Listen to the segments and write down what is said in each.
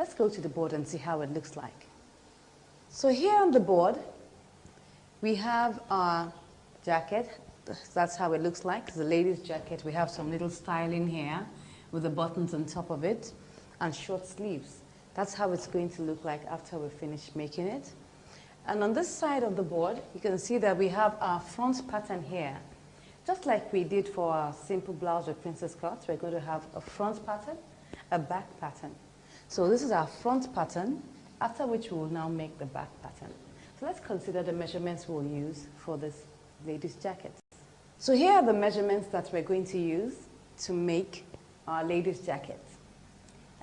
Let's go to the board and see how it looks like. So here on the board, we have our jacket. That's how it looks like. It's a lady's jacket. We have some little styling here with the buttons on top of it and short sleeves. That's how it's going to look like after we finish making it. And on this side of the board, you can see that we have our front pattern here. Just like we did for our simple blouse with princess cuts, we're going to have a front pattern, a back pattern. So this is our front pattern, after which we will now make the back pattern. So let's consider the measurements we'll use for this lady's jacket. So here are the measurements that we're going to use to make our lady's jacket.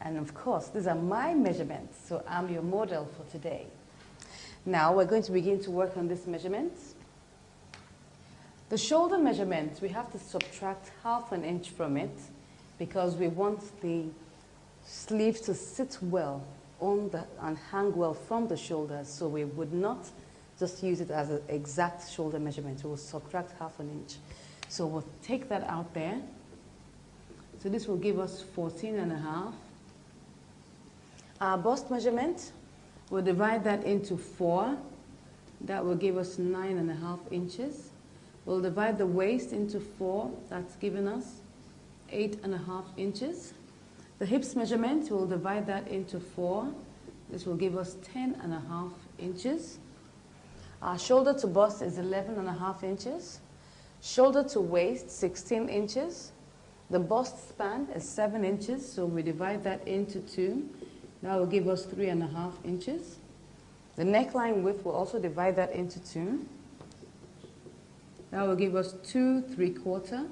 And of course, these are my measurements, so I'm your model for today. Now we're going to begin to work on these measurements. The shoulder measurement, we have to subtract ½ an inch from it because we want the sleeves to sit well on and hang well from the shoulders, so we would not just use it as an exact shoulder measurement. We will subtract ½ an inch. So we'll take that out there. So this will give us 14½. Our bust measurement, we'll divide that into 4. That will give us 9½ inches. We'll divide the waist into 4. That's giving us 8½ inches. The hips measurement, we'll divide that into 4. This will give us 10½ inches. Our shoulder to bust is 11½ inches. Shoulder to waist, 16 inches. The bust span is 7 inches, so we divide that into 2. That will give us 3½ inches. The neckline width, will also divide that into 2. That will give us 2 3/4.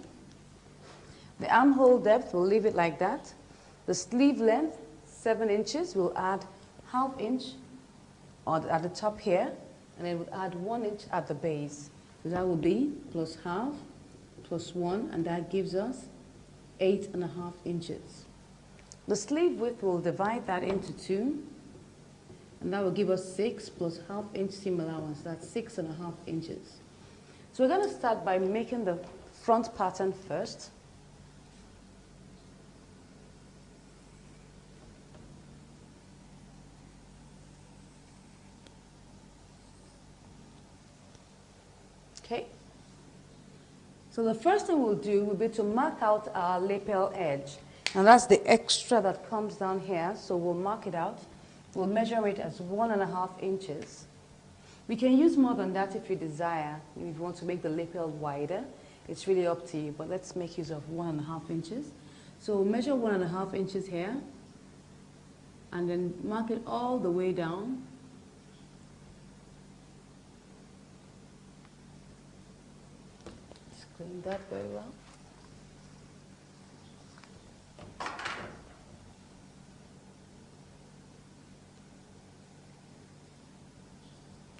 The armhole depth, we'll leave it like that. The sleeve length, 7 inches. We'll add ½ inch at the top here, and then we'll add 1 inch at the base. So that will be plus ½ plus 1, and that gives us 8½ inches. The sleeve width, will divide that into 2, and that will give us 6 plus ½ inch seam allowance. That's 6½ inches. So we're going to start by making the front pattern first. Okay. So the first thing we'll do will be to mark out our lapel edge. And that's the extra that comes down here, so we'll mark it out. We'll measure it as 1½ inches. We can use more than that if you desire. If you want to make the lapel wider, it's really up to you, but let's make use of 1½ inches. So we'll measure 1½ inches here, and then mark it all the way down. Just clean that very well.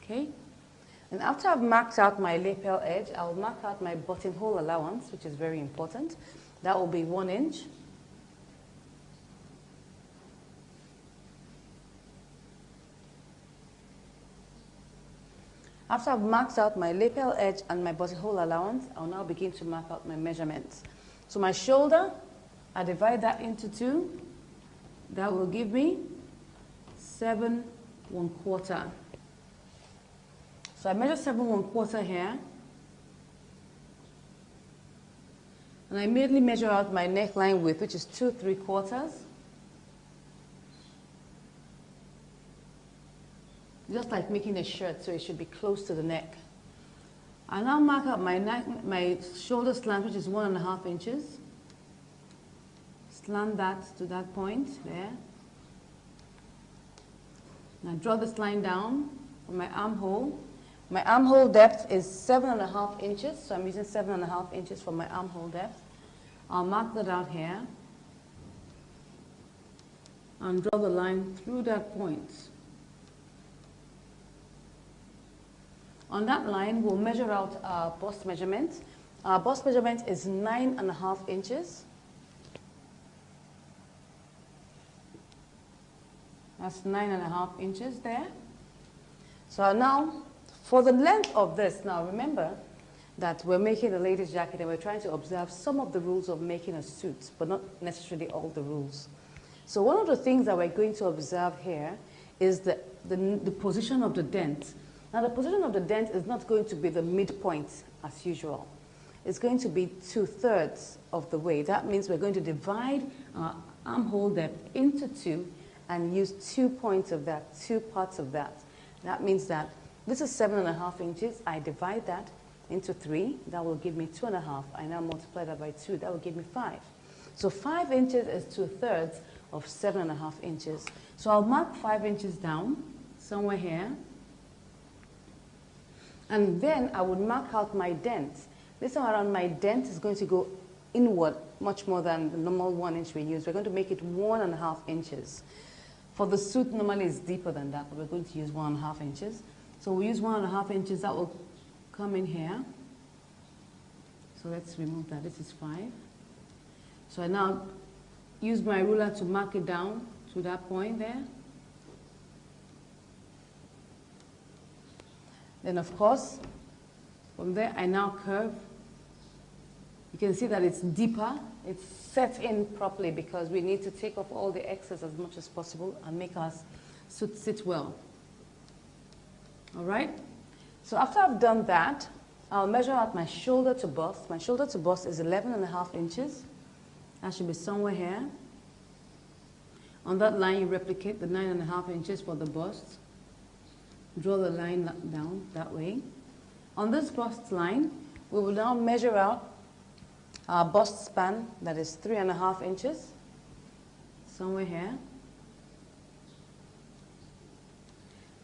Okay, and after I've marked out my lapel edge, I'll mark out my buttonhole allowance, which is very important. That will be 1 inch. After I've marked out my lapel edge and my buttonhole allowance, I'll now begin to mark out my measurements. So my shoulder, I divide that into 2. That will give me 7 1/4. So I measure 7 1/4 here. And I immediately measure out my neckline width, which is 2 3/4. Just like making a shirt, so it should be close to the neck. I now mark out my shoulder slant, which is 1½ inches. Slant that to that point there. Now draw this line down for my armhole. My armhole depth is 7½ inches, so I'm using 7½ inches for my armhole depth. I'll mark that out here and draw the line through that point. On that line, we'll measure out our bust measurement. Our bust measurement is 9½ inches. That's 9½ inches there. So now, for the length of this, now remember that we're making a lady's jacket and we're trying to observe some of the rules of making a suit, but not necessarily all the rules. So one of the things that we're going to observe here is the position of the dent. Now the position of the dent is not going to be the midpoint as usual. It's going to be 2/3 of the way. That means we're going to divide our armhole depth into two and use 2 points of that, 2 parts of that. That means that this is 7.5 inches. I divide that into 3. That will give me 2.5. I now multiply that by 2. That will give me 5. So 5 inches is 2/3 of 7.5 inches. So I'll mark 5 inches down somewhere here. And then I would mark out my dent. This time around, my dent is going to go inward much more than the normal 1 inch we use. We're going to make it 1.5 inches. For the suit, normally it's deeper than that, but we're going to use 1.5 inches. So we use 1.5 inches. That will come in here. So let's remove that. This is 5. So I now use my ruler to mark it down to that point there. Then, of course, from there, I now curve. You can see that it's deeper. It's set in properly because we need to take off all the excess as much as possible and make our suit sit well. All right? So after I've done that, I'll measure out my shoulder to bust. My shoulder to bust is 11.5 inches. That should be somewhere here. On that line, you replicate the 9.5 inches for the bust. Draw the line down that way. On this bust line, we will now measure out our bust span, that is 3.5 inches, somewhere here.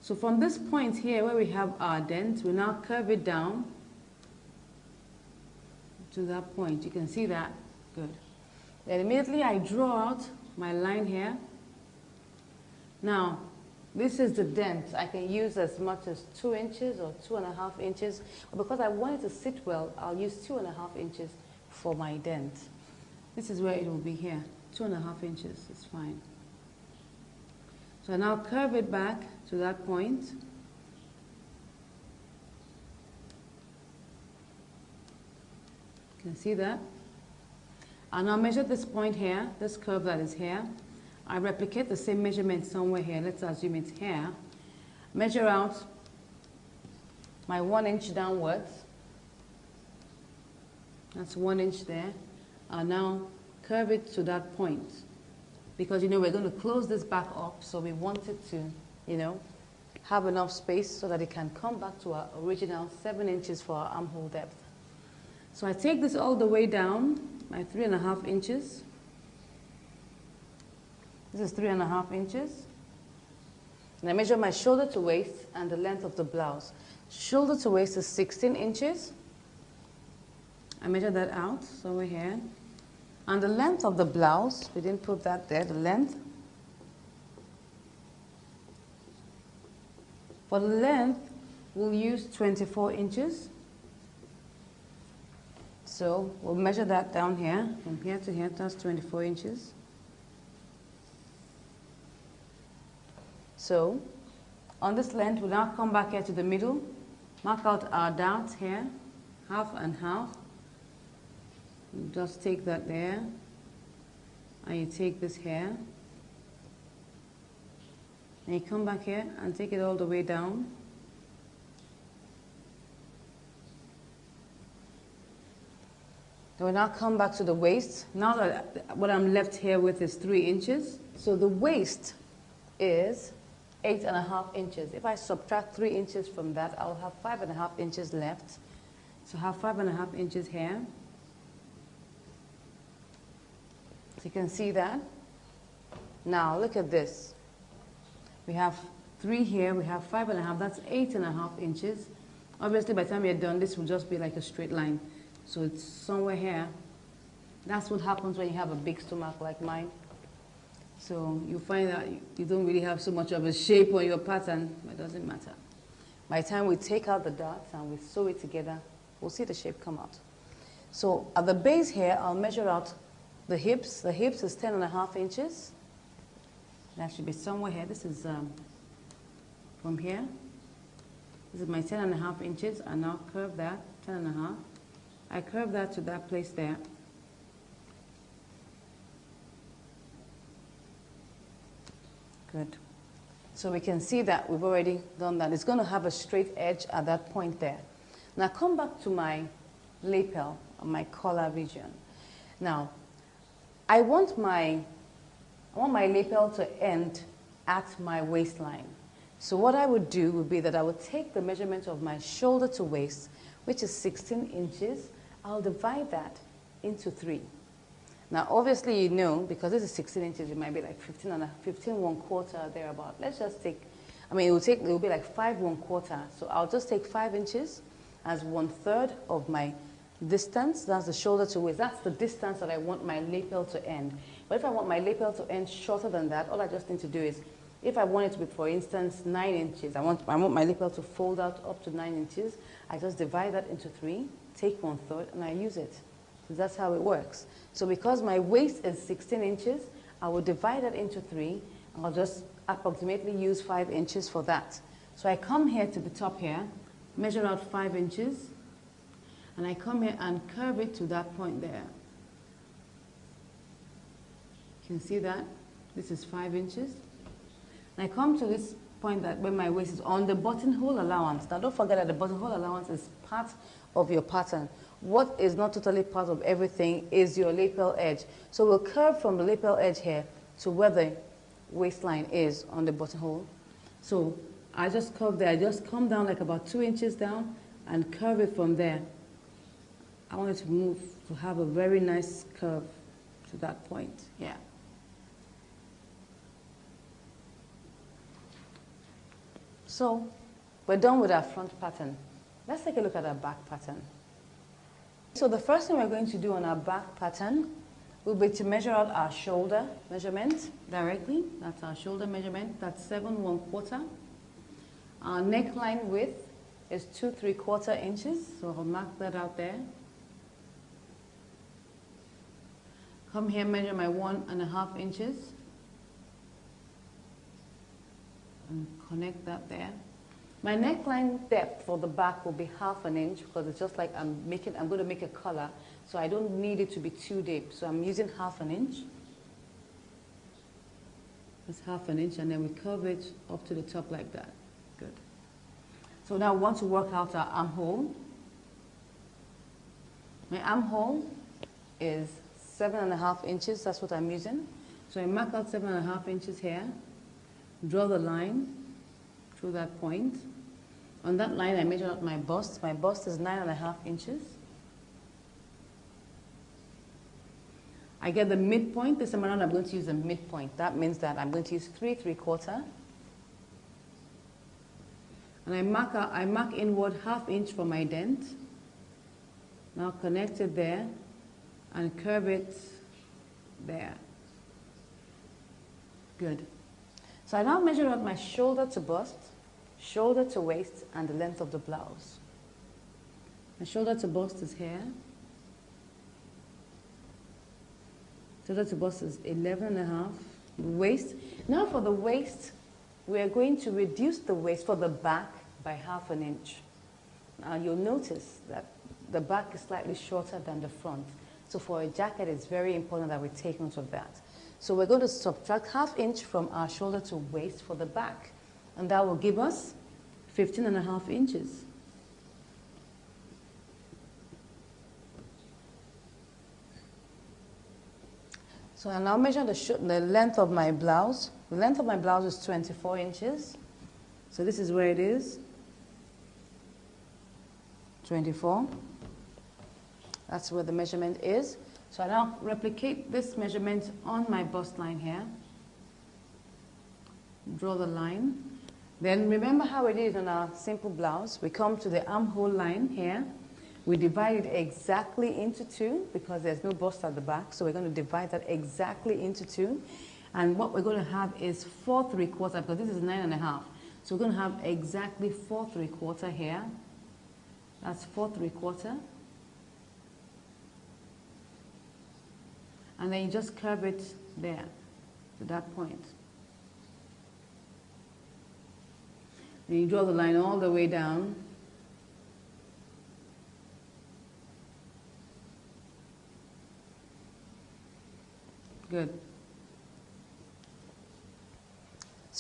So from this point here where we have our dent, we now curve it down to that point. You can see that. Good. Then immediately I draw out my line here. Now, this is the dent. I can use as much as 2 inches or 2.5 inches. But because I want it to sit well, I'll use 2.5 inches for my dent. This is where it will be here. 2.5 inches is fine. So I now curve it back to that point. You can see that. I'll now measure this point here, this curve that is here. I replicate the same measurement somewhere here. Let's assume it's here. Measure out my 1 inch downwards. That's 1 inch there. I'll now curve it to that point. Because, we're going to close this back up, so we want it to, have enough space so that it can come back to our original 7 inches for our armhole depth. So I take this all the way down, my 3.5 inches. This is 3.5 inches. And I measure my shoulder to waist and the length of the blouse. Shoulder to waist is 16 inches. I measure that out somewhere here. And the length of the blouse, we didn't put that there, the length. For the length, we'll use 24 inches. So we'll measure that down here, from here to here, that's 24 inches. So on this length, we'll now come back here to the middle, mark out our dots here, half and half. You just take that there, and you take this here, and you come back here and take it all the way down. Then we'll now come back to the waist. Now that what I'm left here with is 3 inches. So the waist is 8.5 inches. If I subtract 3 inches from that, I'll have 5.5 inches left. So I have 5.5 inches here. So you can see that. Now look at this. We have 3 here, we have 5.5, that's 8.5 inches. Obviously by the time you're done, this will just be like a straight line. So it's somewhere here. That's what happens when you have a big stomach like mine. So you find that you don't really have so much of a shape on your pattern, but it doesn't matter. By the time we take out the dots and we sew it together, we'll see the shape come out. So at the base here, I'll measure out the hips. The hips is 10.5 inches. That should be somewhere here. This is from here. This is my 10.5 inches. I now curve that, 10.5. I curve that to that place there. Good. So we can see that we've already done that. It's going to have a straight edge at that point there. Now come back to my lapel, or my collar region. Now, I want my lapel to end at my waistline. So what I would do would be that I would take the measurement of my shoulder to waist, which is 16 inches. I'll divide that into 3. Now, obviously, you know, because this is 16 inches, it might be like 15 1/4 thereabout. Let's just take, I mean, it will be like 5 1/4. So I'll just take 5 inches as 1/3 of my distance. That's the shoulder to waist. That's the distance that I want my lapel to end. But if I want my lapel to end shorter than that, all I just need to do is, if I want it to be, for instance, 9 inches, I want my lapel to fold out up to 9 inches, I just divide that into 3, take 1/3, and I use it. So that's how it works. So because my waist is 16 inches, I will divide that into 3. I'll just approximately use 5 inches for that. So I come here to the top here, measure out 5 inches, and I come here and curve it to that point there. You can see that? This is 5 inches. And I come to this point that where my waist is on the buttonhole allowance. Now don't forget that the buttonhole allowance is part of your pattern. What is not totally part of everything is your lapel edge. So we'll curve from the lapel edge here to where the waistline is on the buttonhole. So I just curve there. I just come down like about 2 inches down and curve it from there. I want it to move, to have a very nice curve to that point. Yeah. So we're done with our front pattern. Let's take a look at our back pattern. So the first thing we're going to do on our back pattern will be to measure out our shoulder measurement directly. That's our shoulder measurement. That's 7 1/4. Our neckline width is 2 3/4 inches. So I'll mark that out there. Come here, measure my 1.5 inches. And connect that there. My neckline depth for the back will be 1/2 inch because it's just like I'm going to make a collar, so I don't need it to be too deep. So I'm using 1/2 inch. That's 1/2 inch, and then we curve it up to the top like that. Good. So now we want to work out our armhole. My armhole is 7.5 inches. That's what I'm using. So I mark out 7.5 inches here. Draw the line through that point. On that line, I measure out my bust. My bust is 9.5 inches. I get the midpoint. This time around, I'm going to use a midpoint. That means that I'm going to use 3 3/4. And I mark inward 1/2 inch for my dent. Now connect it there and curve it there. Good. So I now measure out my shoulder to bust, shoulder to waist, and the length of the blouse. My shoulder to bust is here. Shoulder to bust is 11.5. Waist. Now for the waist, we are going to reduce the waist for the back by 1/2 inch. Now you'll notice that the back is slightly shorter than the front. So for a jacket, it's very important that we take note of that. So we're going to subtract 1/2 inch from our shoulder to waist for the back. And that will give us 15.5 inches. So I now measure the length of my blouse. The length of my blouse is 24 inches. So this is where it is. 24. That's where the measurement is. So I now replicate this measurement on my bust line here. Draw the line. Then remember how we did it on our simple blouse. We come to the armhole line here. We divide it exactly into 2 because there's no bust at the back. So we're going to divide that exactly into 2. And what we're going to have is 4 3/4 because this is 9.5. So we're going to have exactly 4 3/4 here. That's 4 3/4. And then you just curve it there to that point. Then you draw the line all the way down. Good.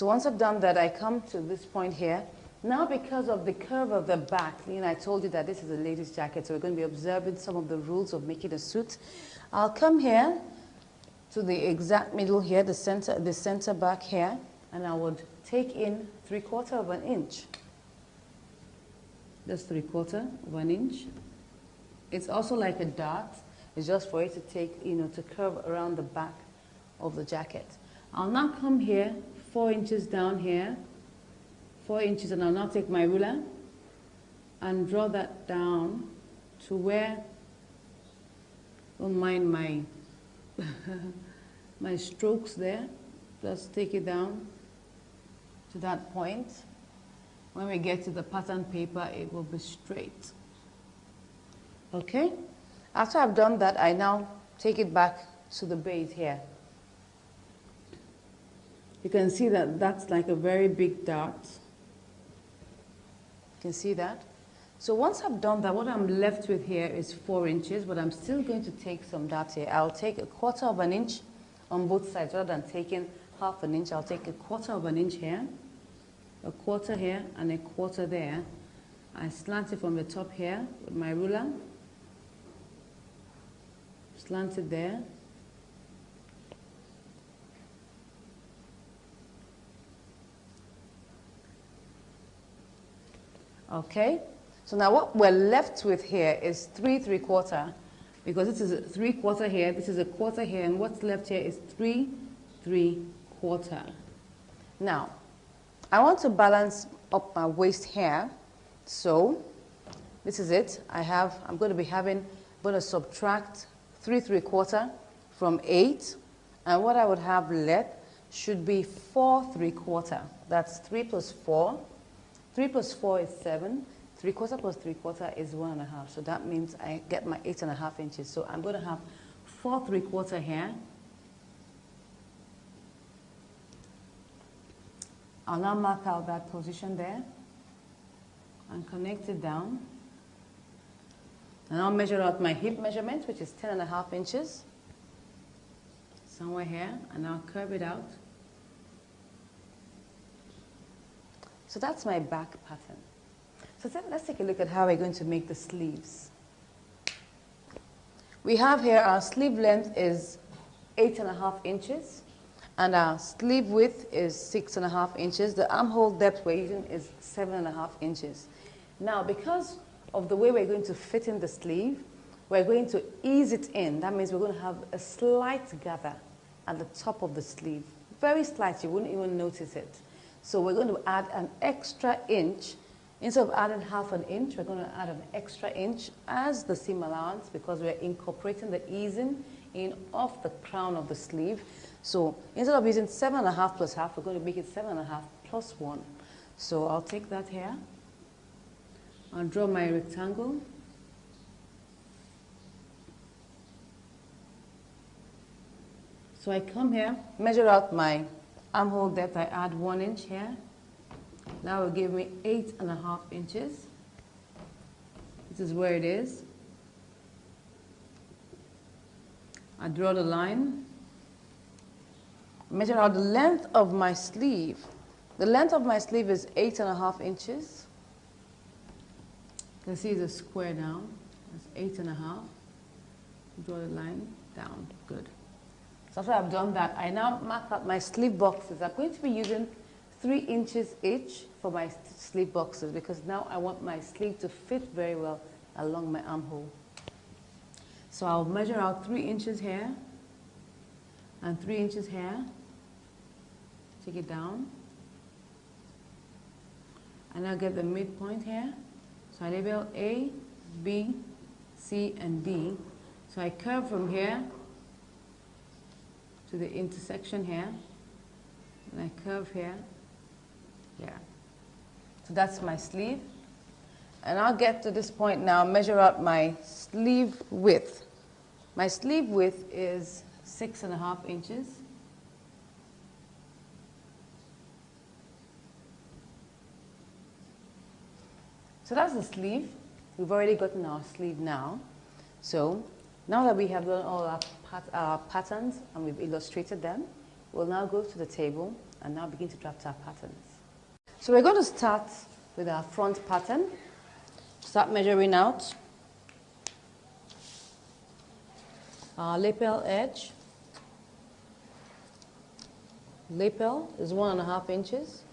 So once I've done that, I come to this point here. Now because of the curve of the back, I told you that this is a lady's jacket, so we're going to be observing some of the rules of making a suit. I'll come here to the exact middle here, the center back here, and I would take in 3/4 of an inch. Just 3/4 of an inch. It's also like a dart. It's just for it to take, to curve around the back of the jacket. I'll now come here, 4 inches down here, 4 inches, and I'll now take my ruler and draw that down to where, don't mind my, my strokes there, just take it down to that point. When we get to the pattern paper, it will be straight. Okay? After I've done that, I now take it back to the base here. You can see that that's like a very big dart. You can see that? So once I've done that, what I'm left with here is 4 inches, but I'm still going to take some darts here. I'll take 1/4 of an inch on both sides. Rather than taking 1/2 an inch, I'll take 1/4 of an inch here, 1/4 here, and 1/4 there. I slant it from the top here with my ruler. Slant it there. Okay, so now what we're left with here is 3 3/4, because this is a 3/4 here, this is a 1/4 here, and what's left here is 3 3/4. Now, I want to balance up my waist here, so this is it. I'm going to subtract 3 3/4 from 8, and what I would have left should be 4 3/4. That's 3 plus 4. 3 plus 4 is 7. 3/4 plus 3/4 is 1.5. So that means I get my 8.5 inches. So I'm going to have 4 3/4 here. I'll now mark out that position there and connect it down. And I'll measure out my hip measurement, which is 10.5 inches. Somewhere here, and I'll curve it out. So that's my back pattern. So let's take a look at how we're going to make the sleeves. We have here our sleeve length is 8.5 inches, and our sleeve width is 6.5 inches. The armhole depth we're using is 7.5 inches. Now, because of the way we're going to fit in the sleeve, we're going to ease it in. That means we're going to have a slight gather at the top of the sleeve. Very slight, you wouldn't even notice it. So we're going to add an extra inch. Instead of adding 1/2 inch, we're going to add an extra inch as the seam allowance, because we're incorporating the easing in off the crown of the sleeve. So instead of using 7.5 plus half, we're going to make it 7.5 plus 1. So I'll take that here. I'll draw my rectangle. So I come here, measure out my armhole depth. I add 1 inch here. That will give me 8.5 inches. This is where it is. I draw the line. Measure out the length of my sleeve. The length of my sleeve is 8.5 inches. You can see it's a square now. That's 8.5. Draw the line down. Good. So after I've done that, I now mark out my sleeve boxes. I'm going to be using 3 inches each for my sleeve boxes, because now I want my sleeve to fit very well along my armhole. So I'll measure out 3 inches here and 3 inches here. Take it down. And I'll get the midpoint here. So I label A, B, C, and D. So I curve from here to the intersection here, and I curve here. Yeah. So that's my sleeve. And I'll get to this point now, measure out my sleeve width. My sleeve width is 6.5 inches. So that's the sleeve. We've already gotten our sleeve now. So now that we have done all our patterns and we've illustrated them, we'll now go to the table and now begin to draft our patterns. So we're going to start with our front pattern. Start measuring out our lapel edge. Lapel is 1.5 inches.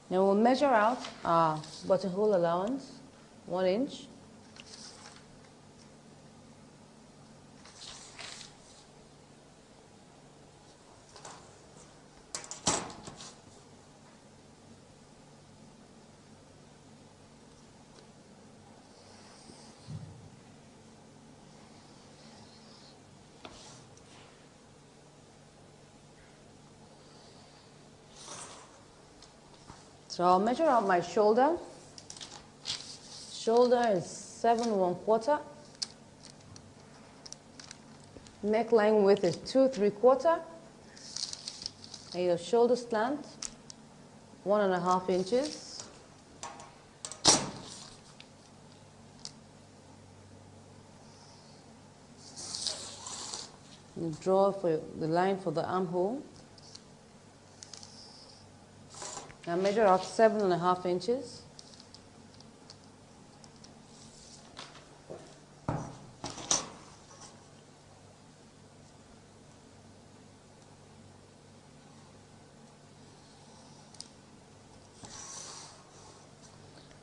Now we'll measure out our buttonhole allowance, 1 inch. So I'll measure out my shoulder. Shoulder is 7 1/4. Neckline width is 2 3/4. And your shoulder slant, 1.5 inches. You draw for the line for the armhole. Now measure out 7.5 inches.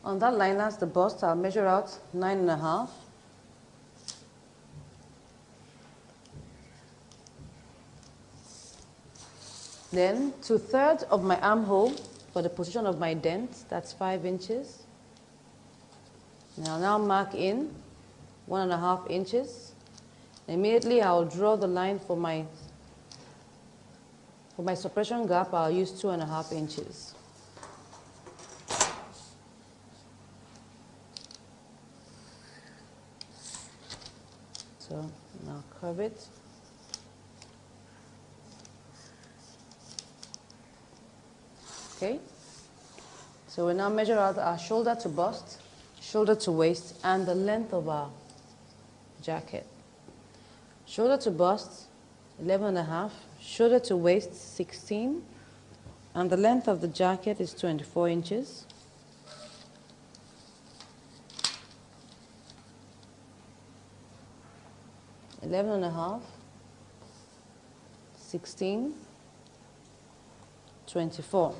On that line, that's the bust. I'll measure out 9.5. Then 2/3 of my armhole for the position of my dent, that's 5 inches. And I'll now mark in 1.5 inches. Immediately I'll draw the line for my suppression gap. I'll use 2.5 inches. So now curve it. Okay, so we now measure out our shoulder to bust, shoulder to waist, and the length of our jacket. Shoulder to bust, 11.5, shoulder to waist, 16, and the length of the jacket is 24 inches. Eleven and a half, 16, 24.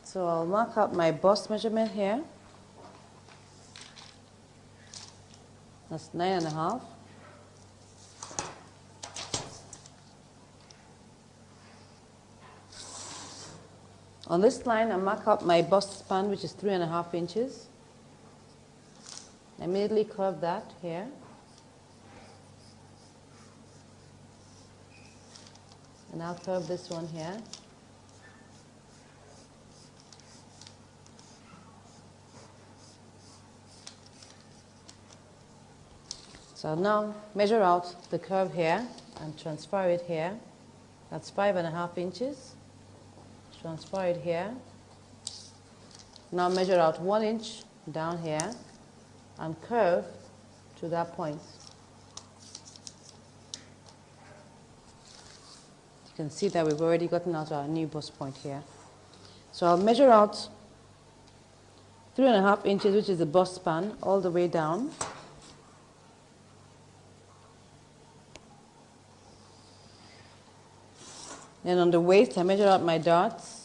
So I'll mark out my bust measurement here. That's 9.5. On this line, I mark out my bust span, which is 3.5 inches. I immediately curve that here. And I'll curve this one here. So I'll now measure out the curve here and transfer it here. That's 5.5 inches. Transfer it here. Now measure out 1 inch down here and curve to that point. You can see that we've already gotten out our new bust point here. So I'll measure out 3.5 inches, which is the bust span, all the way down. Then on the waist, I measure out my darts.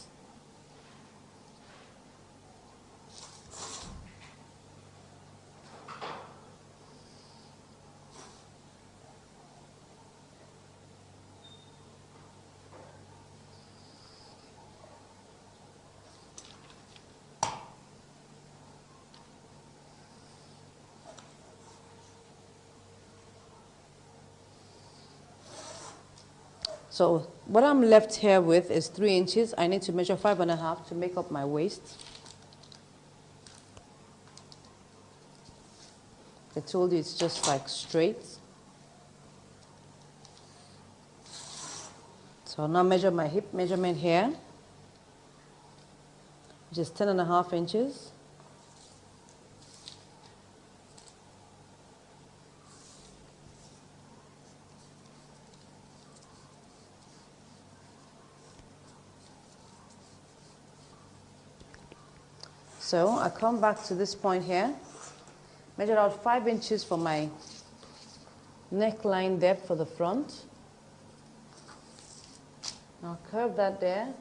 So what I'm left here with is 3 inches. I need to measure 5.5 to make up my waist. I told you it's just like straight. So I'll now measure my hip measurement here, which is 10.5 inches. So I come back to this point here, measure out 5 inches for my neckline depth for the front. Now curve that there.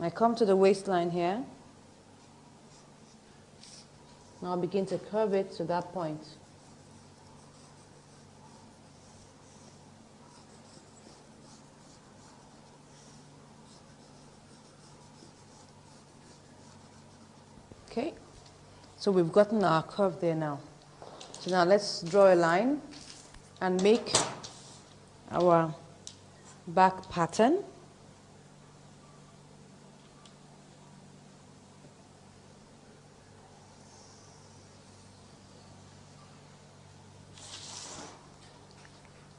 I come to the waistline here. Now I'll begin to curve it to that point. Okay, so we've gotten our curve there now. So now let's draw a line and make our back pattern.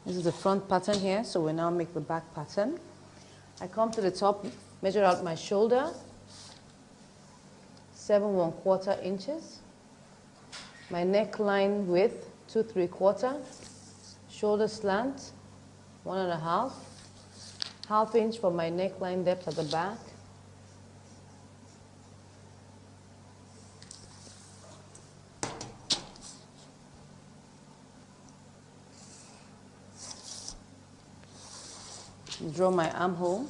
This is the front pattern here, so we now make the back pattern. I come to the top, measure out my shoulder, 7 1/4 inches. My neckline width, 2 3/4. Shoulder slant, 1.5. Half inch for my neckline depth at the back. Draw my armhole.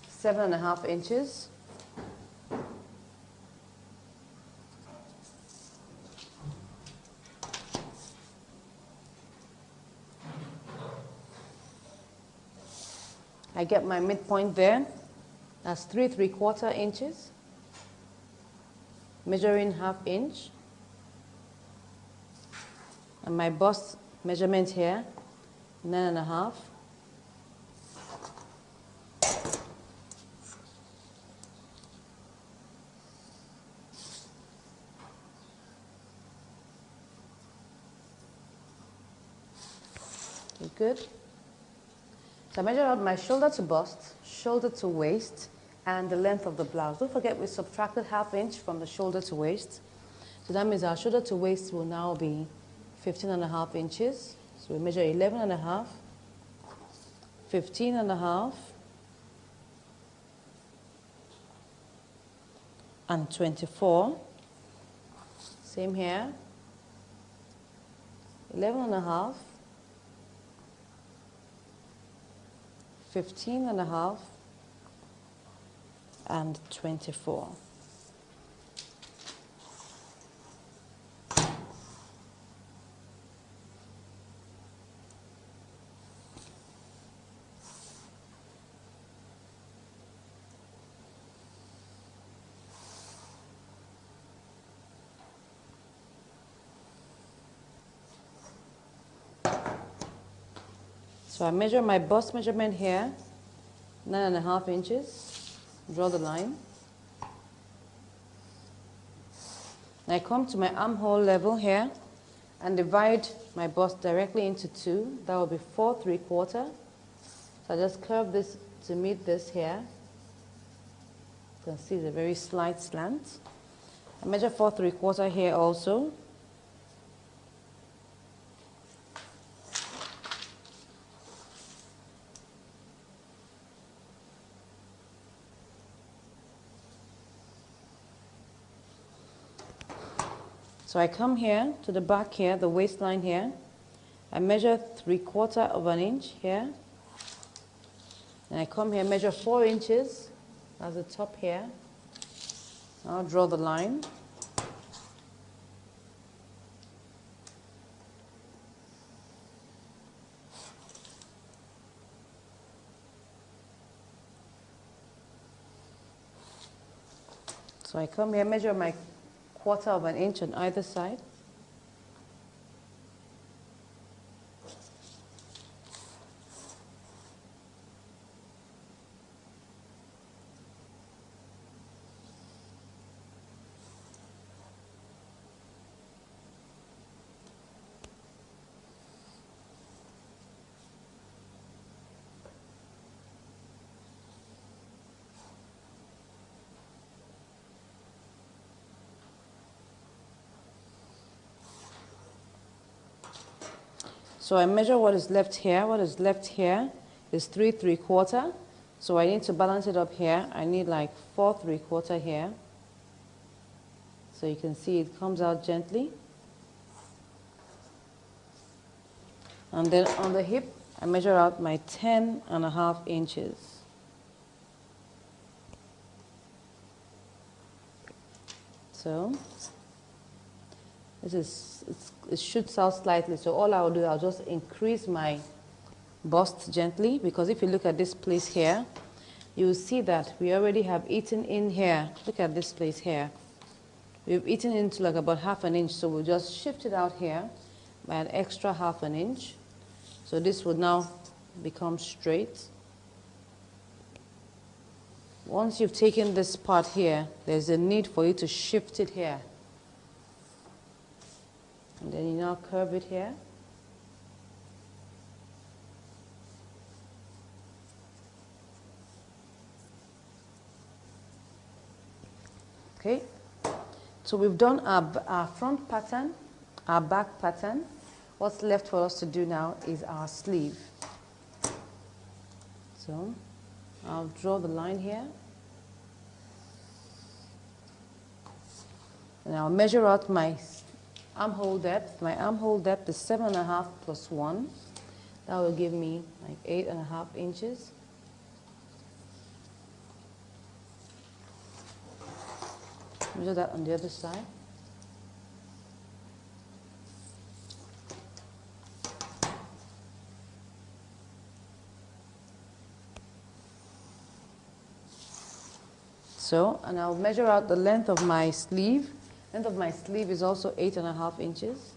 Seven and a half inches. I get my midpoint there. That's 3 3/4 inches. Measuring half inch. And my bust measurement here, 9.5. Okay, good. So I measure out my shoulder to bust, shoulder to waist, and the length of the blouse. Don't forget we subtracted half inch from the shoulder to waist. So that means our shoulder to waist will now be 15.5 inches. So we measure 11.5, 15.5, and 24. Same here. 11.5, 15.5, and 24. So I measure my bust measurement here, 9.5 inches. Draw the line. And I come to my armhole level here and divide my bust directly into 2. That will be 4 3/4. So I just curve this to meet this here. You can see the very slight slant. I measure 4 3/4 here also. So I come here to the back here, the waistline here. I measure 3/4 of an inch here. And I come here, measure 4 inches. That's the top here. I'll draw the line. So I come here, measure my 1/4 of an inch on either side. So I measure what is left here. What is left here is 3 3/4. So I need to balance it up here. I need like 4 3/4 here. So you can see it comes out gently. And then on the hip, I measure out my 10.5 inches. So it shoots out slightly, so all I will do, I'll just increase my bust gently, because if you look at this place here, you will see that we already have eaten in here. Look at this place here. We've eaten into like about 1/2 inch, so we'll just shift it out here by an extra 1/2 inch. So this would now become straight. Once you've taken this part here, there's a need for you to shift it here. And then you now curve it here. Okay, so we've done our front pattern, our back pattern. What's left for us to do now is our sleeve. So I'll draw the line here. And I'll measure out my armhole depth. My armhole depth is 7.5 plus 1. That will give me like 8.5 inches. Measure that on the other side. So, and I'll measure out the length of my sleeve. Length of my sleeve is also 8.5 inches.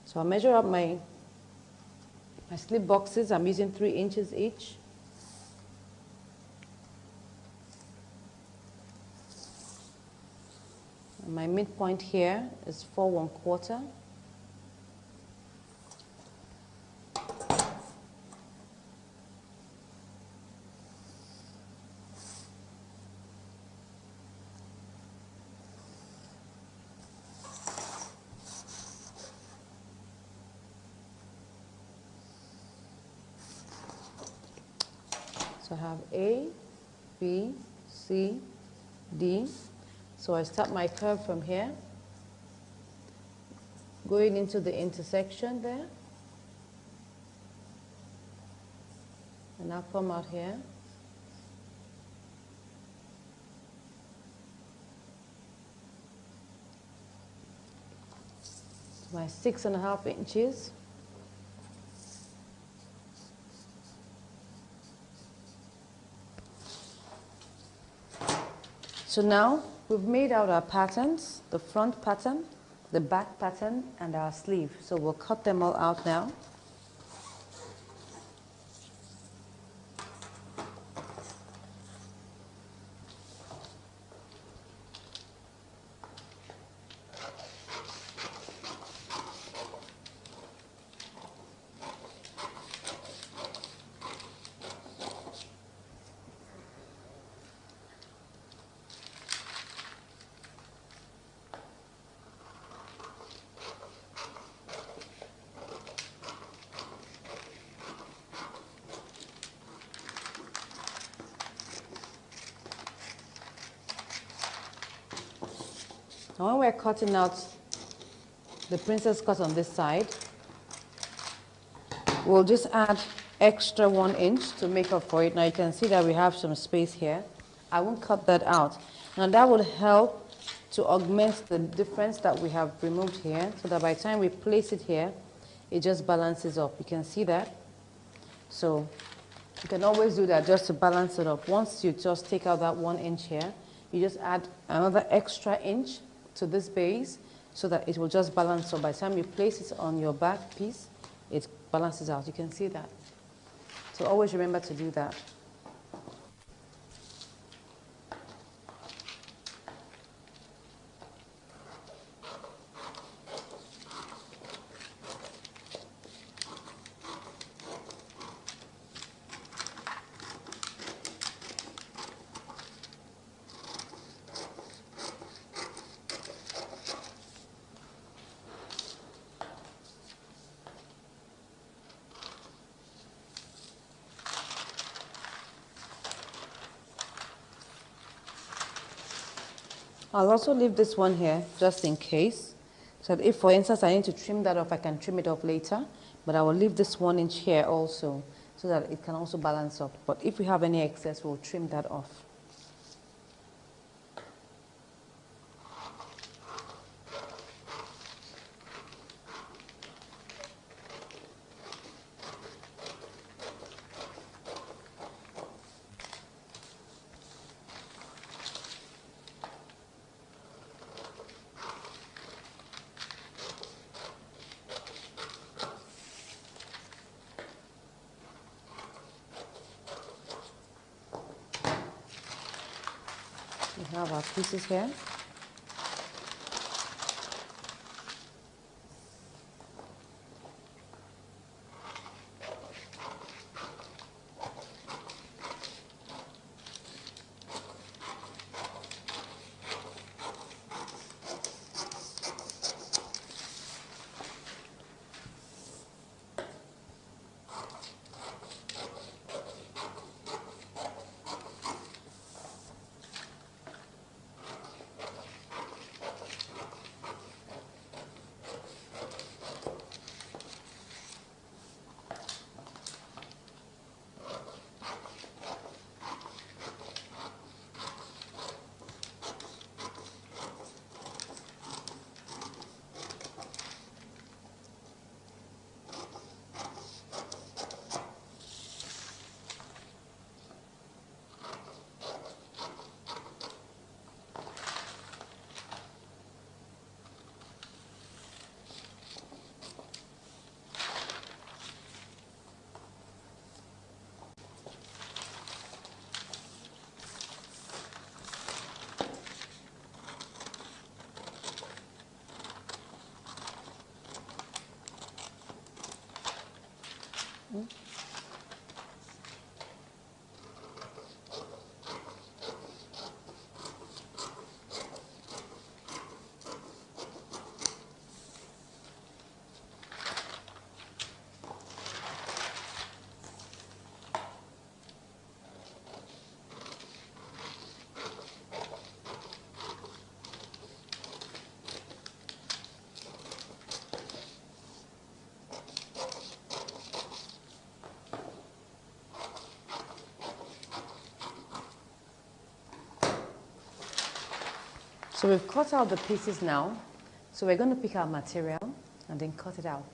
So I'll measure up my slip boxes. I'm using 3 inches each. And my midpoint here is 4 1/4. So I have A, B, C, D. So I start my curve from here, going into the intersection there. And I'll come out here. My 6.5 inches. So now we've made out our patterns, the front pattern, the back pattern, and our sleeve. So we'll cut them all out now. Now when we're cutting out the princess cut on this side, we'll just add extra 1 inch to make up for it. Now you can see that we have some space here. I won't cut that out. Now that will help to augment the difference that we have removed here, so that by the time we place it here, it just balances up. You can see that. So you can always do that just to balance it up. Once you just take out that 1 inch here, you just add another extra inch to this base so that it will just balance up. By the time you place it on your back piece, it balances out. You can see that. So always remember to do that. I'll also leave this one here just in case, so that if for instance I need to trim that off, I can trim it off later, but I will leave this 1 inch here also so that it can also balance up. But if we have any excess, we'll trim that off. We have our pieces here. So we've cut out the pieces now. So we're going to pick our material and then cut it out.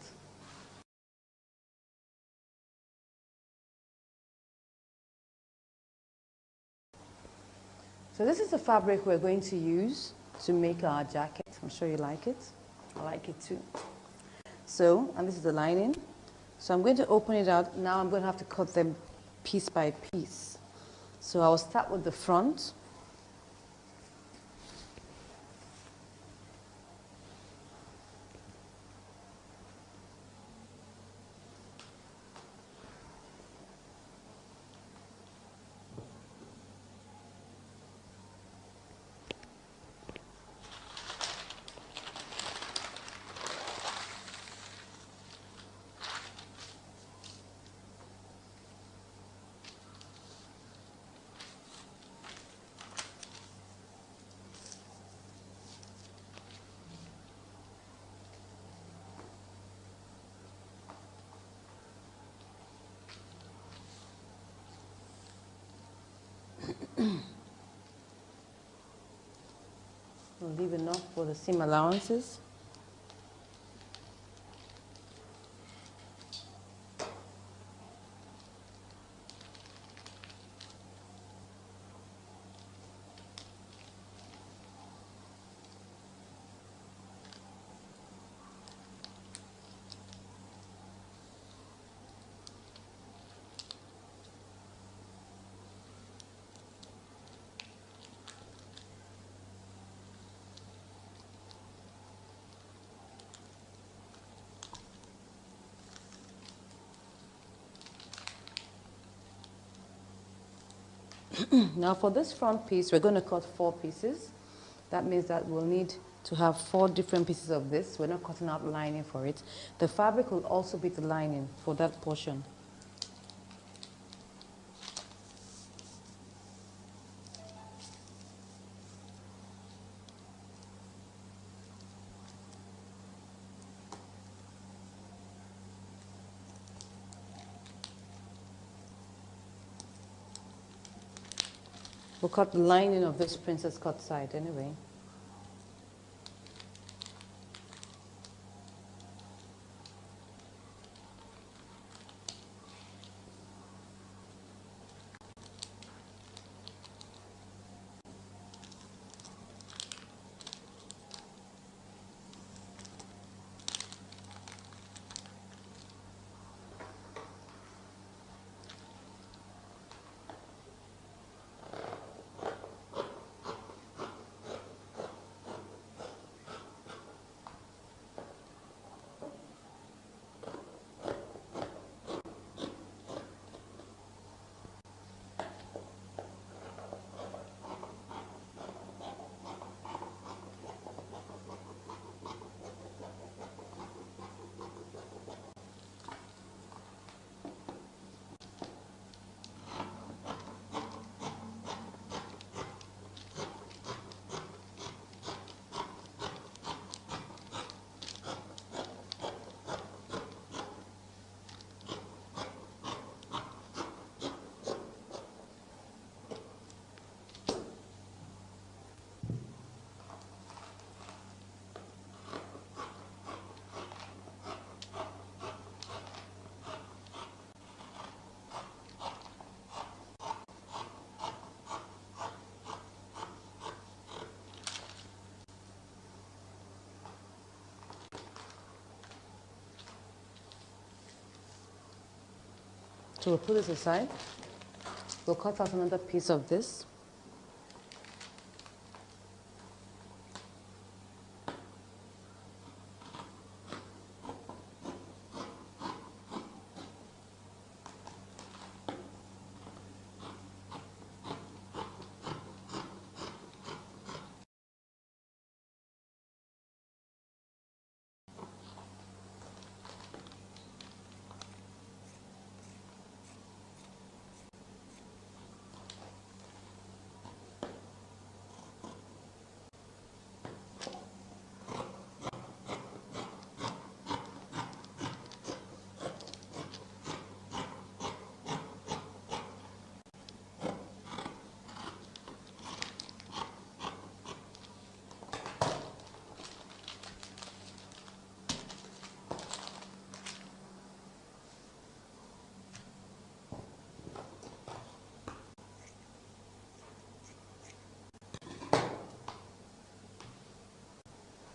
So this is the fabric we're going to use to make our jacket. I'm sure you like it. I like it too. So, and this is the lining. So I'm going to open it out. Now I'm going to have to cut them piece by piece. So I'll start with the front. We'll leave enough for the seam allowances. Now for this front piece, we're going to cut 4 pieces. That means that we'll need to have 4 different pieces of this. We're not cutting out lining for it. The fabric will also be the lining for that portion. We'll cut the lining of this princess cut side anyway. So we'll put this aside. We'll cut out another piece of this.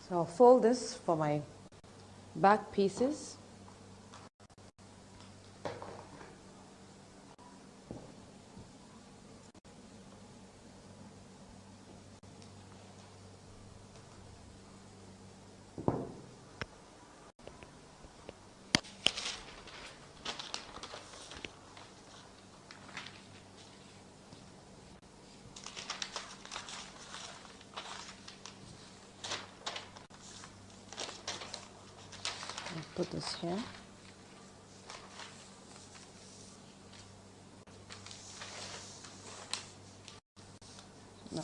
So I'll fold this for my back pieces. Put this here. No.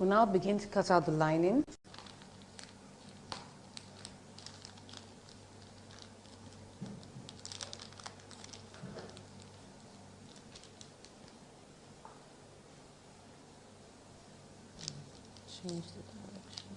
We'll now begin to cut out the lining. Change the direction.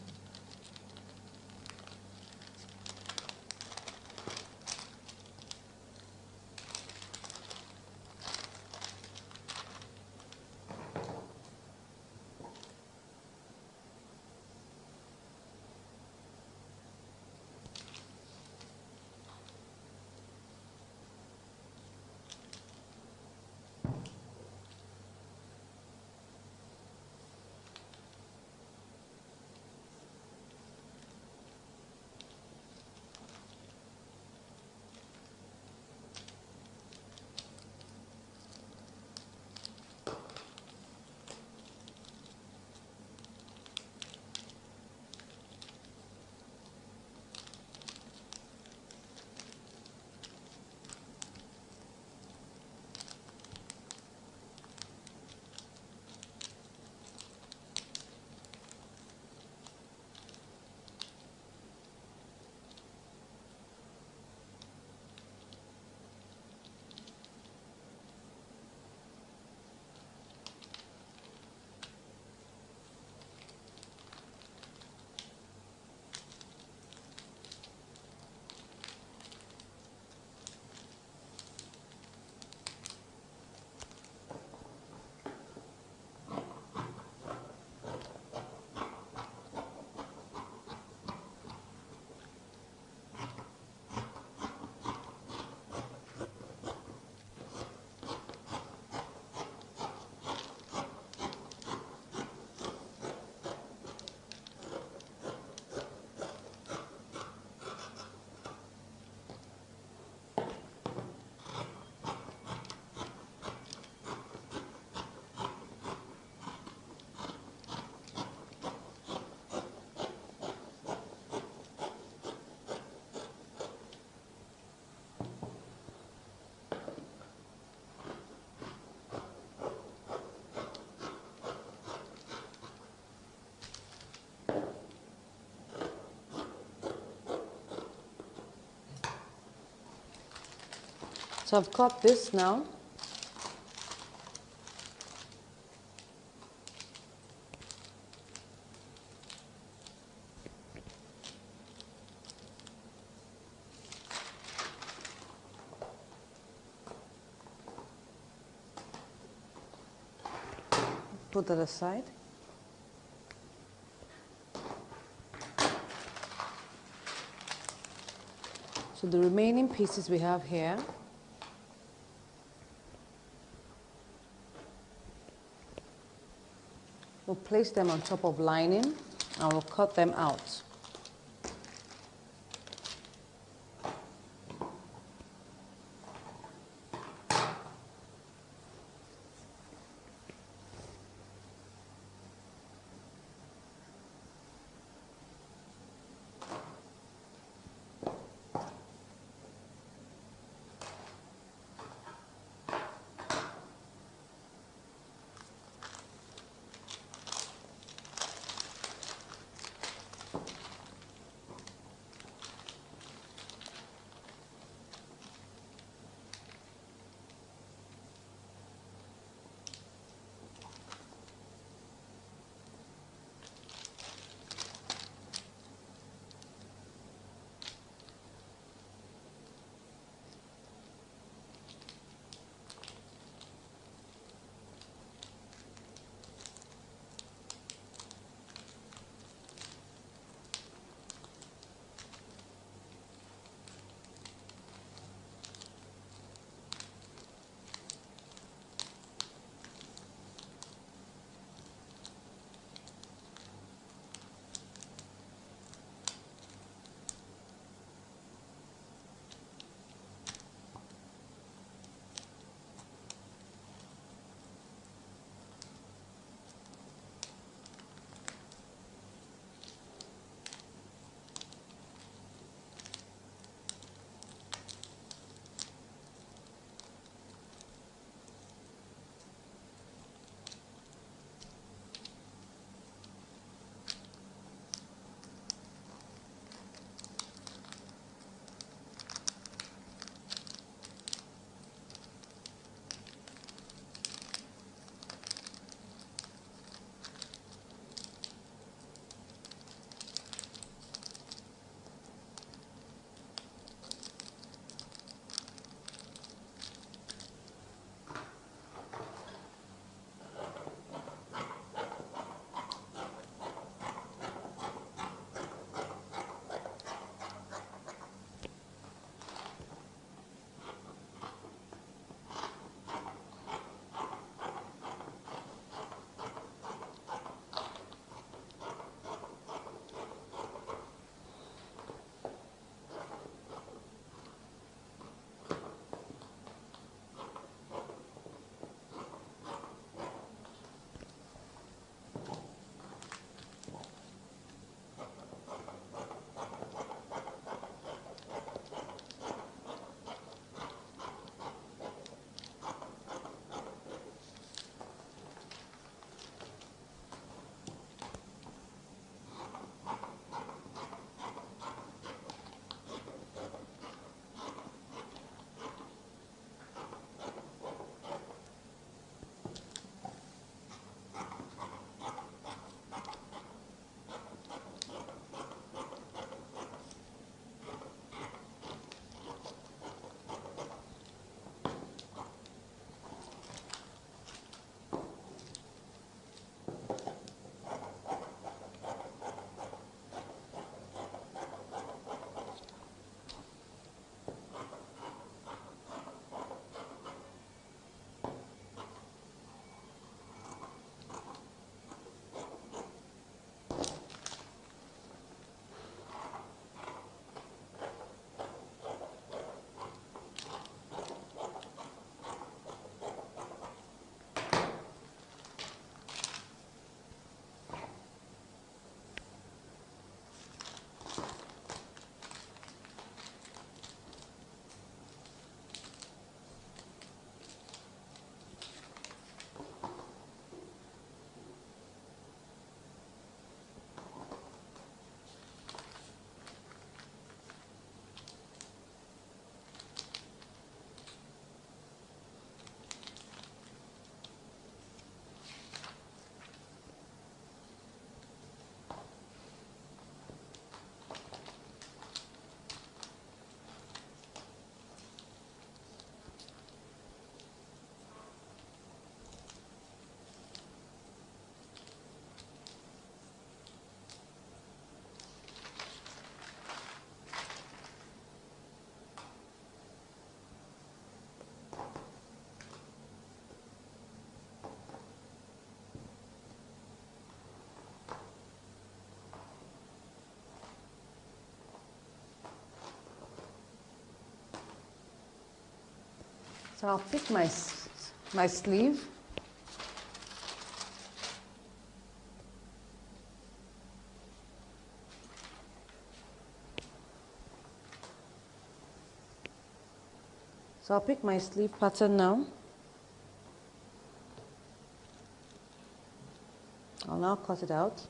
So I've cut this now. Put that aside. So the remaining pieces we have here, we'll place them on top of lining and we'll cut them out. So I'll pick my sleeve. So I'll pick my sleeve pattern now. I'll now cut it out.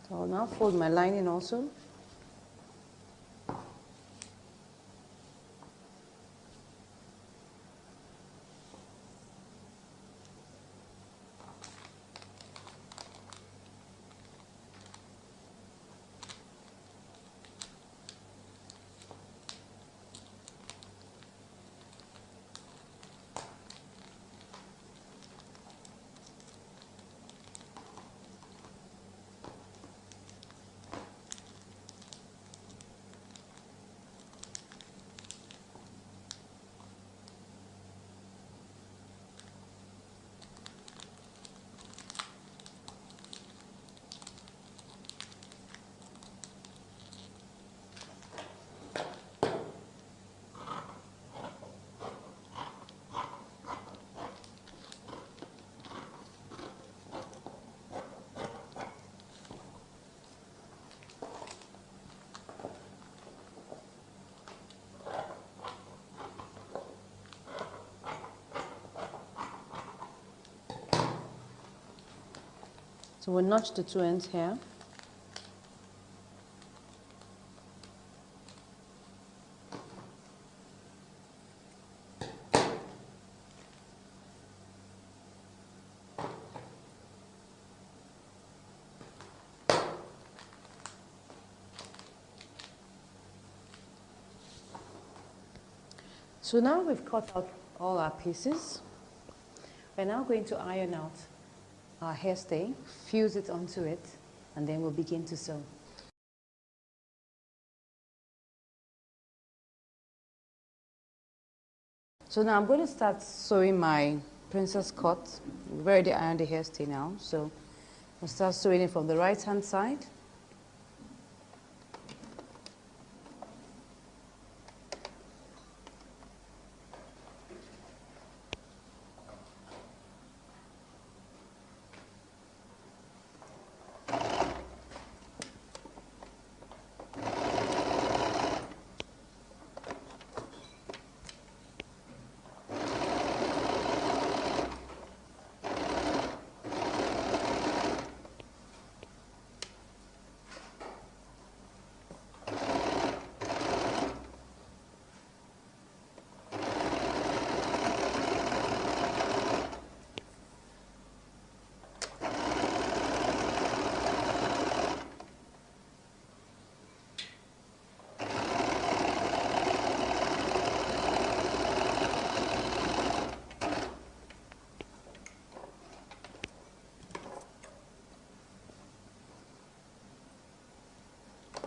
So I'll now fold my lining also. So we'll notch the two ends here. So now we've cut out all our pieces. We're now going to iron out our hairstay, fuse it onto it, and then we'll begin to sew. So now I'm going to start sewing my princess cut. We've already ironed the hairstay now, so I'll start sewing it from the right hand side.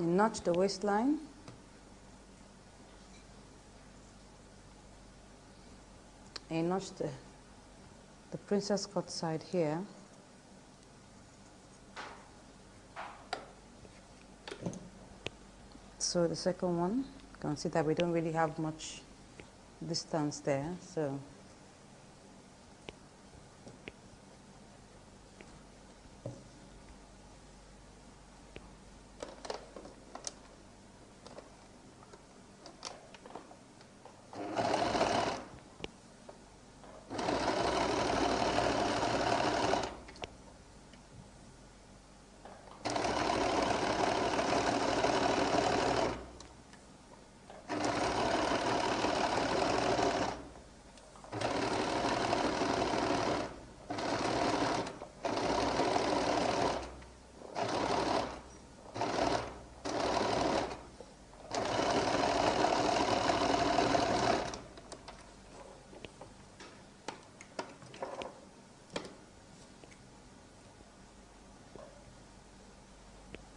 You notch the waistline. And you notch the princess cut side here. So the second one, you can see that we don't really have much distance there, so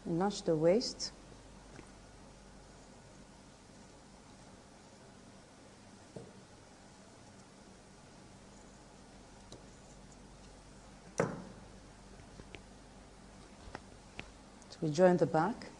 notch the waist. So we join the back.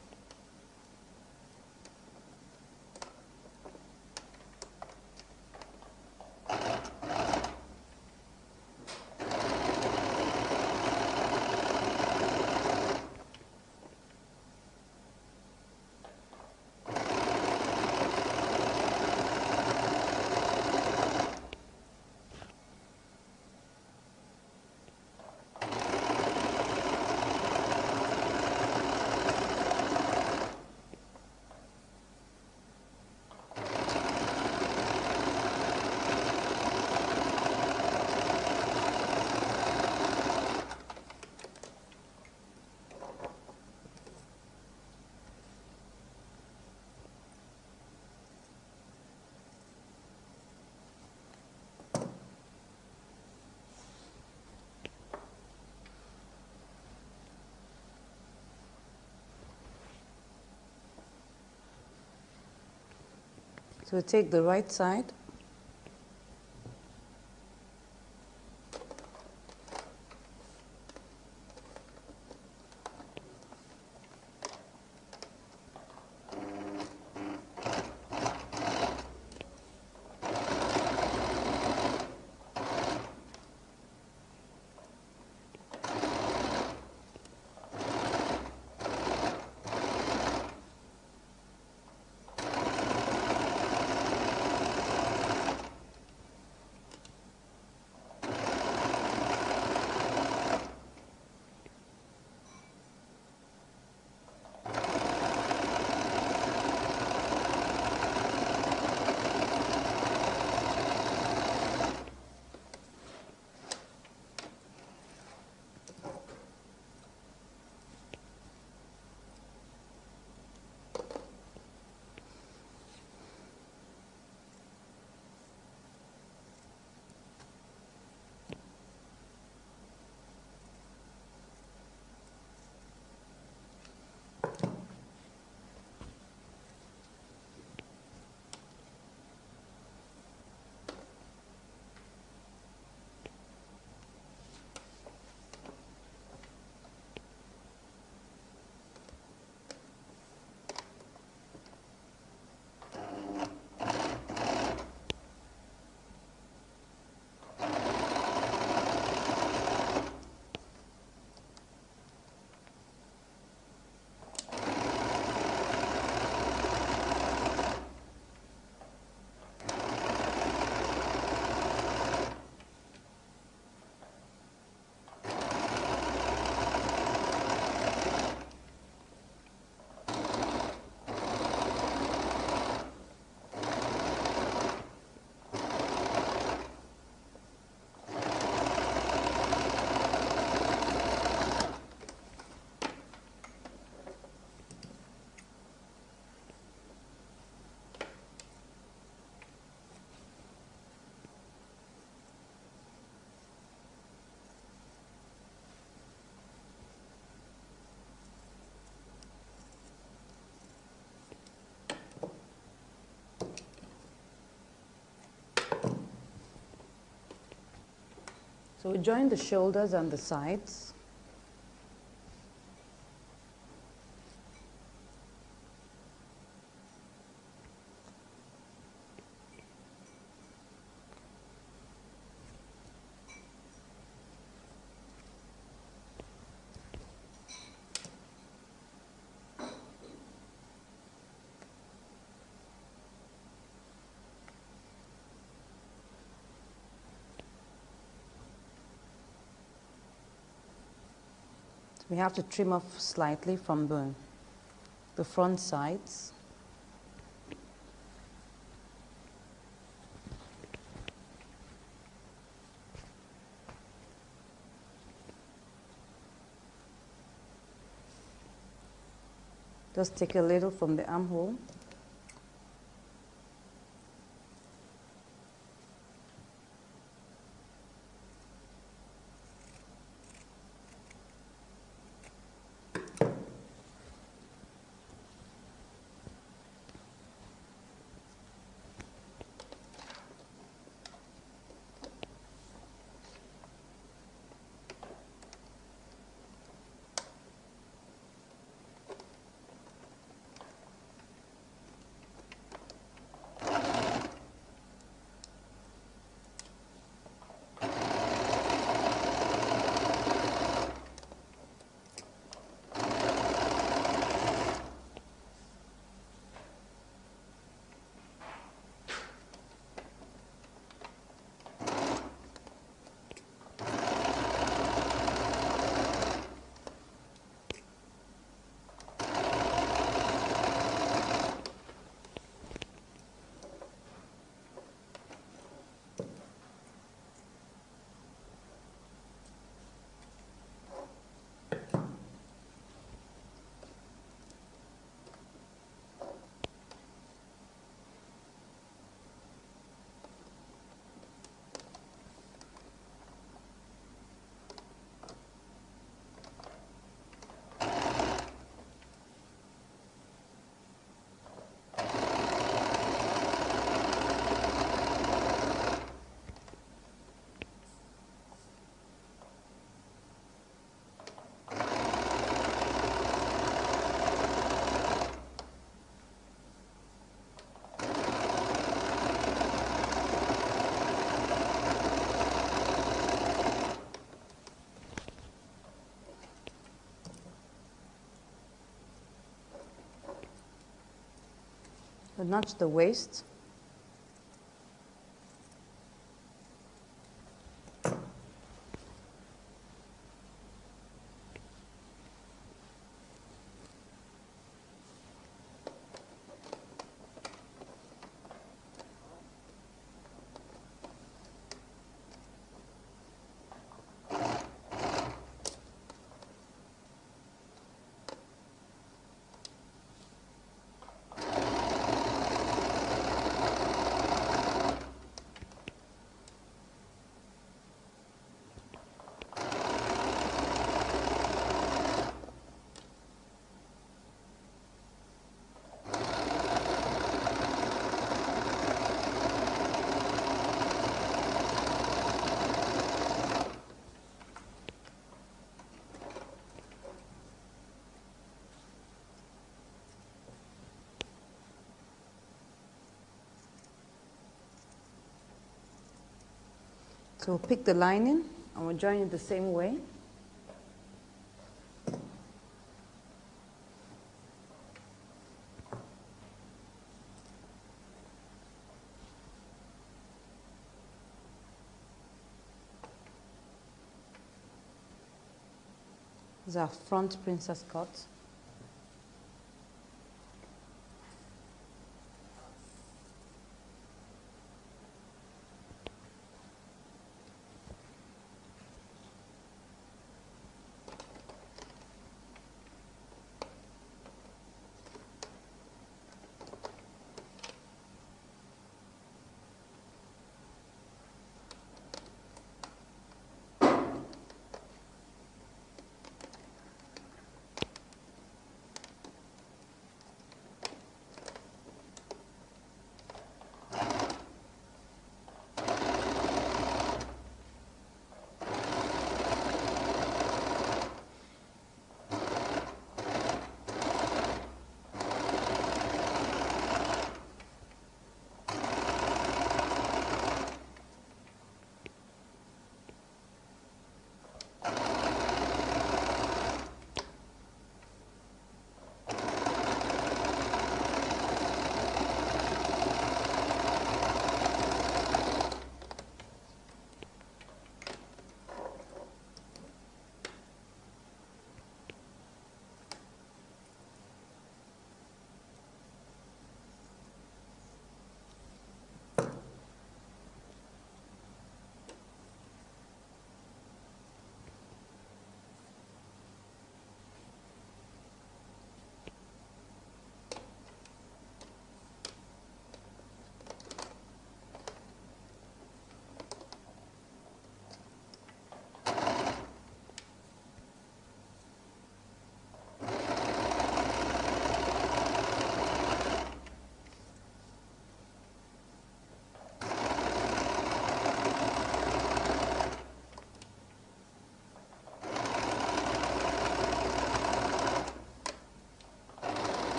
So we take the right side, So we join the shoulders and the sides. We have to trim off slightly from the front sides. Just take a little from the armhole. So notch the waist. So we'll pick the lining and we'll join it the same way. This is our front princess cut.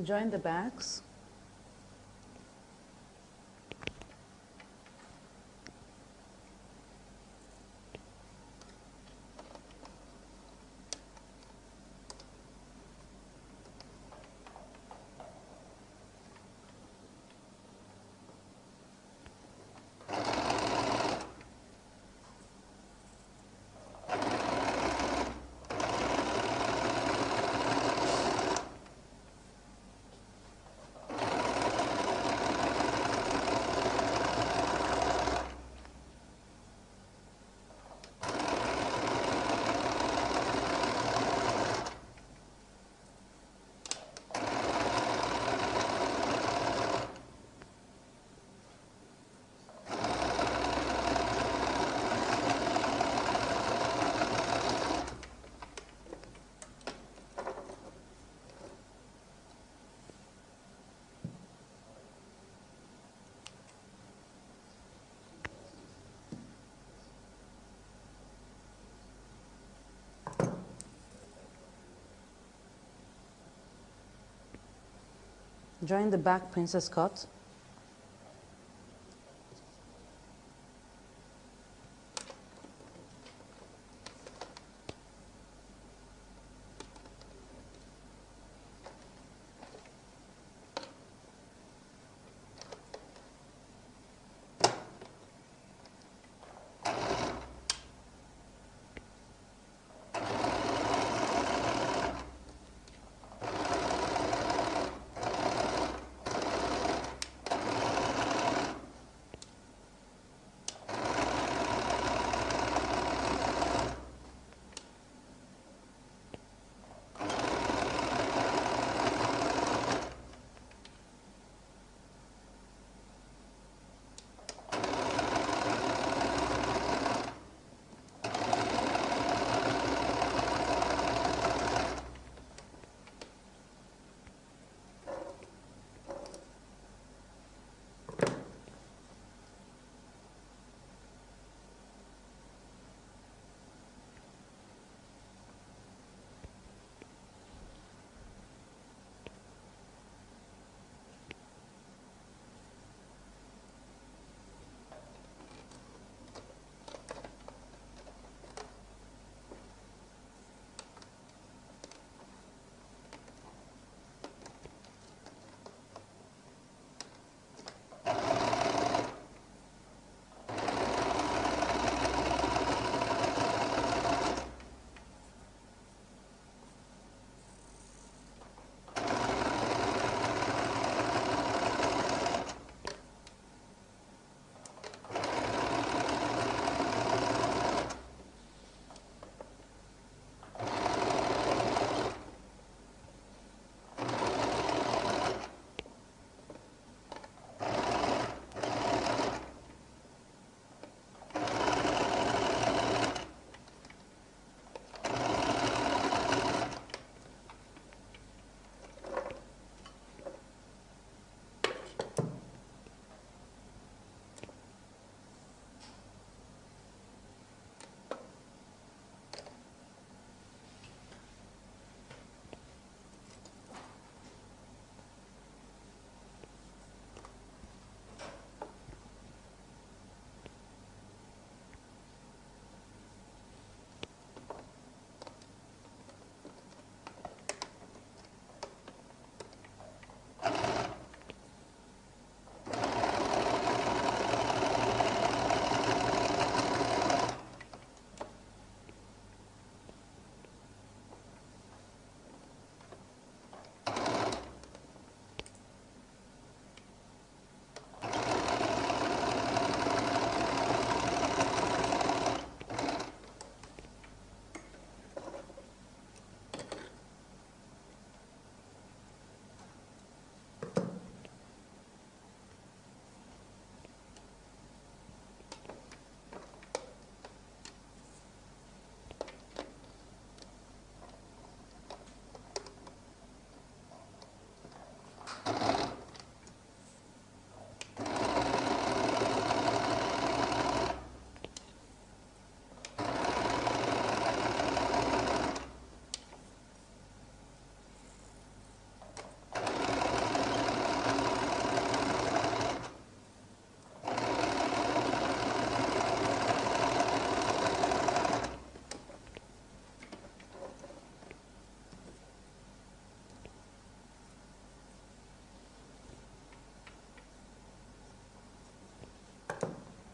Join the backs. Join the back princess cut.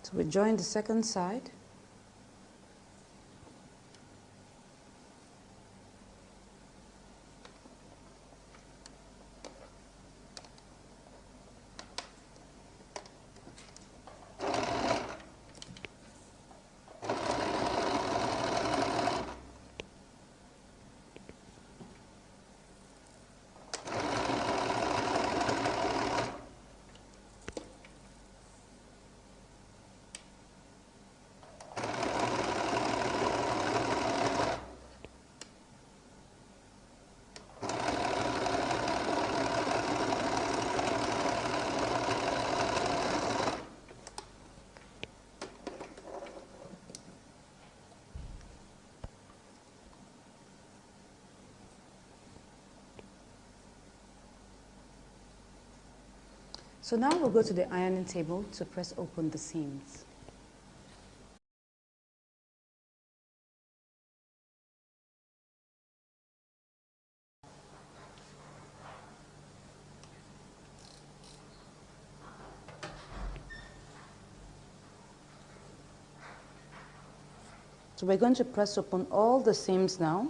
So we join the second side. So now we'll go to the ironing table to press open the seams. So we're going to press open all the seams now.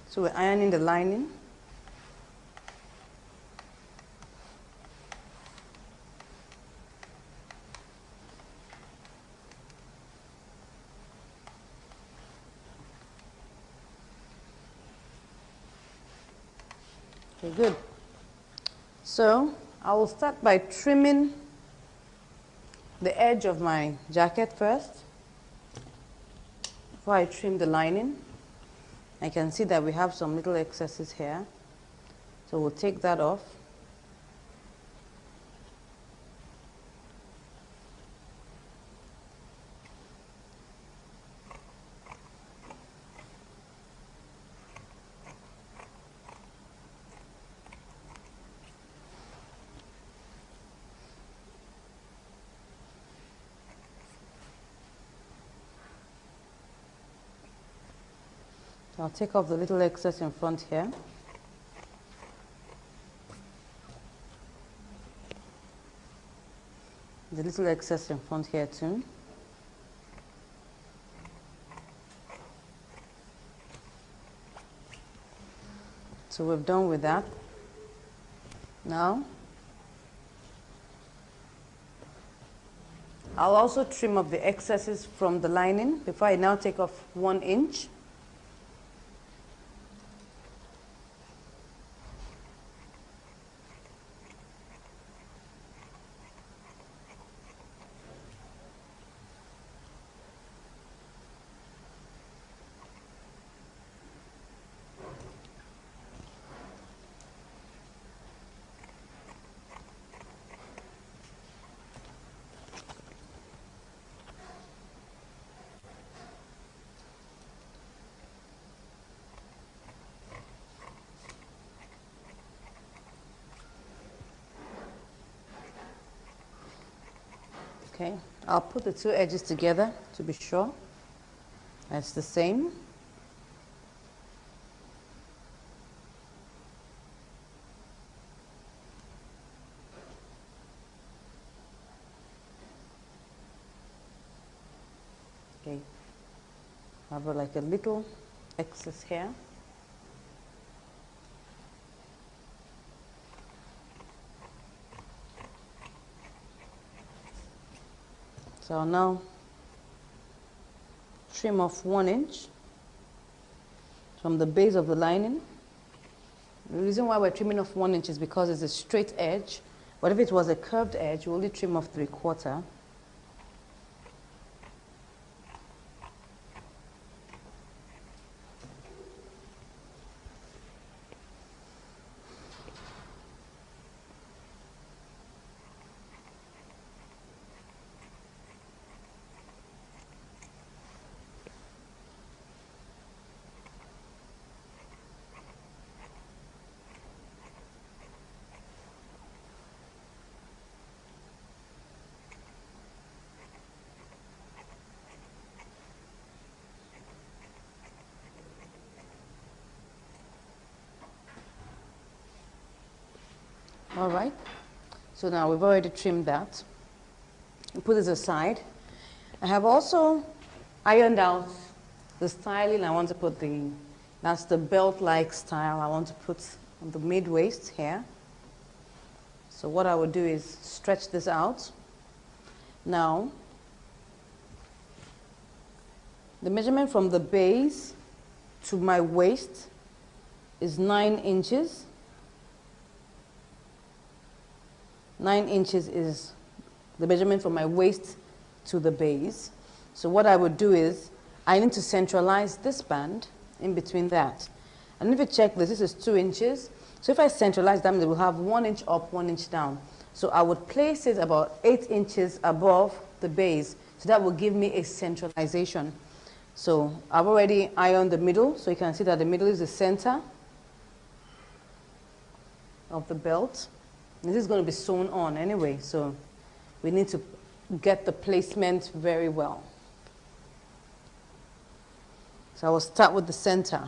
So we're ironing the lining. Okay, good. So I will start by trimming the edge of my jacket first. Before I trim the lining, I can see that we have some little excesses here. So we'll take that off. I'll take off the little excess in front here. The little excess in front here too. So we're done with that. Now, I'll also trim off the excesses from the lining before I now take off 1 inch. Okay, I'll put the two edges together to be sure it's the same. Okay, I have like a little excess here. So I'll now trim off 1 inch from the base of the lining. The reason why we're trimming off 1 inch is because it's a straight edge, but if it was a curved edge, you only trim off 3/4. All right, so now we've already trimmed that. We'll put this aside. I have also ironed out the styling I want to put that's the belt-like style I want to put on the mid-waist here. So what I would do is stretch this out. Now, the measurement from the base to my waist is 9 inches. 9 inches is the measurement from my waist to the base. So what I would do is, I need to centralize this band in between that. And if you check this, this is 2 inches. So if I centralize that, it will have 1 inch up, 1 inch down. So I would place it about 8 inches above the base. So that will give me a centralization. So I've already ironed the middle. So you can see that the middle is the center of the belt. This is going to be sewn on anyway, so we need to get the placement very well. So I will start with the center.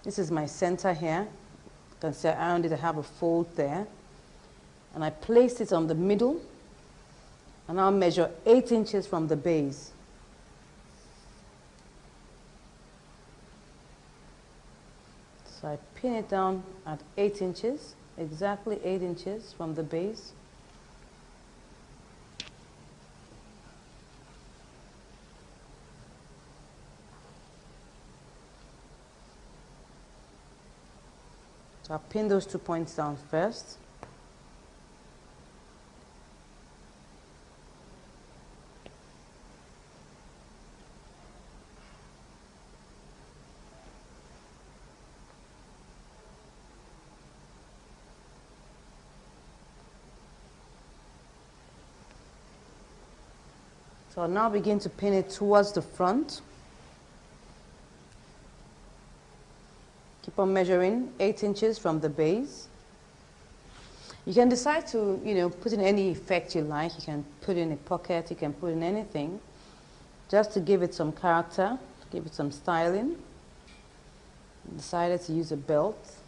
This is my center here. You can see I ironed it, I have a fold there. And I place it on the middle, and I'll measure 8 inches from the base. So I pin it down at 8 inches. Exactly 8 inches from the base. So I'll pin those 2 points down first. So I'll now begin to pin it towards the front. Keep on measuring 8 inches from the base. You can decide to, put in any effect you like. You can put in a pocket, you can put in anything, just to give it some character, give it some styling. I decided to use a belt.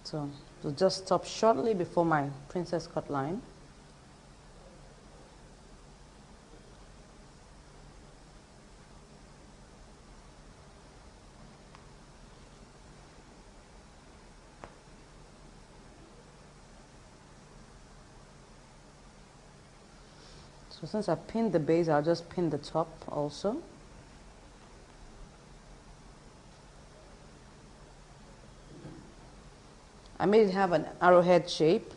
So just stop shortly before my princess cut line. So since I pinned the base, I'll just pin the top also. I made it have an arrowhead shape.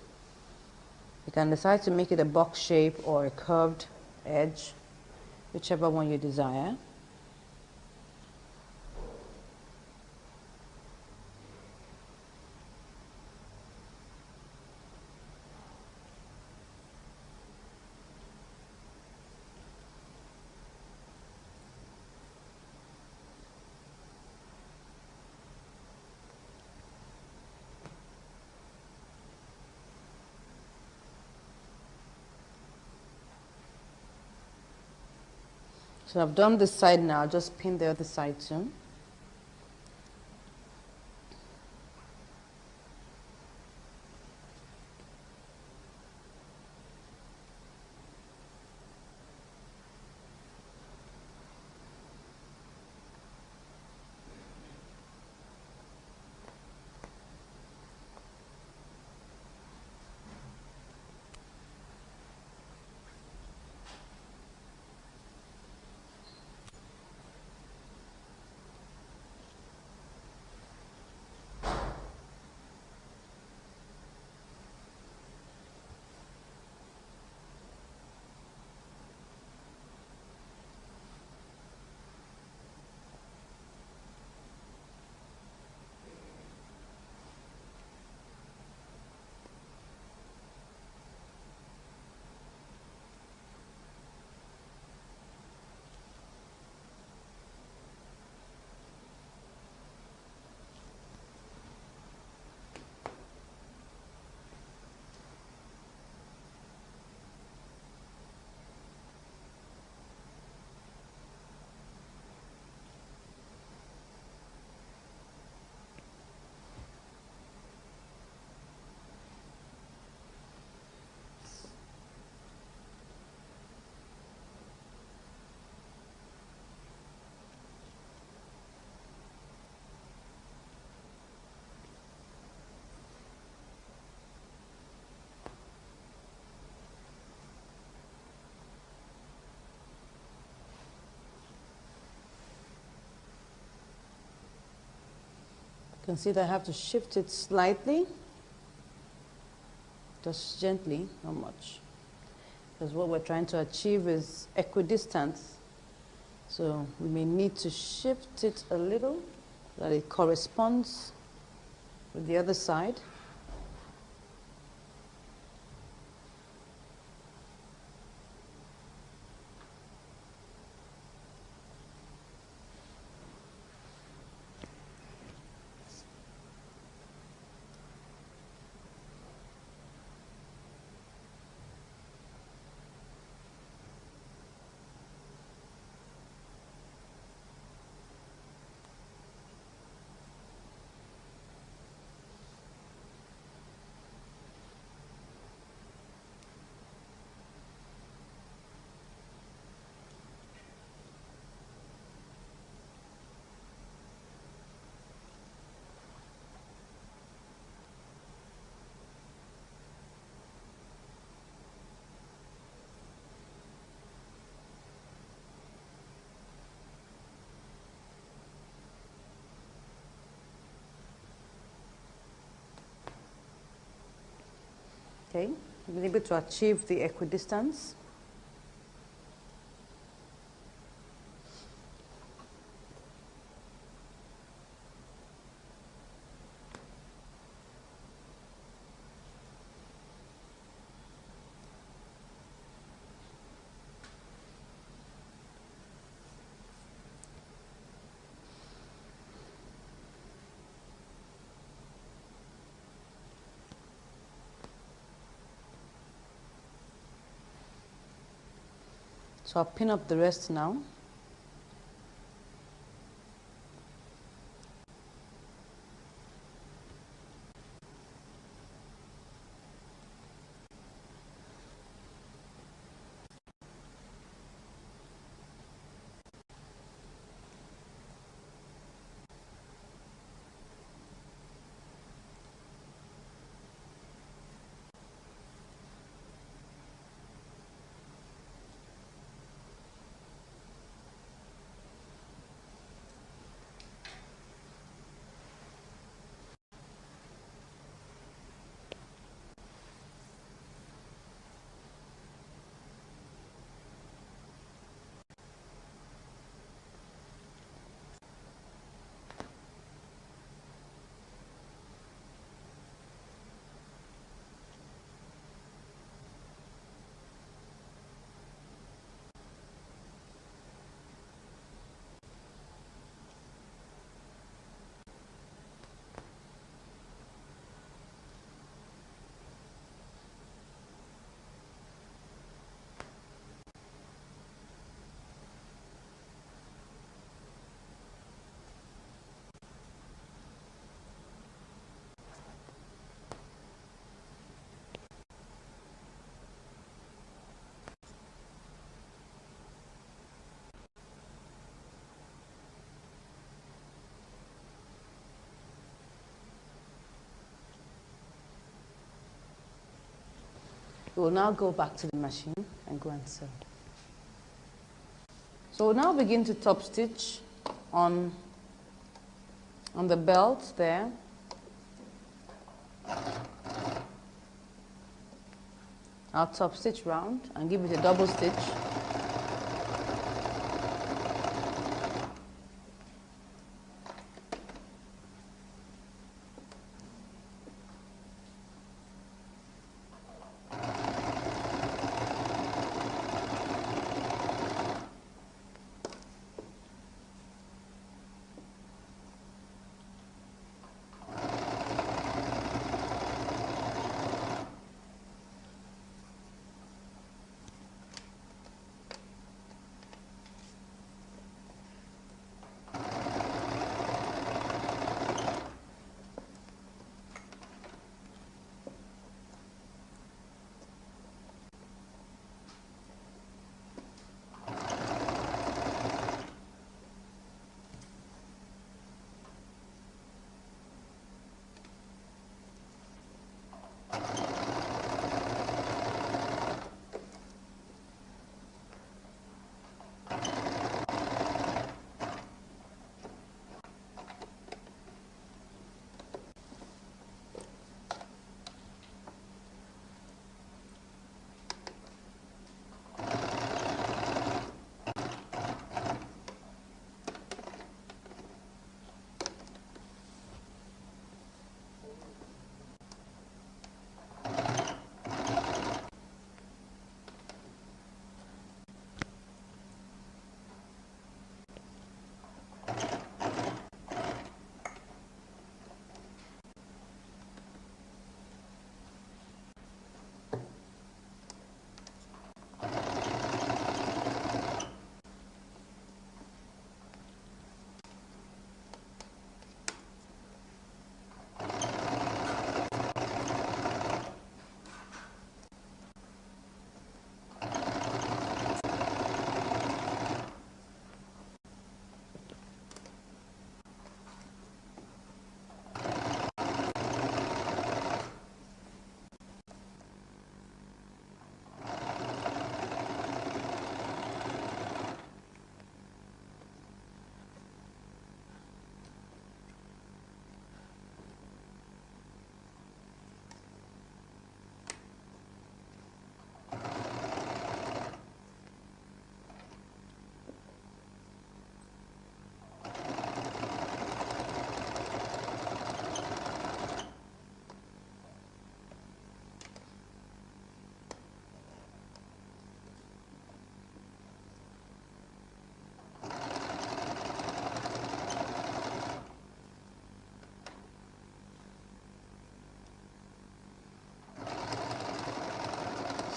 You can decide to make it a box shape or a curved edge, whichever one you desire. So I've done this side now, just pin the other side too. You can see that I have to shift it slightly, just gently, not much. Because what we're trying to achieve is equidistance. So we may need to shift it a little so that it corresponds with the other side. Okay, we've been able to achieve the equidistance. So I'll pin up the rest now. We'll now go back to the machine and go and sew. So we'll now begin to top stitch on the belt there. I'll top stitch round and give it a double stitch.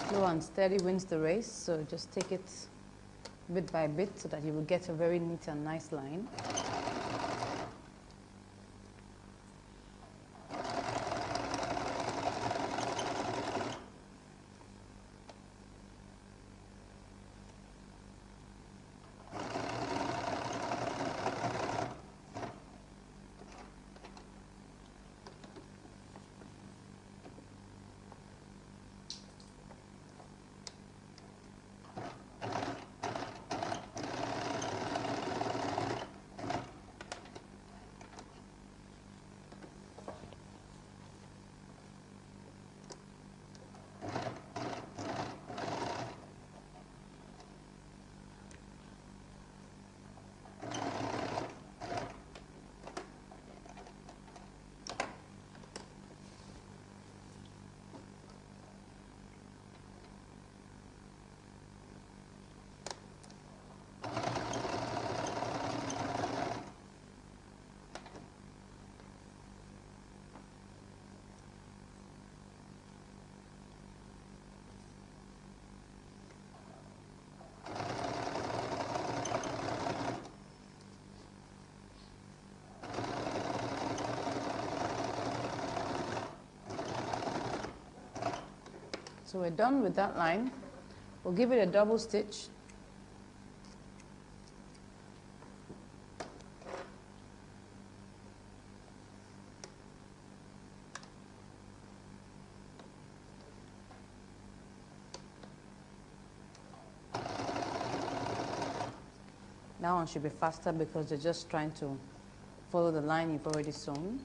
Slow and steady wins the race, so just take it bit by bit so that you will get a very neat and nice line. So we're done with that line. We'll give it a double stitch. That one should be faster because they're just trying to follow the line you've already sewn.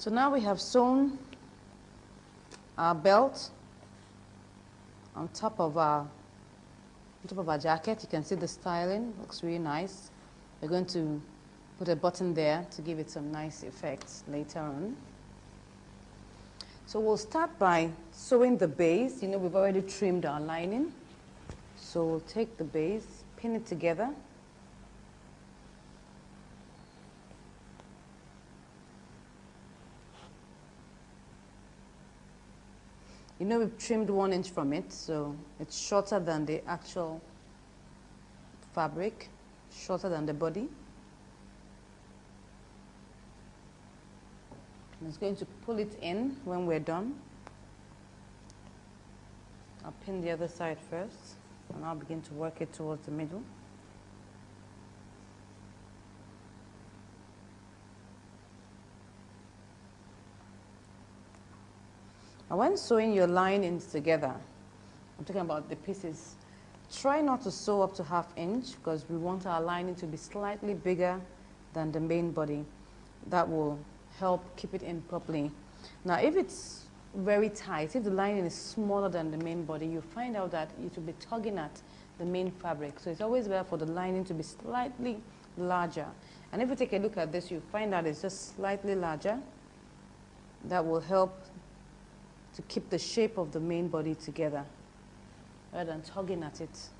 So now we have sewn our belt on top of our jacket. You can see the styling looks really nice. We're going to put a button there to give it some nice effects later on. So we'll start by sewing the base. You know, we've already trimmed our lining. So we'll take the base, pin it together. You know, we've trimmed 1 inch from it, so it's shorter than the actual fabric, shorter than the body. I'm just going to pull it in when we're done. I'll pin the other side first, and I'll begin to work it towards the middle. Now, when sewing your linings together, I'm talking about the pieces, try not to sew up to 1/2 inch because we want our lining to be slightly bigger than the main body. That will help keep it in properly. Now, if it's very tight, if the lining is smaller than the main body, you find out that it will be tugging at the main fabric. So it's always better for the lining to be slightly larger. And if you take a look at this, you find that it's just slightly larger. That will help to keep the shape of the main body together rather than tugging at it.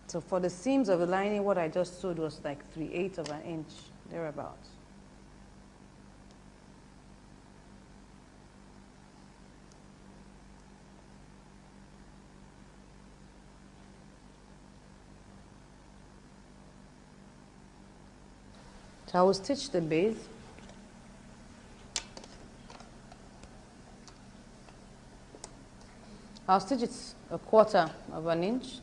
So for the seams of the lining, what I just sewed was like 3/8 of an inch, thereabouts. So I will stitch the base. I'll stitch it 1/4 of an inch.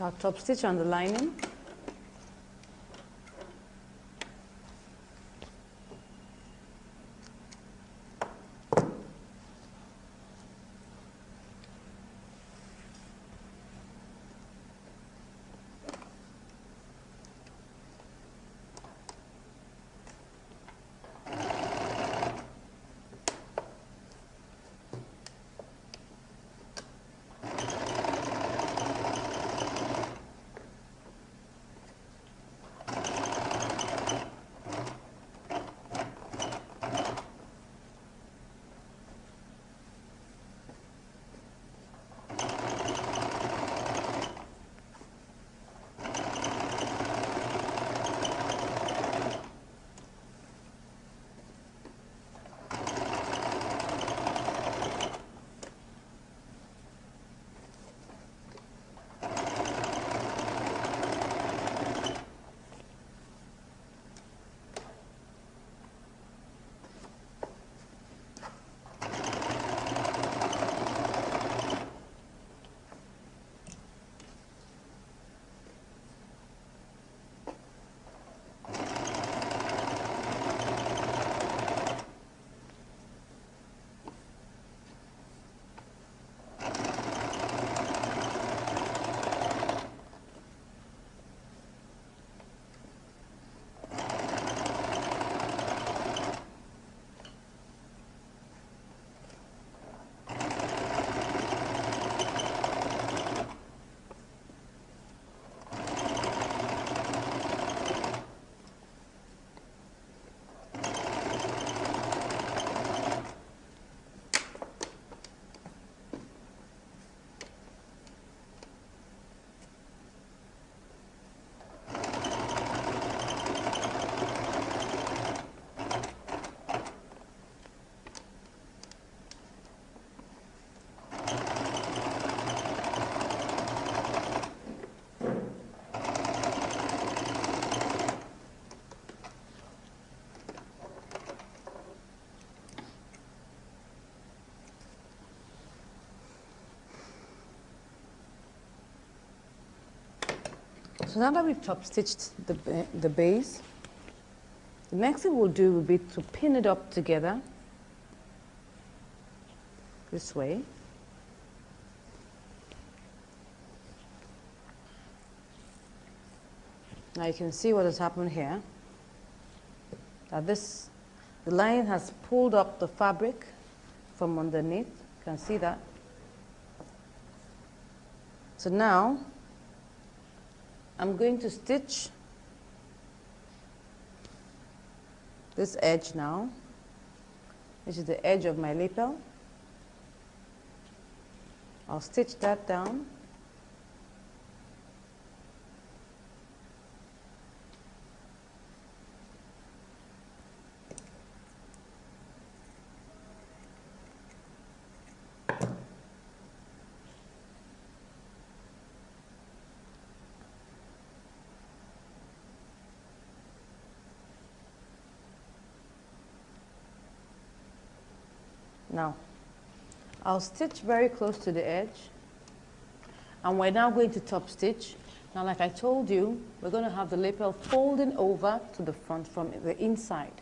I'll top stitch on the lining. So now that we've top stitched the base, the next thing we'll do will be to pin it up together this way. Now you can see what has happened here. That the line has pulled up the fabric from underneath. You can see that. So now I'm going to stitch this edge now, which is the edge of my lapel. I'll stitch that down. Now, I'll stitch very close to the edge, and we're now going to top stitch. Now, like I told you, we're going to have the lapel folding over to the front from the inside.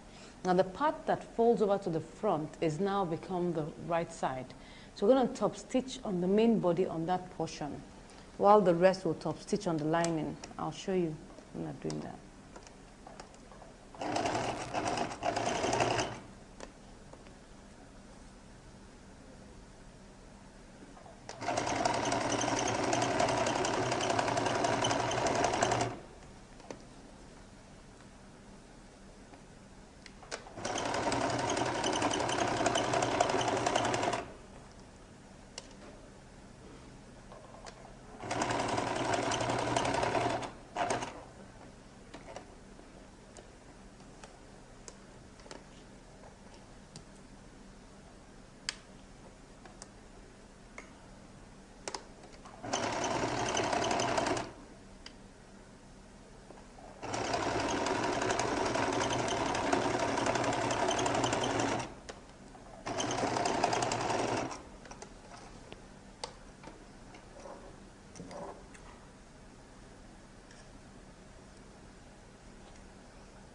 Now, the part that folds over to the front is now become the right side. So we're going to top stitch on the main body on that portion, while the rest will top stitch on the lining. I'll show you when I'm doing that.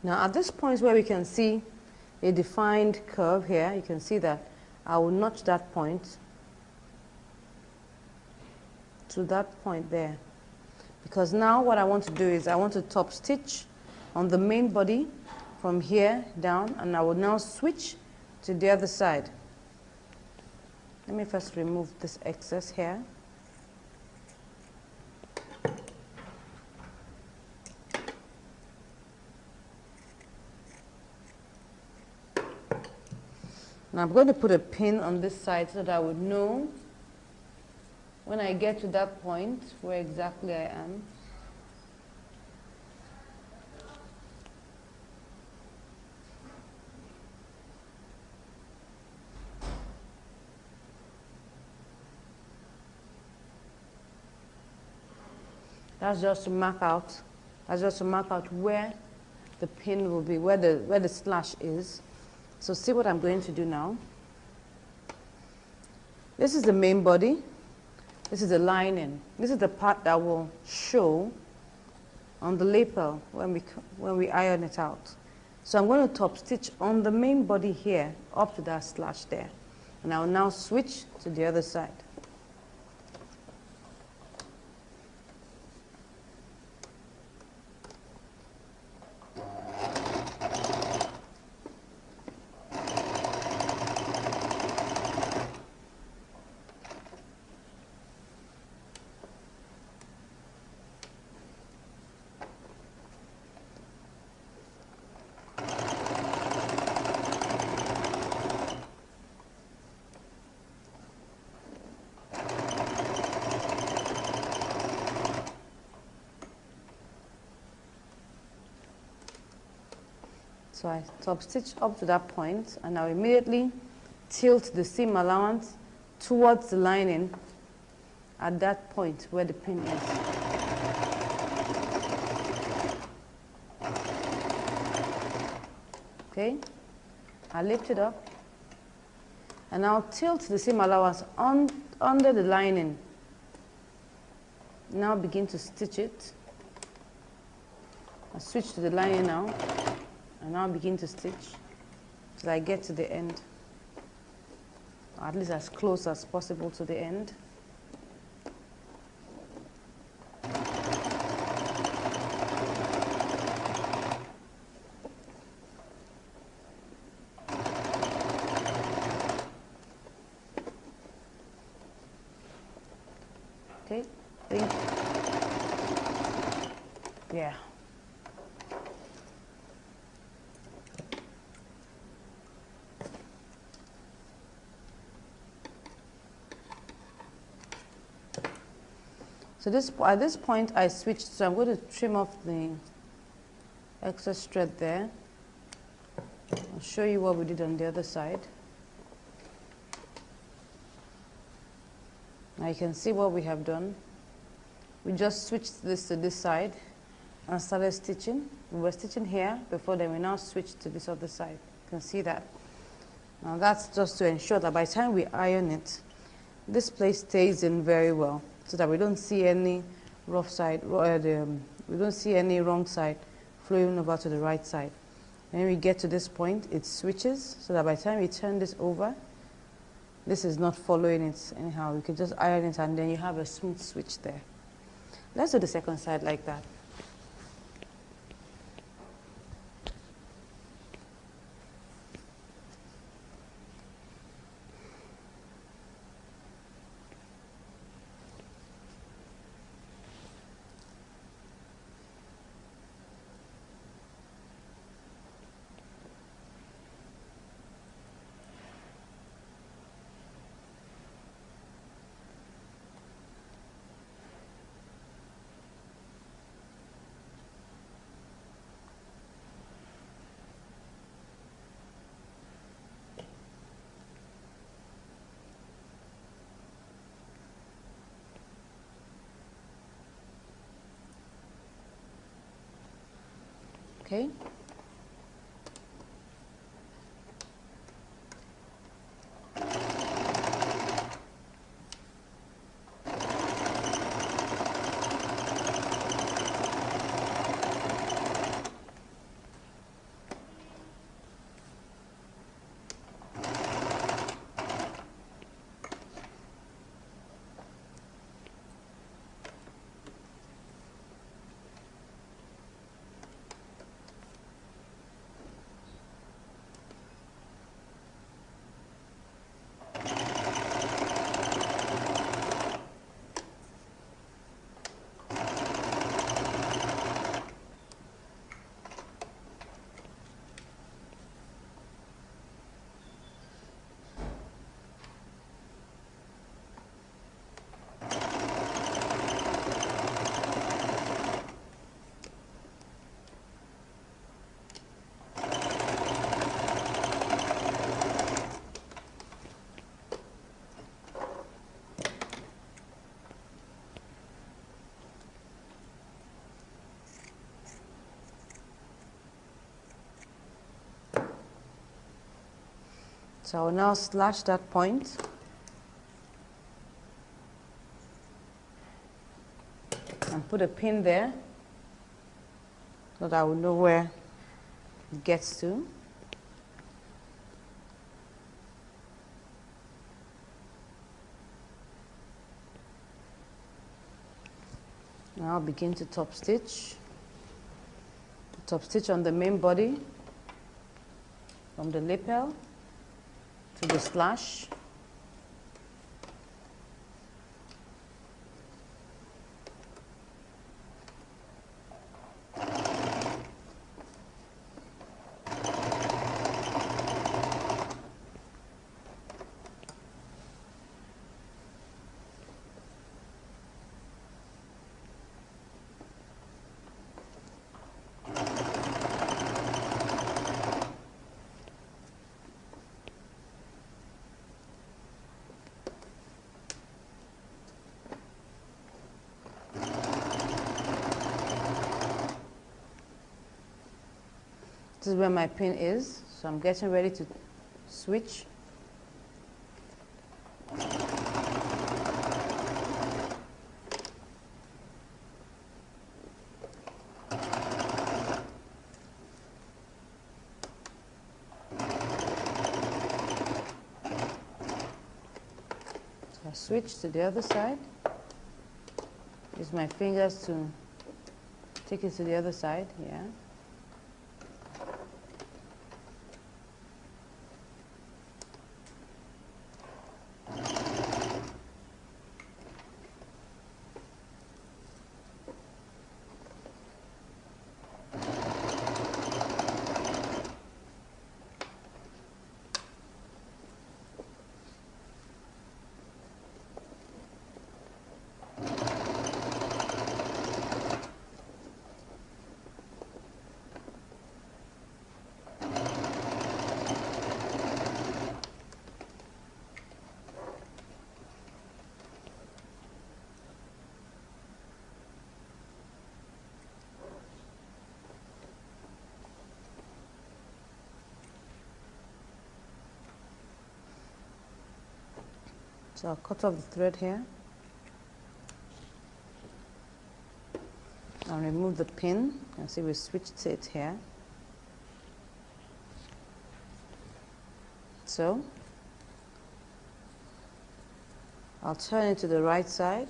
Now at this point where we can see a defined curve here, you can see that I will notch that point to that point there. Because now what I want to do is I want to top stitch on the main body from here down, and I will now switch to the other side. Let me first remove this excess here. Now I'm going to put a pin on this side so that I would know when I get to that point where exactly I am. That's just to mark out where the pin will be, where the slash is. So see what I'm going to do now. This is the main body. This is the lining. This is the part that will show on the lapel when we iron it out. So I'm going to top stitch on the main body here up to that slash there. And I will now switch to the other side. So I top stitch up to that point, and I'll immediately tilt the seam allowance towards the lining at that point where the pin is. Okay, I lift it up, and I'll tilt the seam allowance under the lining. Now begin to stitch it. I switch to the lining now. And now begin to stitch till I get to the end, or at least as close as possible to the end. Okay, yeah. So at this point I switched, so I'm going to trim off the excess thread there. I'll show you what we did on the other side. Now you can see what we have done. We just switched this to this side and started stitching. We were stitching here before, then we now switched to this other side. You can see that. Now that's just to ensure that by the time we iron it, this place stays in very well, so that we don't see any rough side, we don't see any wrong side flowing over to the right side. When we get to this point, it switches, so that by the time we turn this over, this is not following it anyhow. We can just iron it, and then you have a smooth switch there. Let's do the second side like that. Okay. So I'll now slash that point. And put a pin there so that I will know where it gets to. Now I'll begin to top stitch. Top stitch on the main body from the lapel to the slash. This is where my pin is, so I'm getting ready to switch. So I switch to the other side. Use my fingers to take it to the other side, yeah. So I'll cut off the thread here and remove the pin. You can see we switched it here. So I'll turn it to the right side.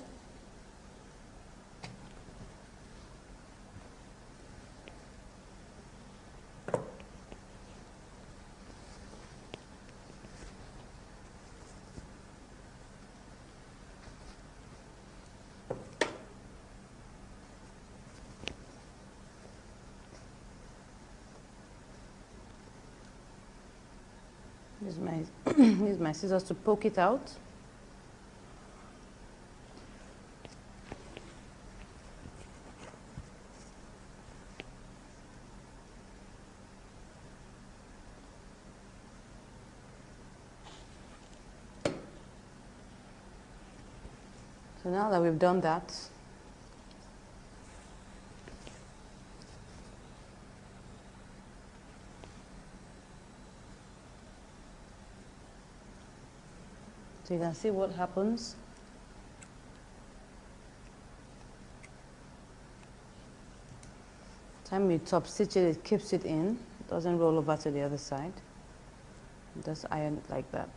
Use my scissors to poke it out. So now that we've done that, so you can see what happens. Time you top stitch it, it keeps it in. It doesn't roll over to the other side. Just iron it like that.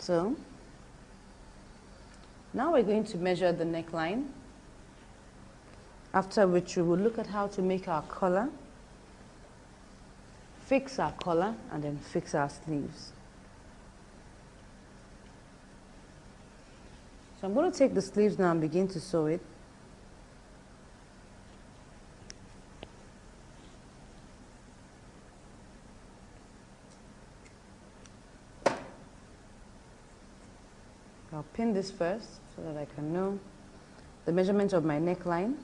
So now we're going to measure the neckline, after which we will look at how to make our collar, fix our collar, and then fix our sleeves. So I'm going to take the sleeves now and begin to sew it. I'll pin this first so that I can know the measurement of my neckline.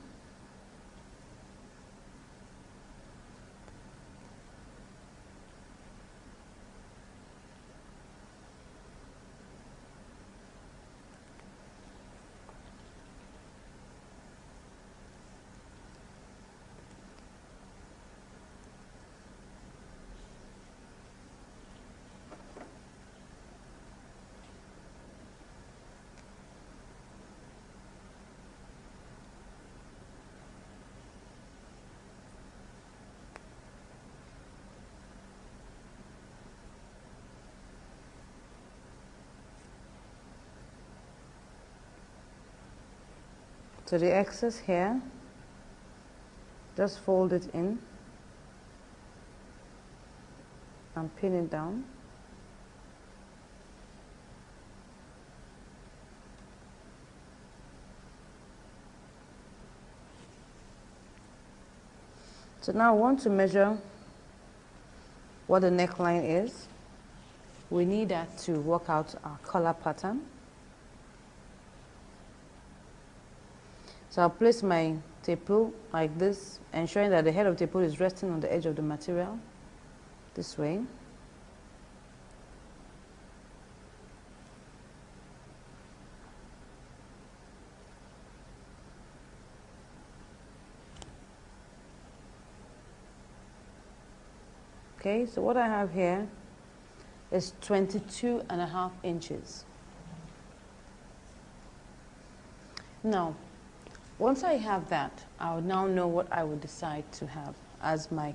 So the excess here, just fold it in and pin it down. So now I want to measure what the neckline is. We need that to work out our collar pattern. So I'll place my tape rule like this, ensuring that the head of the tape rule is resting on the edge of the material, this way. Okay, so what I have here is 22.5 inches. Now, once I have that, I will now know what I would decide to have as my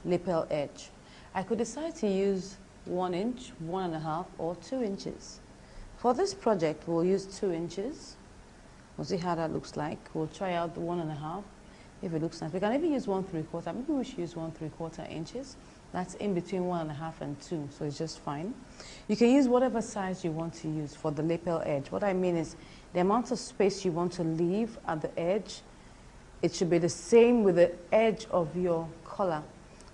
lapel edge. I could decide to use 1 inch, 1.5, or 2 inches. For this project, we'll use 2 inches. We'll see how that looks like. We'll try out the 1.5 if it looks nice. We can even use 1 3/4. Maybe we should use 1 3/4 inches. That's in between 1.5 and 2, so it's just fine. You can use whatever size you want to use for the lapel edge. What I mean is the amount of space you want to leave at the edge, it should be the same with the edge of your collar,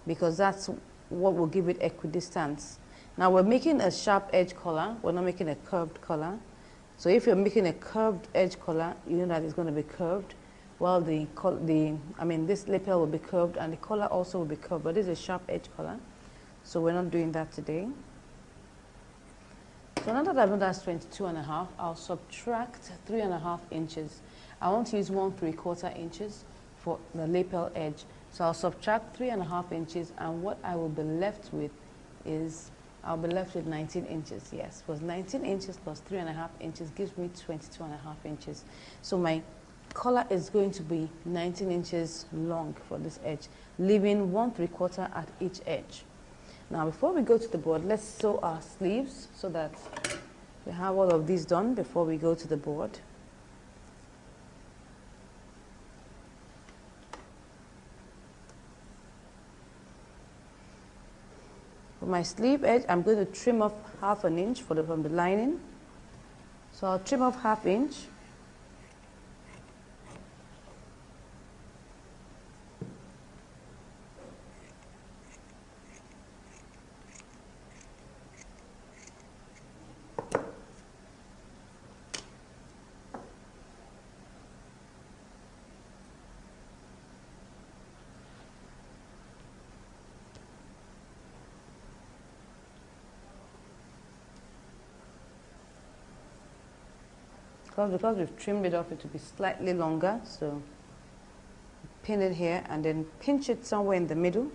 because that's what will give it equidistance. Now we're making a sharp edge collar, we're not making a curved collar. So if you're making a curved edge collar, you know that it's going to be curved. Well, this lapel will be curved and the collar also will be curved, but this is a sharp edge collar, so we're not doing that today. So now that I've done that's 22.5, I'll subtract 3.5 inches. I want to use 1 3/4 inches for the lapel edge. So I'll subtract 3.5 inches, and what I will be left with is, I'll be left with 19 inches, yes, because 19 inches plus 3.5 inches gives me 22.5 inches. So my collar is going to be 19 inches long for this edge, leaving 1 3/4 at each edge. Now before we go to the board, let's sew our sleeves so that we have all of these done before we go to the board. For my sleeve edge, I'm going to trim off 1/2 inch from the lining. So I'll trim off 1/2 inch. Because we've trimmed it off, it will be slightly longer, so pin it here and then pinch it somewhere in the middle.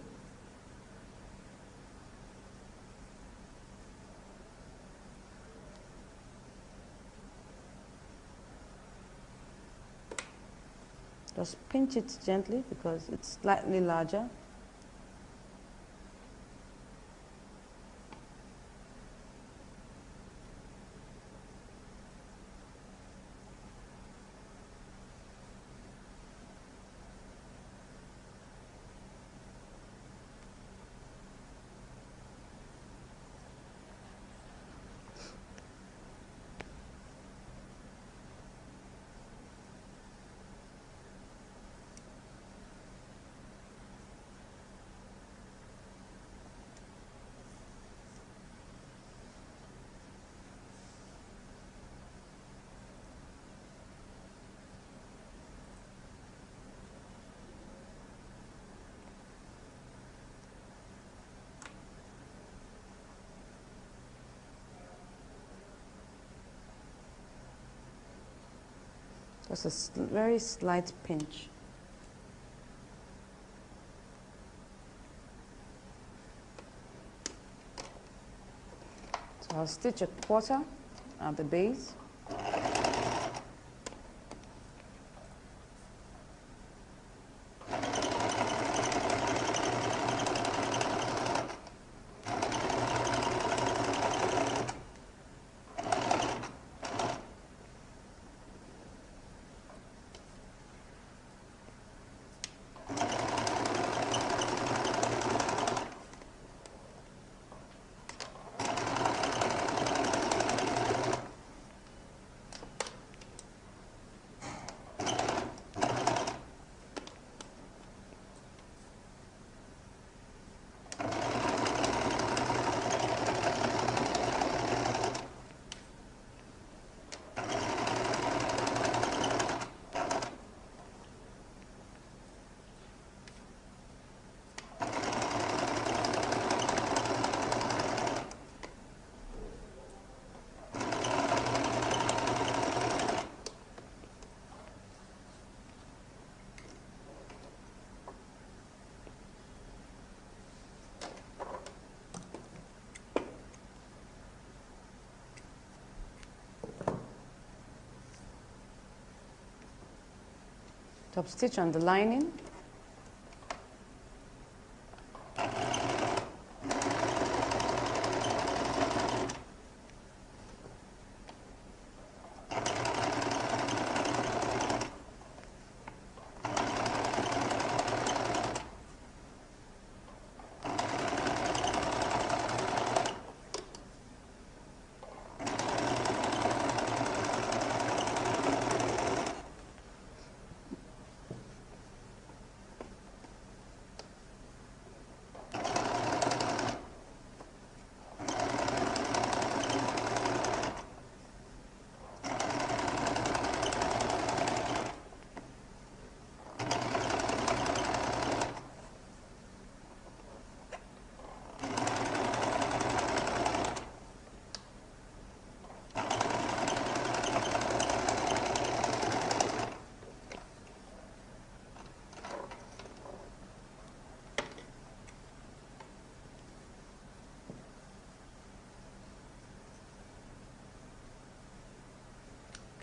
Just pinch it gently because it's slightly larger. Just a very slight pinch. So I'll stitch 1/4 at the base. top stitch on the lining.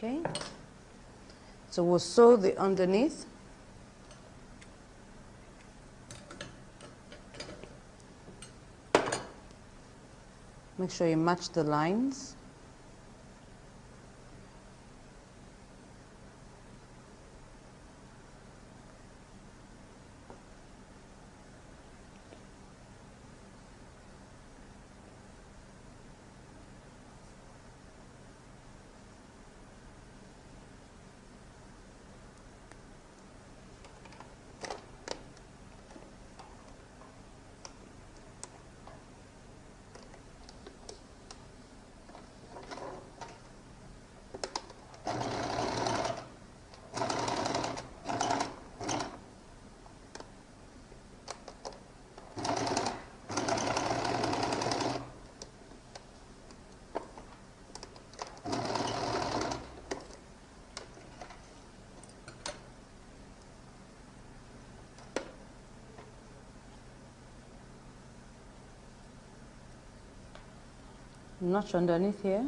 Okay, so we'll sew the underneath. Make sure you match the lines. Notch underneath here.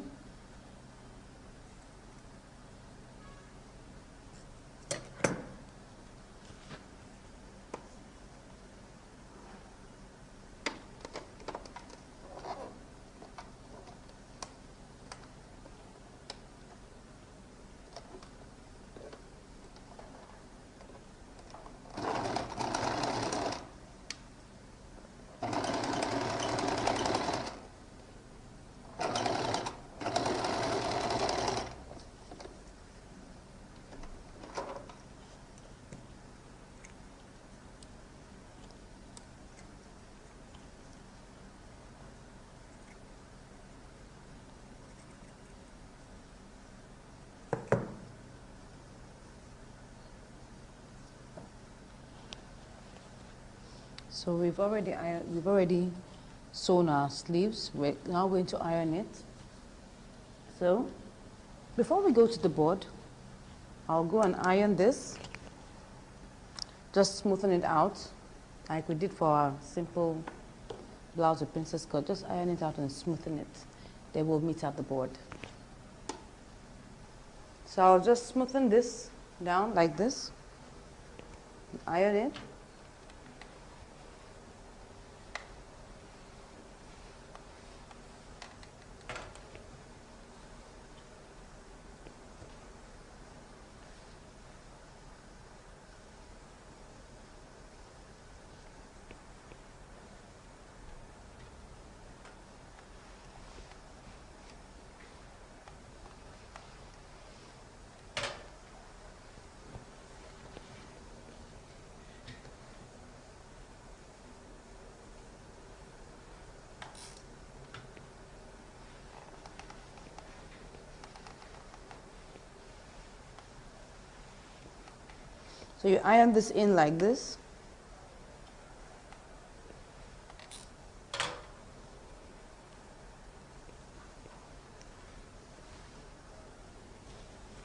So we've already sewn our sleeves. We're now going to iron it. So before we go to the board, I'll go and iron this. Just smoothen it out like we did for our simple blouse with princess cut. Just iron it out and smoothen it. Then we'll meet at the board. So I'll just smoothen this down like this. Iron it. So you iron this in like this.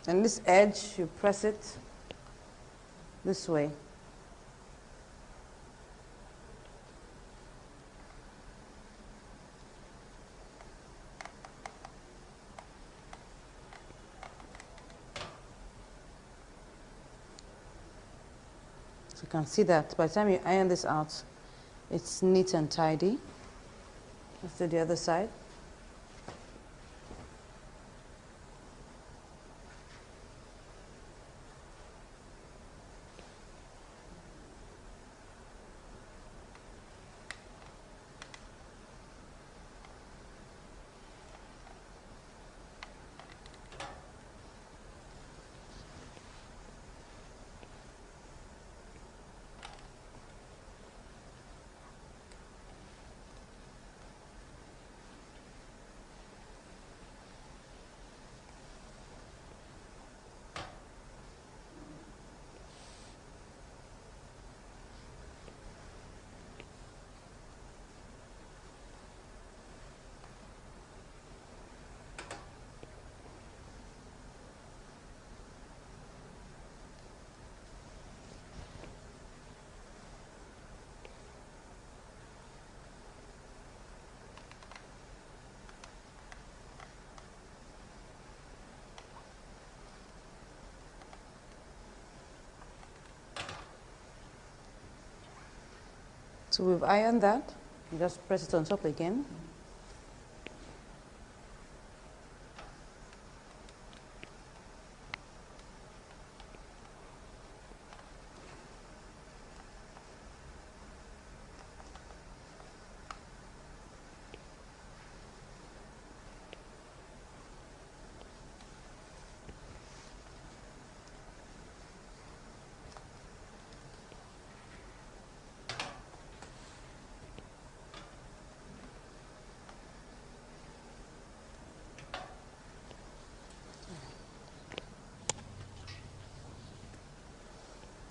And this edge, you press it this way. So you can see that by the time you iron this out, it's neat and tidy. Let's do the other side. So we've ironed that. You just press it on top again.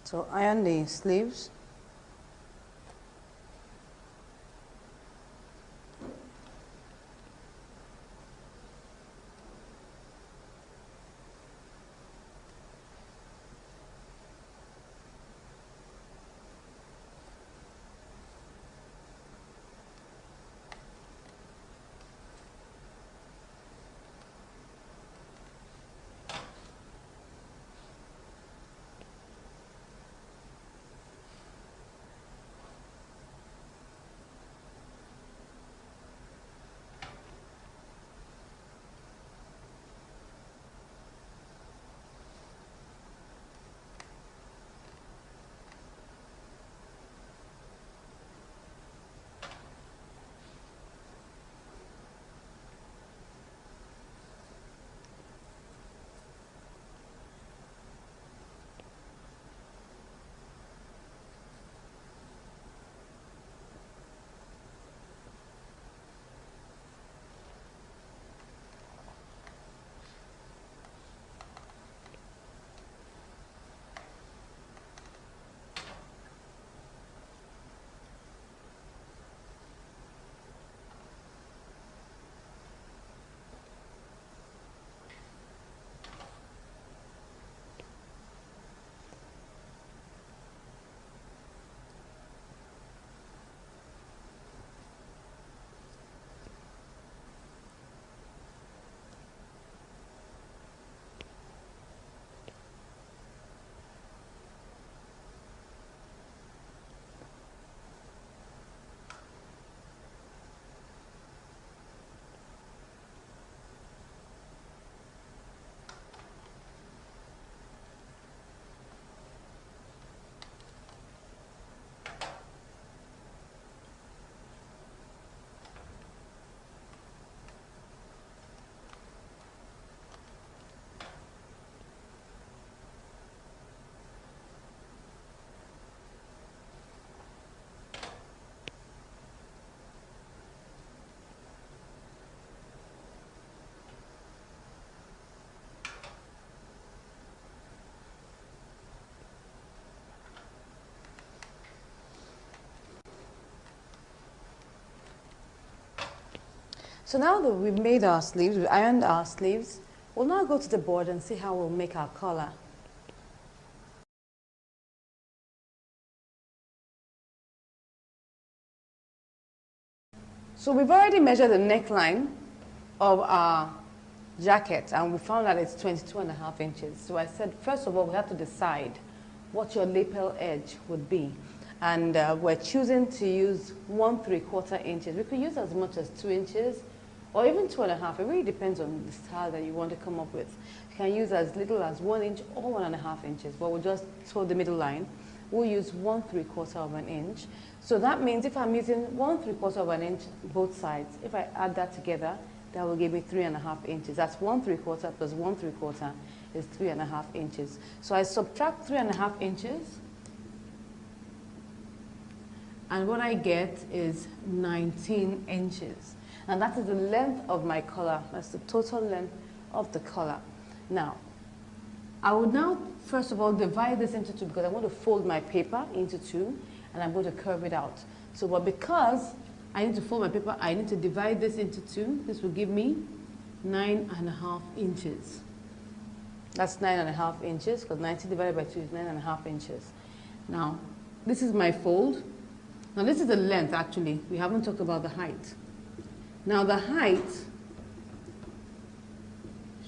So iron the sleeves. So now that we've made our sleeves, we've ironed our sleeves, we'll now go to the board and see how we'll make our collar. So we've already measured the neckline of our jacket and we found that it's 22.5 inches. So I said, first of all, we have to decide what your lapel edge would be. And we're choosing to use 1¾ inches. We could use as much as 2 inches or even 2½. It really depends on the style that you want to come up with. You can use as little as 1 inch or 1½ inches, but we'll just toe the middle line. We'll use 1¾ inch. So that means if I'm using 1¾ inch both sides, if I add that together, that will give me 3½ inches. That's 1¾ plus 1¾ is 3½ inches. So I subtract 3½ inches, and what I get is 19 inches. And that is the length of my collar. That's the total length of the collar. Now, I would now, first of all, divide this into two because I want to fold my paper into two, and I'm going to curve it out. So, but because I need to fold my paper, I need to divide this into two. This will give me 9½ inches. That's 9½ inches, because 90 divided by 2 is 9½ inches. Now, this is my fold. Now, this is the length, actually. We haven't talked about the height. Now, the height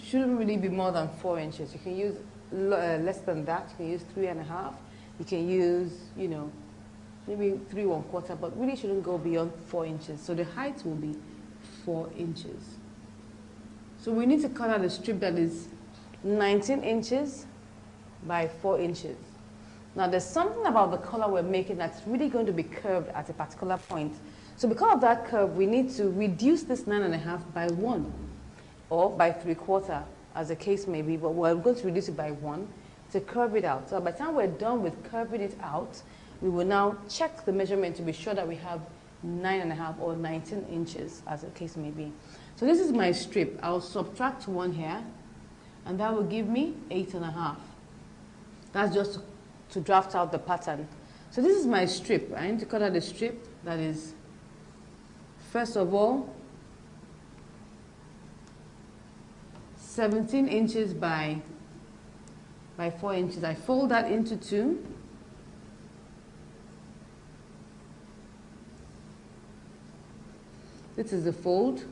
shouldn't really be more than 4 inches. You can use less than that. You can use 3½. You can use, you know, maybe 3¼ but really shouldn't go beyond 4 inches. So the height will be 4 inches. So we need to cut out a strip that is 19 inches by 4 inches. Now, there's something about the collar we're making that's really going to be curved at a particular point. So because of that curve, we need to reduce this 9½ by 1 or by 3/4, as the case may be, but we're going to reduce it by 1 to curve it out. So by the time we're done with curving it out, we will now check the measurement to be sure that we have 9½ or 19 inches, as the case may be. So this is my strip. I'll subtract 1 here, and that will give me 8½. That's just to draft out the pattern. So this is my strip. I need to cut out a strip that is, first of all, 17 inches by 4 inches. I fold that into two. This is the fold.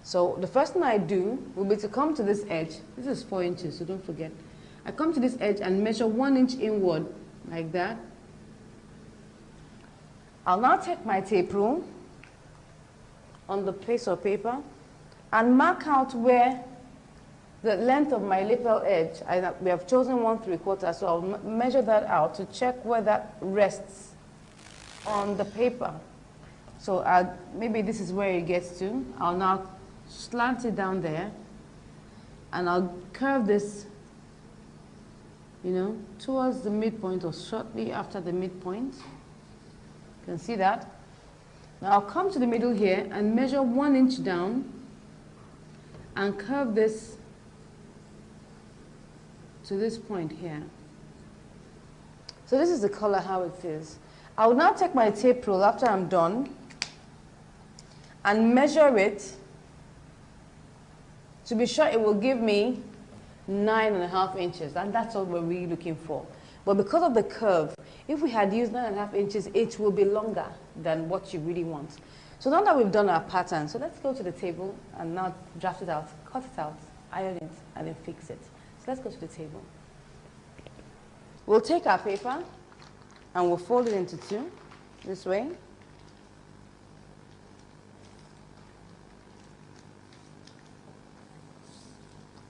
So the first thing I do will be to come to this edge. This is 4 inches, so don't forget. I come to this edge and measure 1 inch inward, like that. I'll now take my tape rule on the piece of paper and mark out where the length of my lapel edge, we have chosen 1¾ so I'll measure that out to check where that rests on the paper. So maybe this is where it gets to. I'll now slant it down there, and I'll curve this, you know, towards the midpoint or shortly after the midpoint. You can see that. Now I'll come to the middle here and measure 1 inch down and curve this to this point here. So this is the color how it is. I will now take my tape rule after I'm done and measure it to be sure it will give me 9½ inches, and that's what we're really looking for. But because of the curve, if we had used 9½ inches, it will be longer than what you really want. So now that we've done our pattern, so let's go to the table and now draft it out, cut it out, iron it, and then fix it. So let's go to the table. We'll take our paper and we'll fold it into two, this way.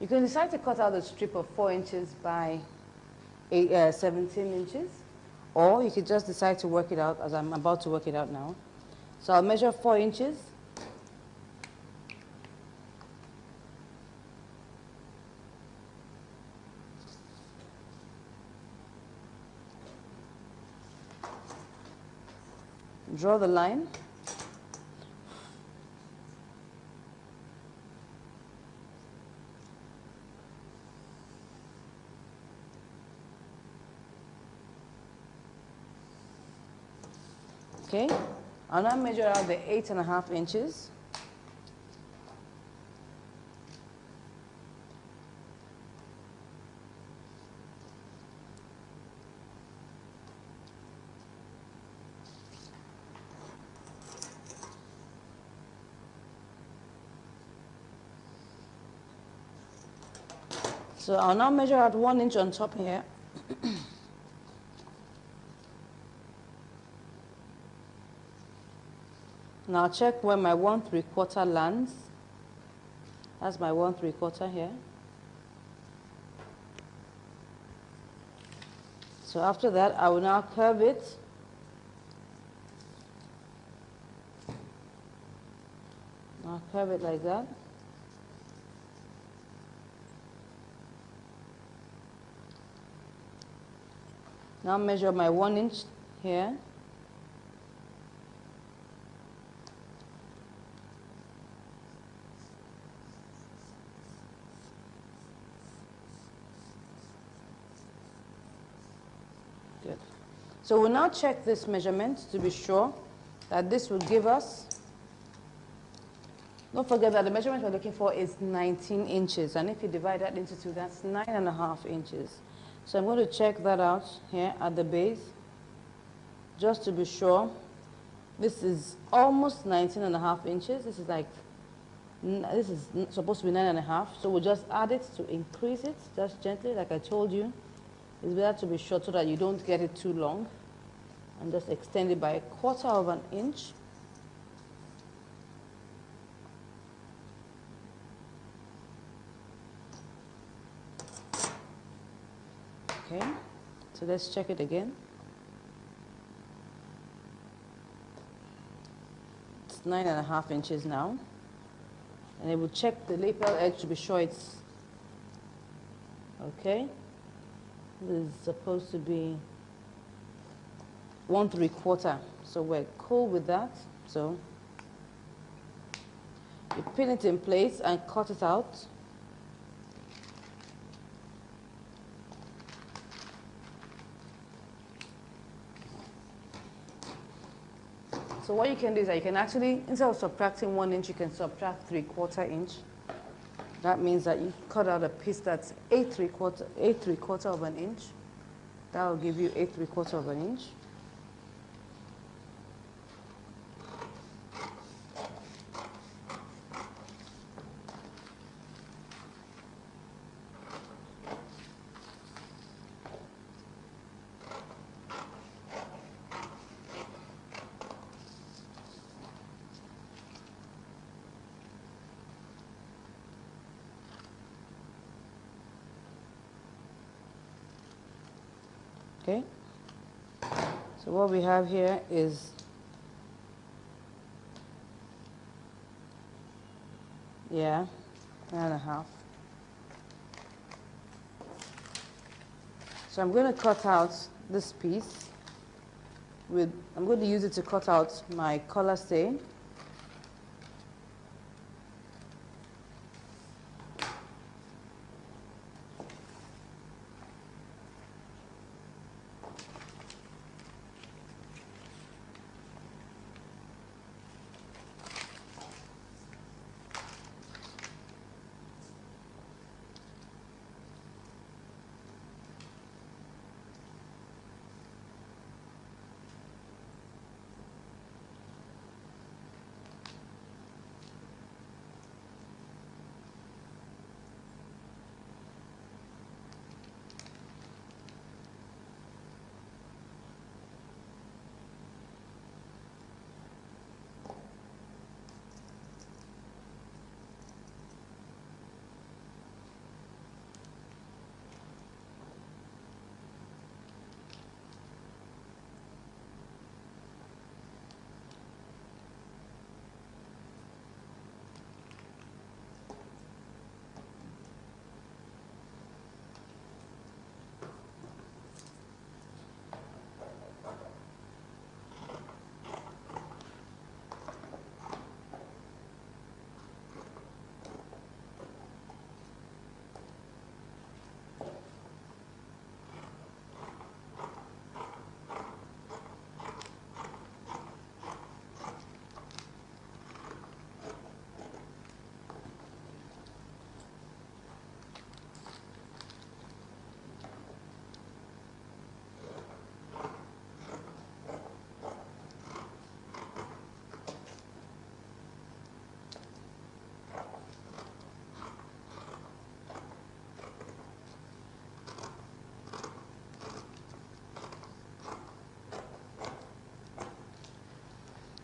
You can decide to cut out a strip of 4 inches by 17 inches, or you could just decide to work it out as I'm about to work it out now. So I'll measure 4 inches. Draw the line. Okay, I'll now measure out the 8½ inches. So I'll now measure out 1 inch on top here. Now check where my 1/3 lands. That's my 1/3 here. So after that, I will now curve it. I'll curve it like that. Now measure my 1 inch here. Good. So we'll now check this measurement to be sure that this will give us, don't forget that the measurement we're looking for is 19 inches. And if you divide that into 2, that's 9.5 inches. So I'm going to check that out here at the base, just to be sure. This is almost 19.5 inches. This is supposed to be 9.5. So we'll just add it to increase it, just gently, like I told you. It's better to be short so that you don't get it too long. And just extend it by 1/4 inch. Okay, so let's check it again. It's 9.5 inches now. And it will check the lapel edge to be sure it's okay. This is supposed to be 1/3. So we're cool with that. So you pin it in place and cut it out. So what you can do is that you can actually, instead of subtracting 1 inch, you can subtract 3/4 inch. That means that you cut out a piece that's 8/3 inch. That will give you 8/3 inch. Okay, so what we have here is, yeah, 9.5. So I'm going to cut out this piece with, I'm going to use it to cut out my collar stay.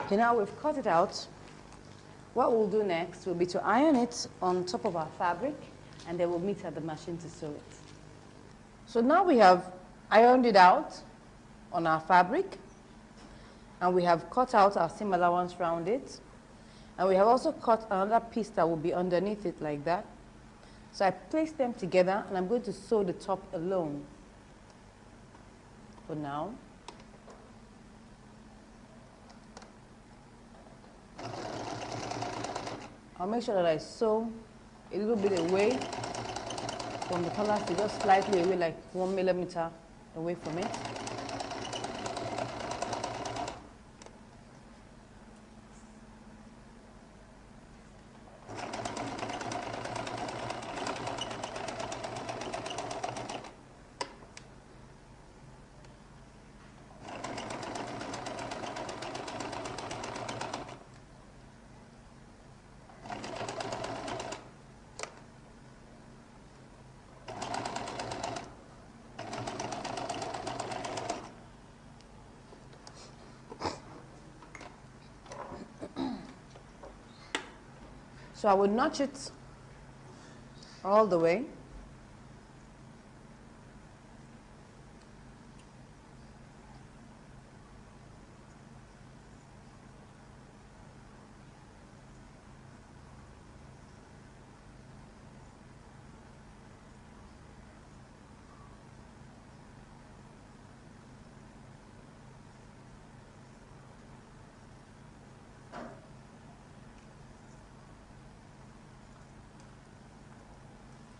Okay, now we've cut it out. What we'll do next will be to iron it on top of our fabric, and then we'll meet at the machine to sew it. So now we have ironed it out on our fabric, and we have cut out our seam allowance around it, and we have also cut another piece that will be underneath it like that. So I placed them together, and I'm going to sew the top alone for now. I'll make sure that I sew a little bit away from the collar, so just slightly away, like 1 millimeter away from it. So I would notch it all the way.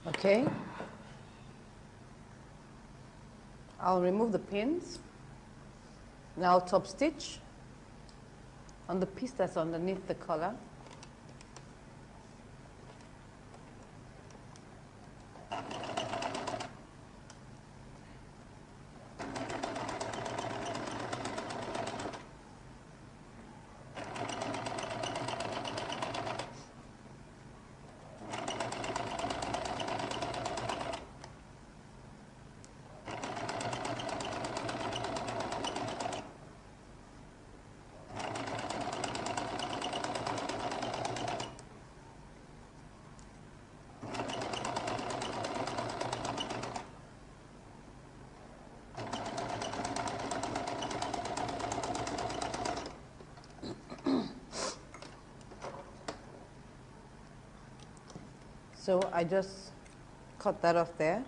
Okay, I'll remove the pins. Now top stitch on the piece that's underneath the collar. So I just cut that off there.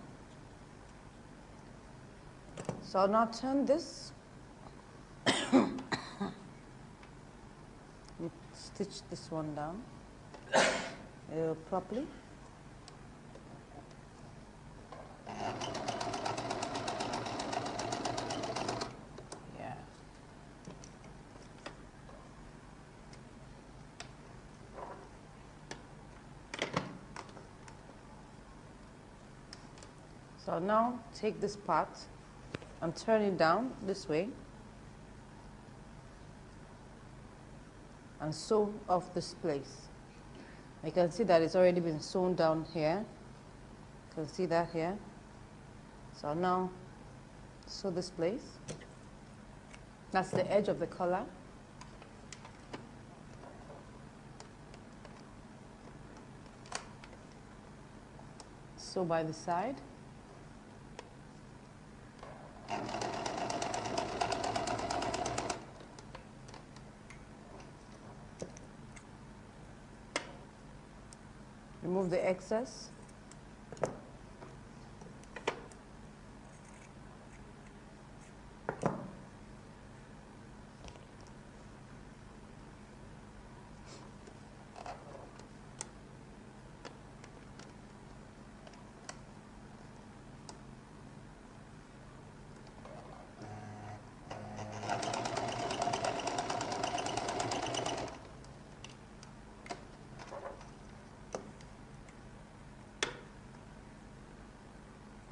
So I'll now turn this, stitch this one down properly. Yeah. So I'll now take this part and turn it down this way and sew off this place. You can see that it's already been sewn down here. You can see that here. So I'll now sew this place. That's the edge of the collar. Sew by the side. Remove the excess.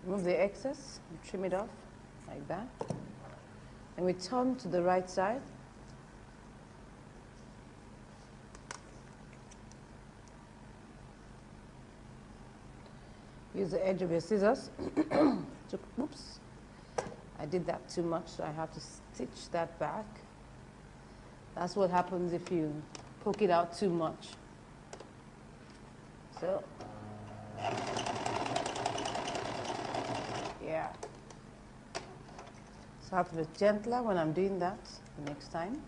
Remove the excess and trim it off like that. And we turn to the right side. Use the edge of your scissors. Oops, I did that too much, so I have to stitch that back That's what happens if you poke it out too much. So, yeah. So I have to be gentler when I'm doing that the next time.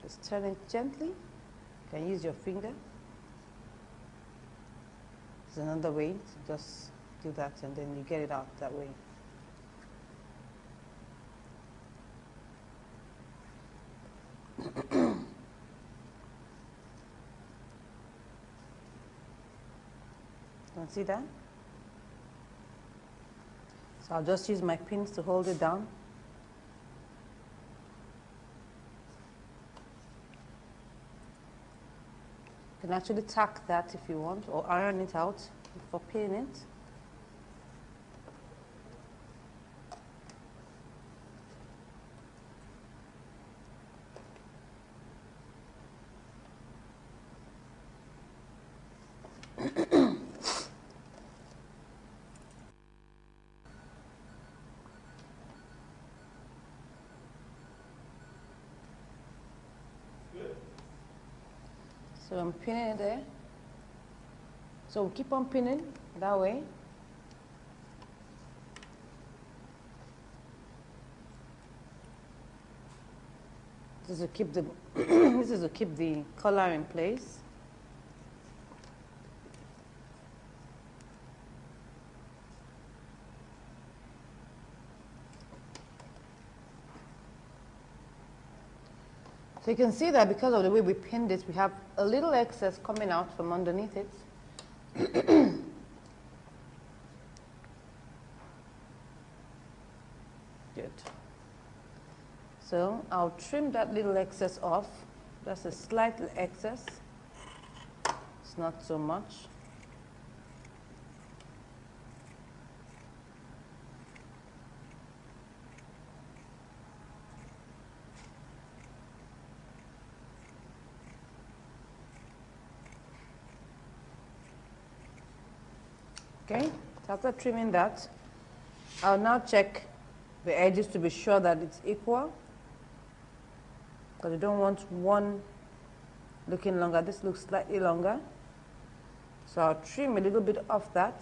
Just turn it gently. You can use your finger. There's another way to just do that, and then you get it out that way. Don't see that? So I'll just use my pins to hold it down. You can actually tack that if you want, or iron it out before pinning it. So I'm pinning it there. So we'll keep on pinning that way. This is to keep the this is to keep the collar in place. So you can see that because of the way we pinned it, we have a little excess coming out from underneath it. Good. So I'll trim that little excess off. That's a slight excess. It's not so much. Okay, so after trimming that, I'll now check the edges to be sure that it's equal, because you don't want one looking longer. This looks slightly longer, so I'll trim a little bit off that,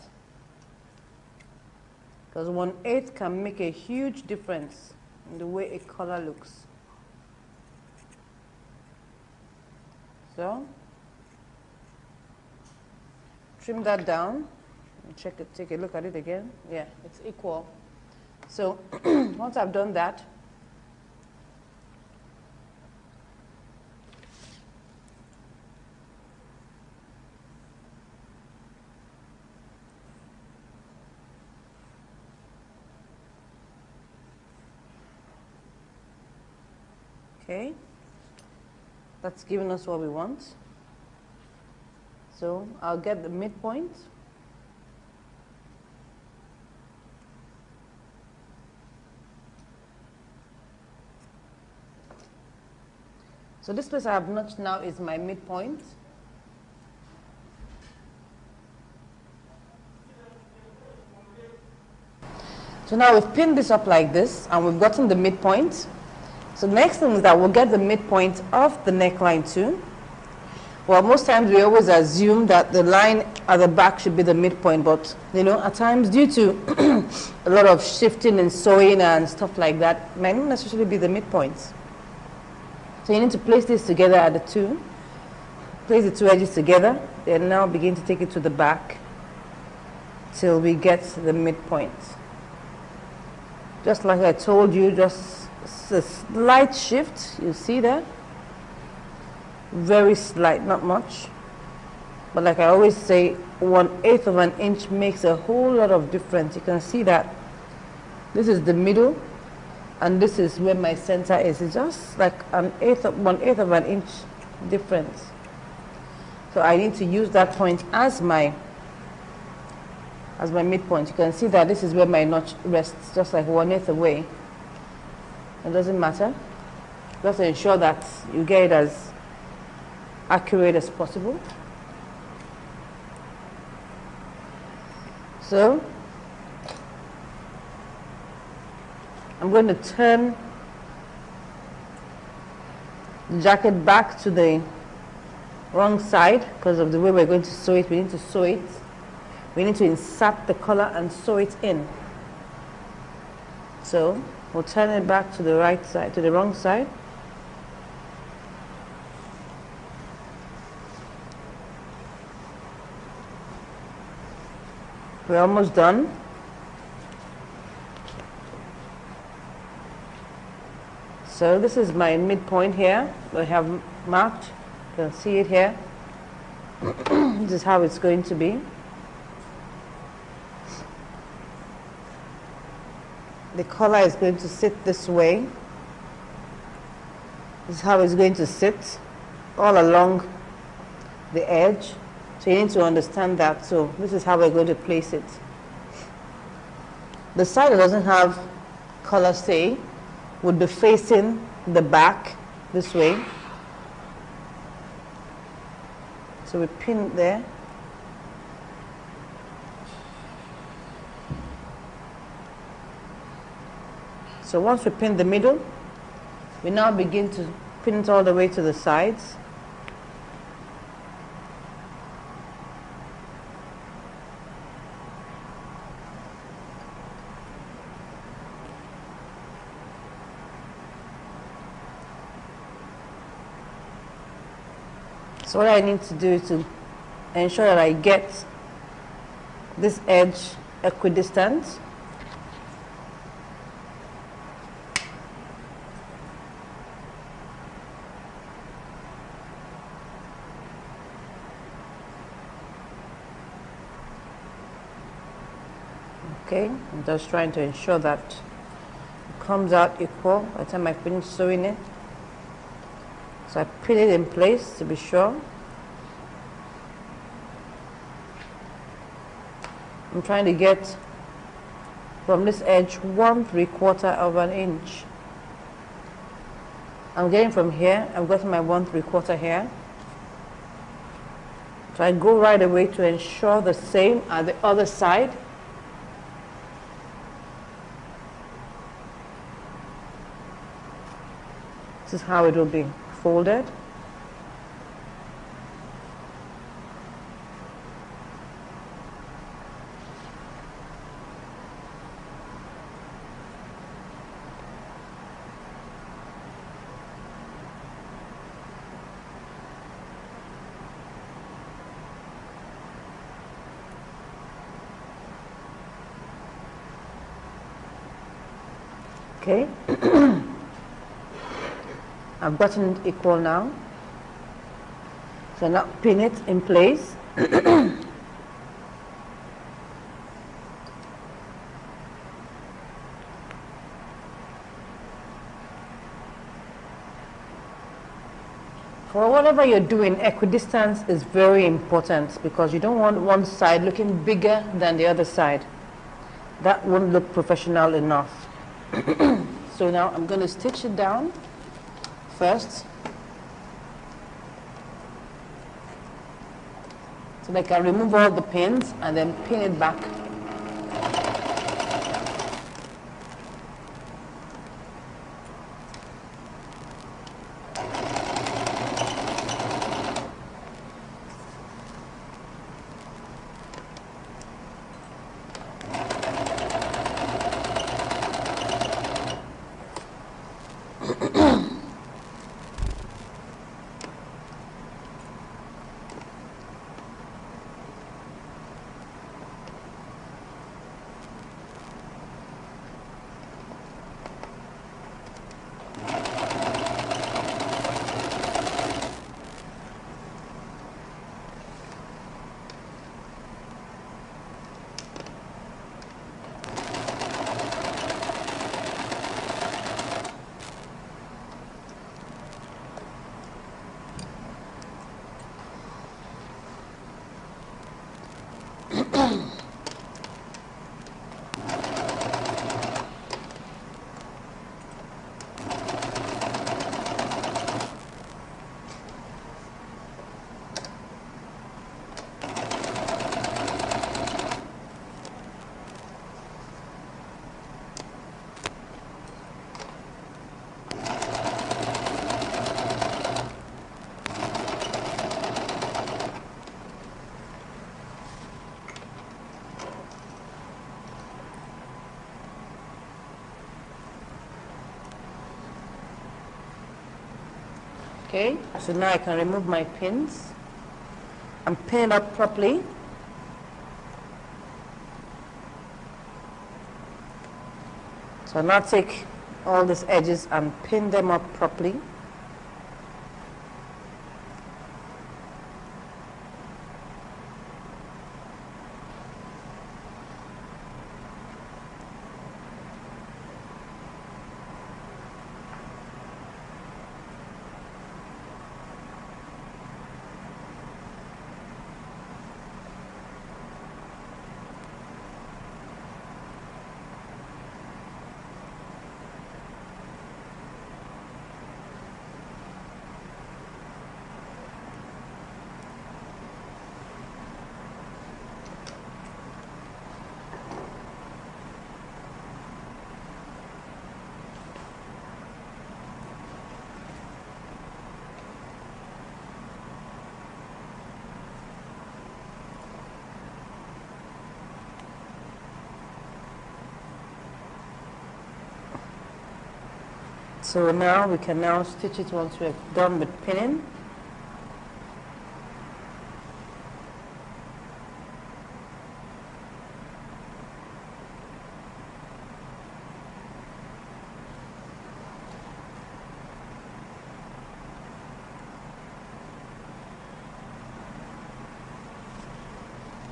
because 1/8 can make a huge difference in the way a color looks. So trim that down. Check it, take a look at it again. Yeah, it's equal. So once I've done that, okay, that's giving us what we want. So I'll get the midpoint. So this place I have notched now is my midpoint. So now we've pinned this up like this, and we've gotten the midpoint. So the next thing is that we'll get the midpoint of the neckline too. Well, most times we always assume that the line at the back should be the midpoint, but you know, at times due to a lot of shifting and sewing and stuff like that, might not necessarily be the midpoint. So you need to place this together at the two. Place the two edges together, then now begin to take it to the back till we get the midpoint. Just like I told you, just a slight shift, you see that? Very slight, not much. But like I always say, 1/8 of an inch makes a whole lot of difference. You can see that this is the middle, and this is where my center is. It's just like 1/8 of an inch difference. So I need to use that point as my midpoint. You can see that this is where my notch rests, just like 1/8 away. It doesn't matter. Just to ensure that you get it as accurate as possible. So I'm going to turn the jacket back to the wrong side because of the way we're going to sew it. We need to sew it. We need to insert the collar and sew it in. So we'll turn it back to the right side, to the wrong side. We're almost done. So this is my midpoint here. I have marked. You can see it here. This is how it's going to be. The collar is going to sit this way. This is how it's going to sit all along the edge. So you need to understand that. So this is how we're going to place it. The side that doesn't have collar, say, would be facing the back this way. So we pin it there. So once we pin the middle, we now begin to pin it all the way to the sides. So what I need to do is to ensure that I get this edge equidistant. Okay, I'm just trying to ensure that it comes out equal by the time I finish sewing it. So I pin it in place to be sure. I'm trying to get from this edge 1/3/4 of an inch. I'm getting from here, I've got my 1/3/4 here. So I go right away to ensure the same at the other side. This is how it will be folded. Okay. I've gotten it equal now. So now pin it in place. For whatever you're doing, equidistance is very important because you don't want one side looking bigger than the other side. That won't look professional enough. So now I'm going to stitch it down first, so that I can remove all the pins and then pin it back. Okay, so now I can remove my pins and pin it up properly. So now take all these edges and pin them up properly. So now we can now stitch it once we're done with pinning.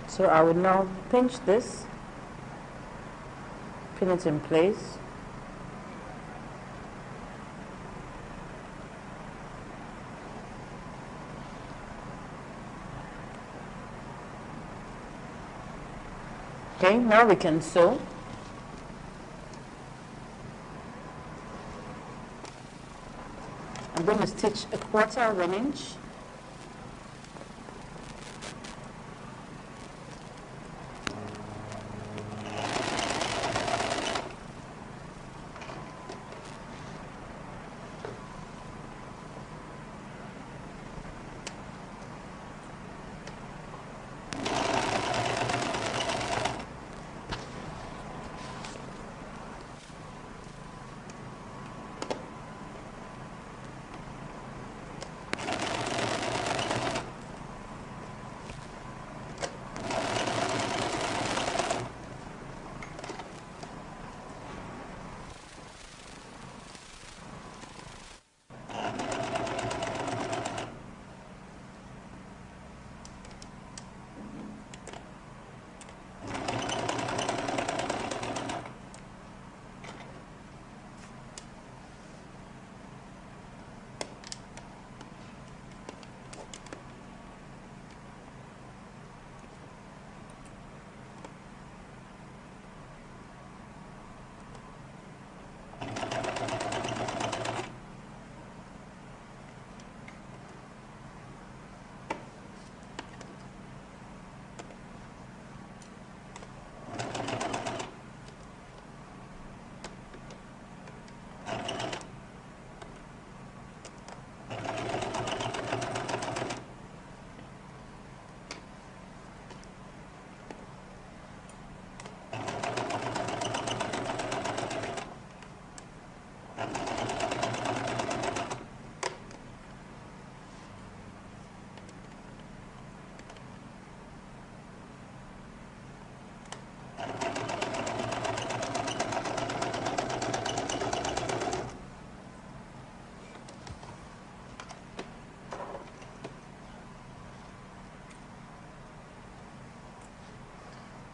So I will now pinch this, pin it in place. Okay, now we can sew. I'm going to stitch 1/4 of an inch.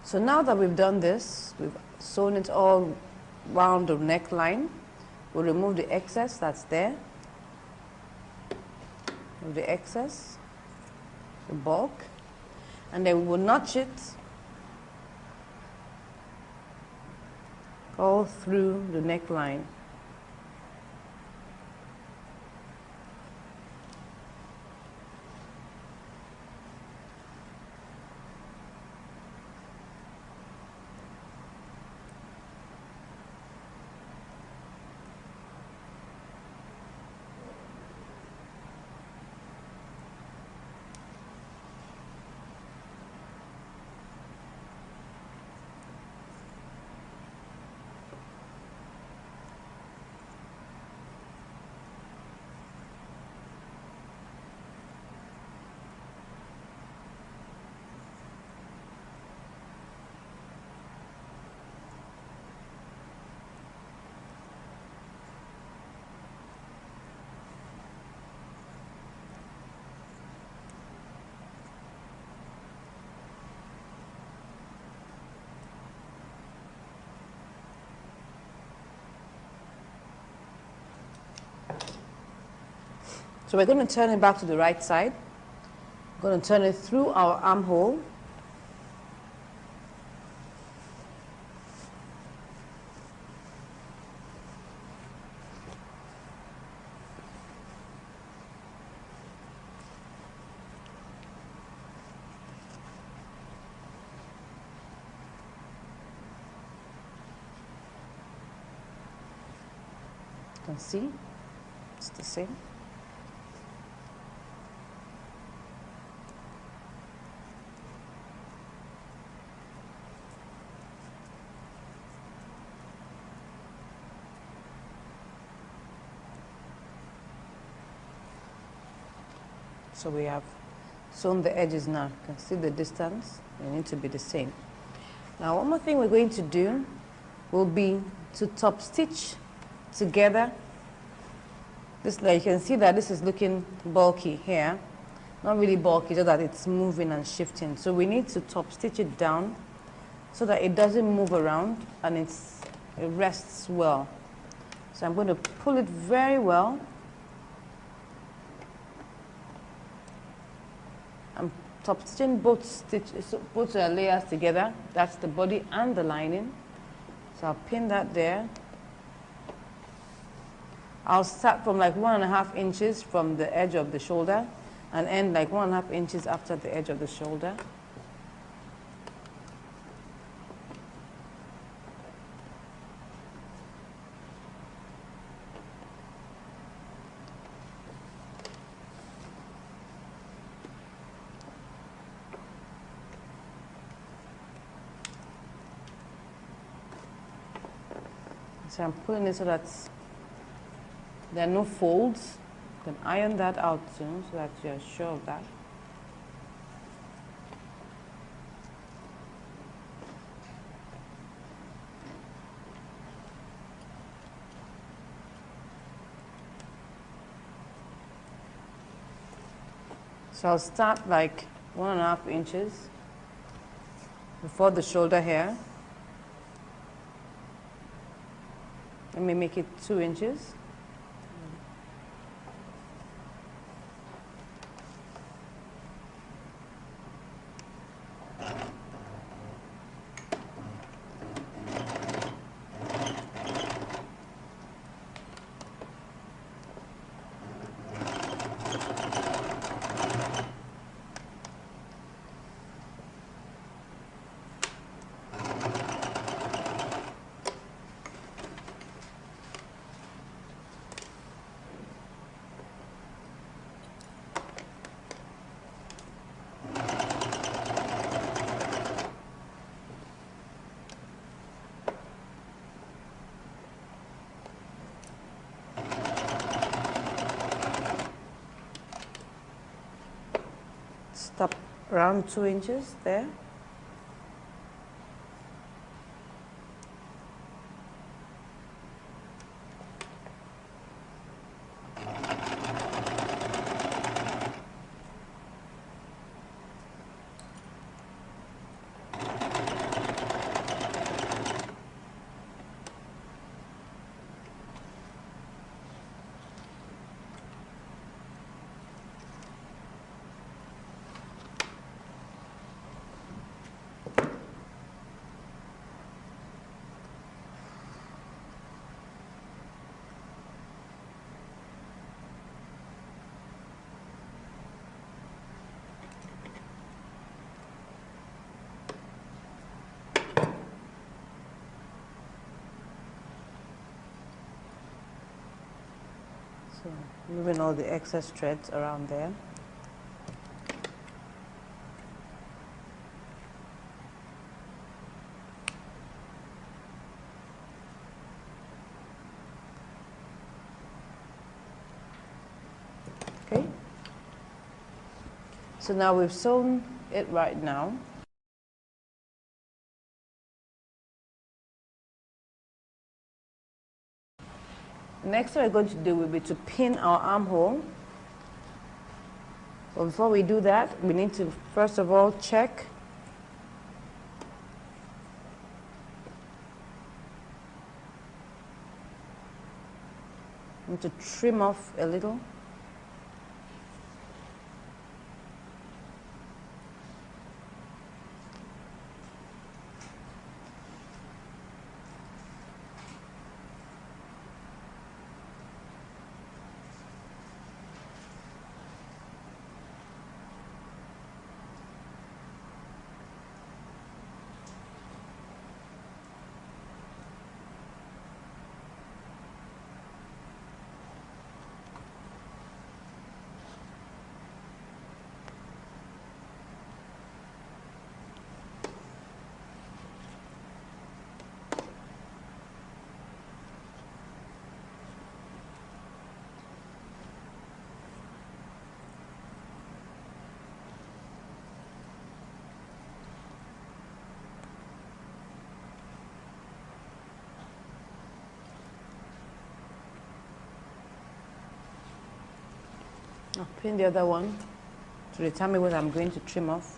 So now that we've done this, we've sewn it all round the neckline. We'll remove the excess that's there. Remove the excess, the bulk, and then we will notch it all through the neckline. So we're going to turn it back to the right side. We're going to turn it through our armhole. You can see it's the same. So we have sewn the edges now. You can see the distance. They need to be the same. Now one more thing we're going to do will be to top stitch together. This, like you can see that this is looking bulky here. Not really bulky, just that it's moving and shifting. So we need to top stitch it down so that it doesn't move around and it rests well. So I'm going to pull it very well. I'm top stitching both layers together. That's the body and the lining. So I'll pin that there. I'll start from like 1.5 inches from the edge of the shoulder and end like 1.5 inches after the edge of the shoulder. So I'm pulling it so that there are no folds. You can iron that out soon so that you're sure of that. So I'll start like 1.5 inches before the shoulder here. Let me make it 2 inches. Stop around 2 inches there. So moving all the excess threads around there. Okay. So now we've sewn it right now. Next thing we're going to do will be to pin our armhole. But before we do that, we need to first of all check to trim off a little. I'll pin the other one to determine what I'm going to trim off.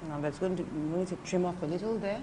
Now we're going to trim off a little there.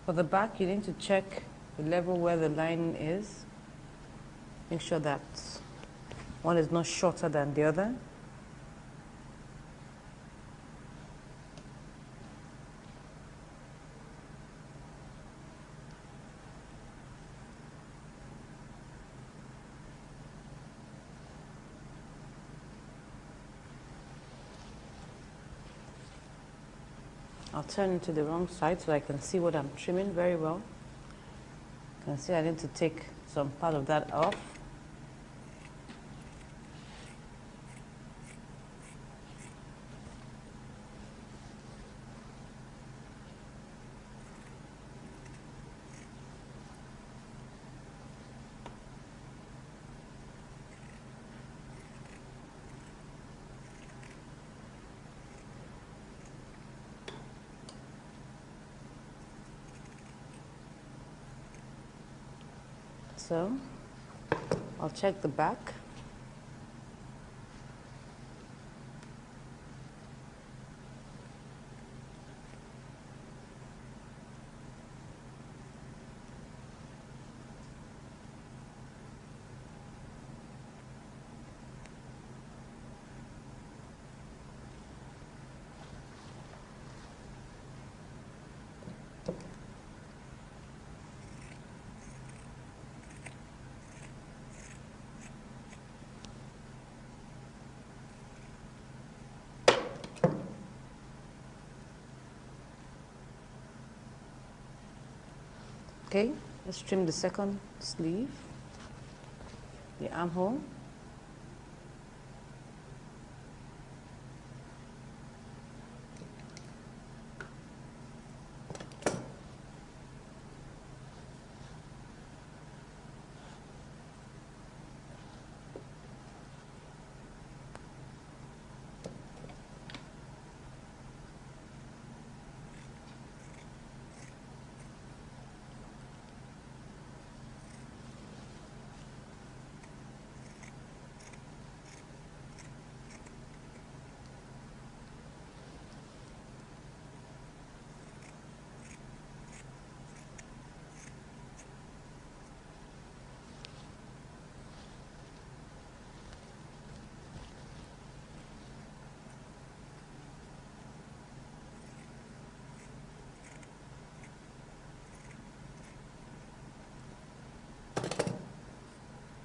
For the back, you need to check the level where the line is. Make sure that one is not shorter than the other. I'll turn it to the wrong side so I can see what I'm trimming very well. You can see I need to take some part of that off. So I'll check the back. Okay, let's trim the second sleeve, the armhole.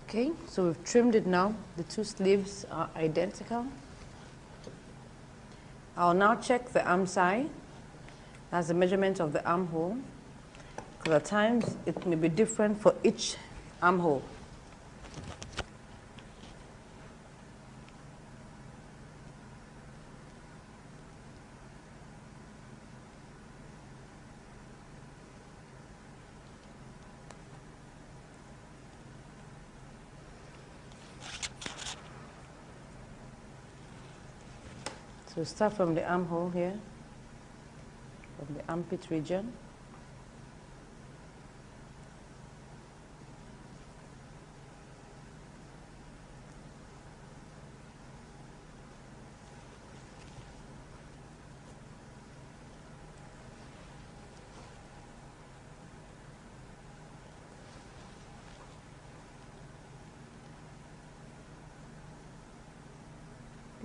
Okay, so we've trimmed it now. The two sleeves are identical. I'll now check the arm side. That's the measurement of the armhole. Because at times it may be different for each armhole. So start from the armhole here, from the armpit region.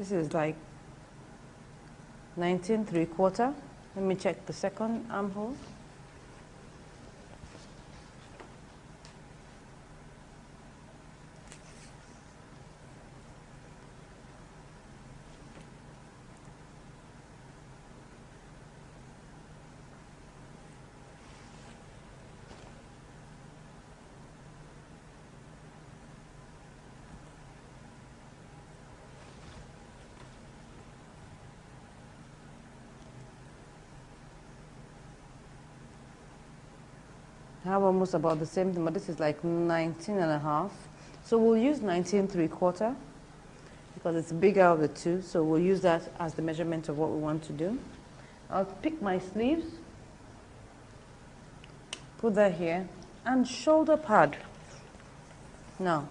This is like 19¾ Let me check the second armhole. I have almost about the same thing, but this is like 19½. So we'll use 19¾ because it's bigger of the two. So we'll use that as the measurement of what we want to do. I'll pick my sleeves, put that here, and shoulder pad. Now,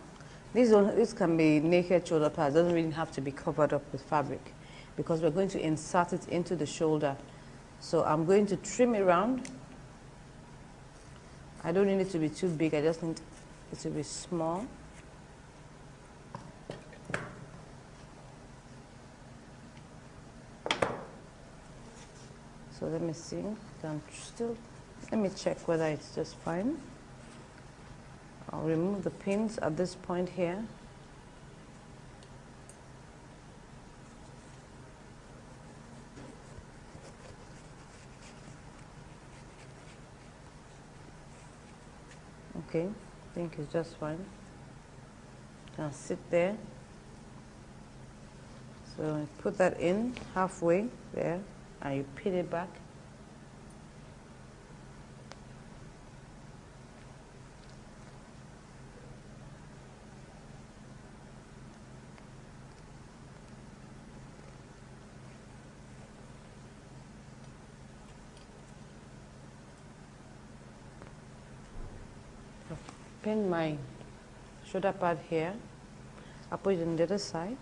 this can be naked shoulder pad. It doesn't really have to be covered up with fabric because we're going to insert it into the shoulder. So I'm going to trim it around. I don't need it to be too big, I just need it to be small. So let me see, let me check whether it's just fine. I'll remove the pins at this point here. Okay, I think it's just fine. Can sit there. So I put that in halfway there, and you pin it back. Pin my shoulder pad here. I'll put it on the other side.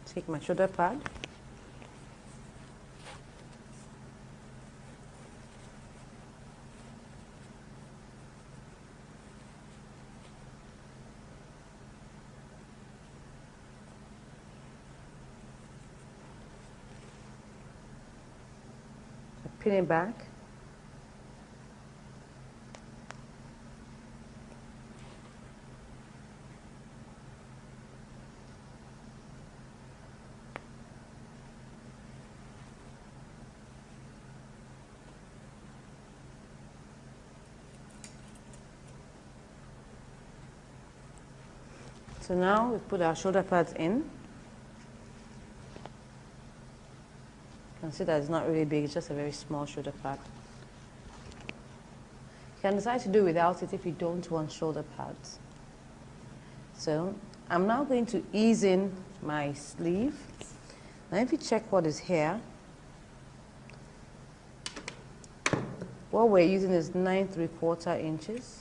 Take my shoulder pad. Pin it back. So now we put our shoulder pads in. You can see that it's not really big, it's just a very small shoulder pad. You can decide to do without it if you don't want shoulder pads. So I'm now going to ease in my sleeve. Now if you check what is here, what we're using is 9¾ inches.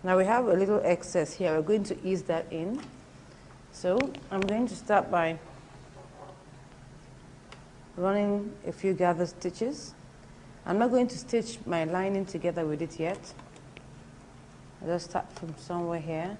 Now we have a little excess here. We're going to ease that in. So I'm going to start by running a few gather stitches. I'm not going to stitch my lining together with it yet. I'll just start from somewhere here.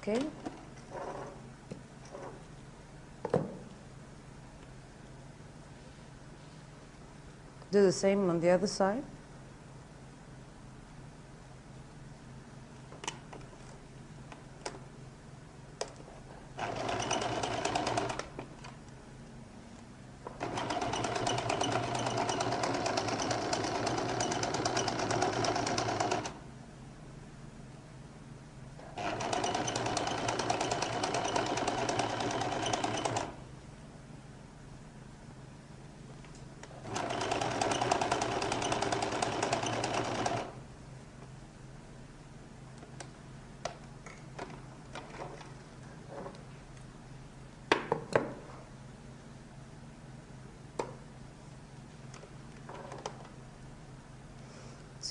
Okay. Do the same on the other side.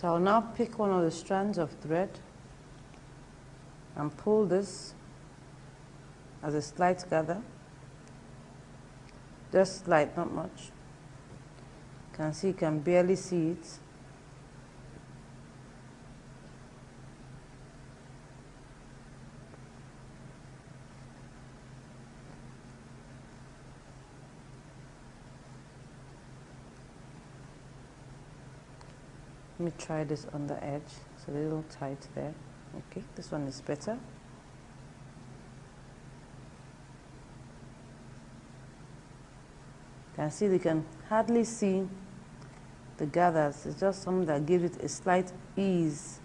So I'll now pick one of the strands of thread and pull this as a slight gather. Just slight, not much. You can see, you can barely see it. Let me try this on the edge. It's a little tight there. Okay, this one is better. You can see, you can hardly see the gathers. It's just something that gives it a slight ease.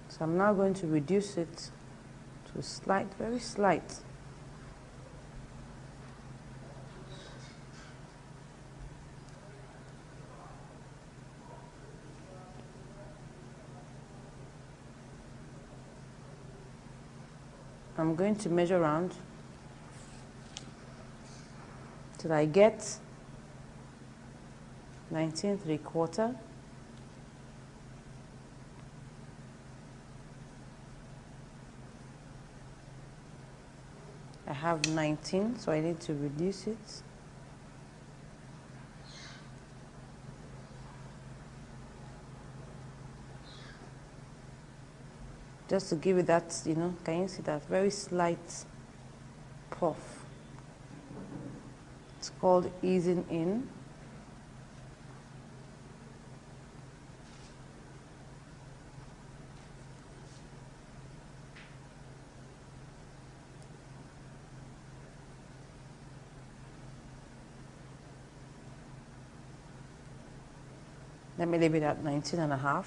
So I'm now going to reduce it to a slight, very slight. I'm going to measure around till I get 19 3/4. I have 19, so I need to reduce it. Just to give it that, you know, can you see that very slight puff? It's called easing in. Let me leave it at 19.5.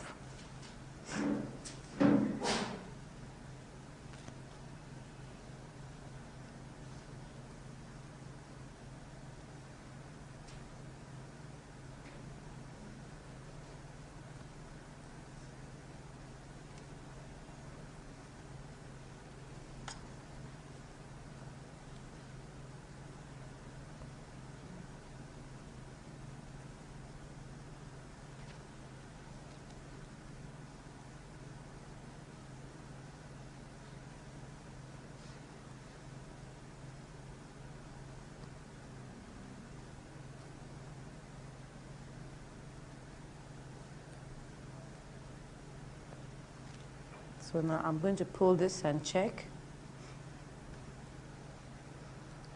So now I'm going to pull this and check.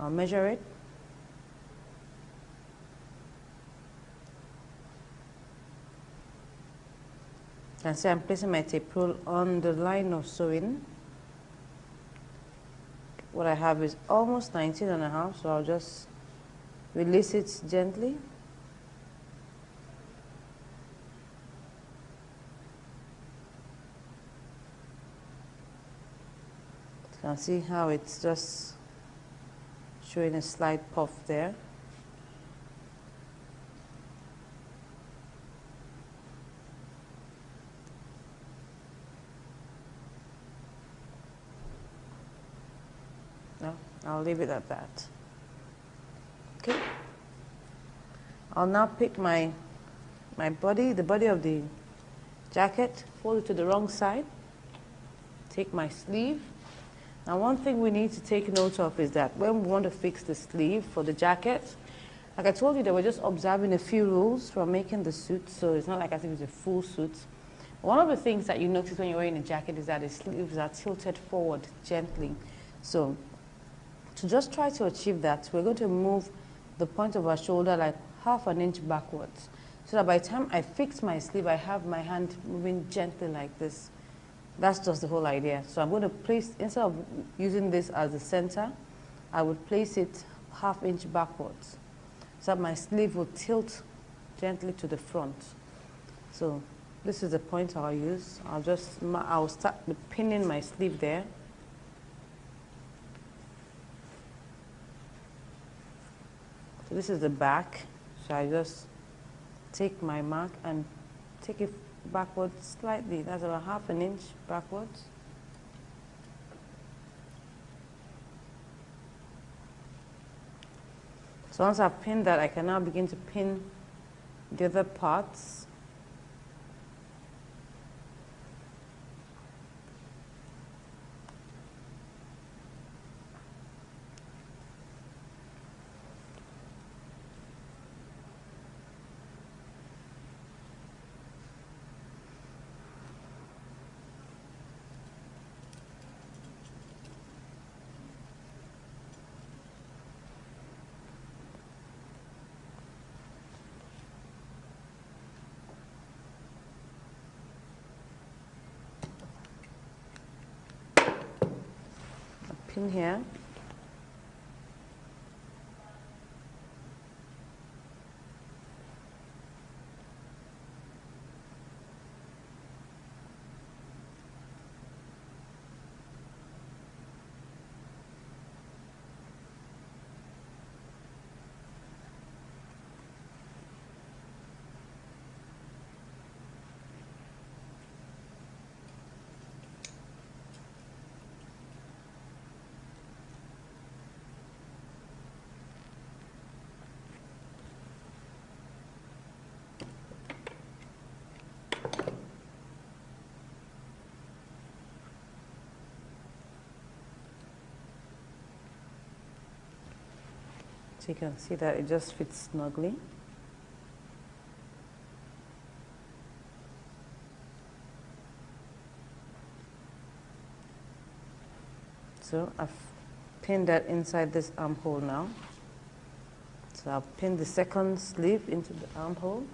I'll measure it. You can see I'm placing my tape rule on the line of sewing. What I have is almost 19.5, so I'll just release it gently. You can see how it's just showing a slight puff there. No, I'll leave it at that. Okay. I'll now pick my body, the body of the jacket, fold it to the wrong side, take my sleeve. Now, one thing we need to take note of is that when we want to fix the sleeve for the jacket, like I told you, that we're just observing a few rules from making the suit, so it's not like as if it's a full suit. One of the things that you notice when you're wearing a jacket is that the sleeves are tilted forward gently. So, to just try to achieve that, we're going to move the point of our shoulder like half an inch backwards, so that by the time I fix my sleeve, I have my hand moving gently like this. That's just the whole idea. So I'm going to place, instead of using this as the center, I would place it half inch backwards, so that my sleeve will tilt gently to the front. So this is the point I'll use. I'll start with pinning my sleeve there. this is the back, so I just take my mark and take it backwards slightly. That's about ½ inch backwards. So once I've pinned that, I can now begin to pin the other parts. Pin here. So you can see that it just fits snugly. So I've pinned that inside this armhole now. So I'll pin the second sleeve into the armhole.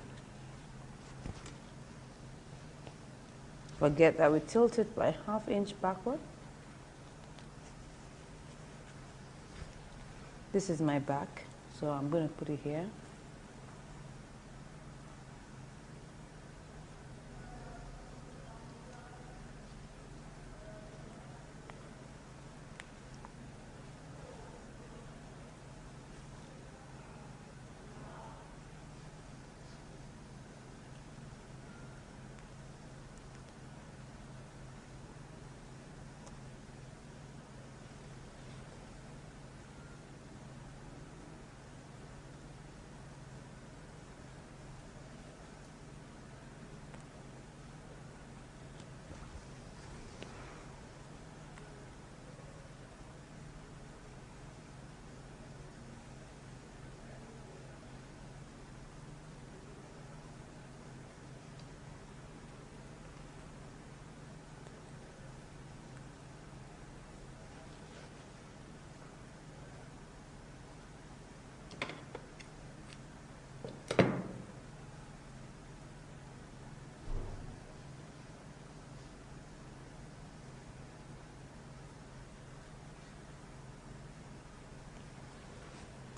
Forget that we tilt it by ½ inch backward. This is my back, so I'm going to put it here.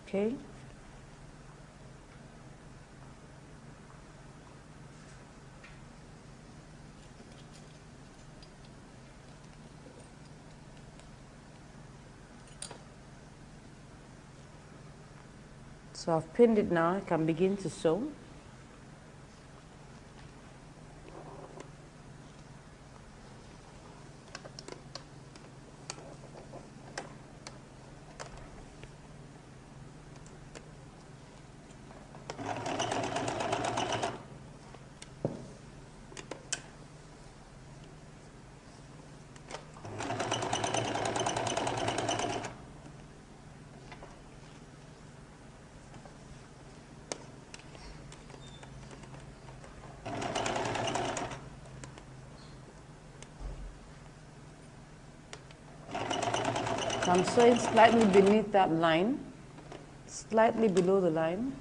Okay. So I've pinned it now, I can begin to sew. So I'm sewing slightly beneath that line, slightly below the line.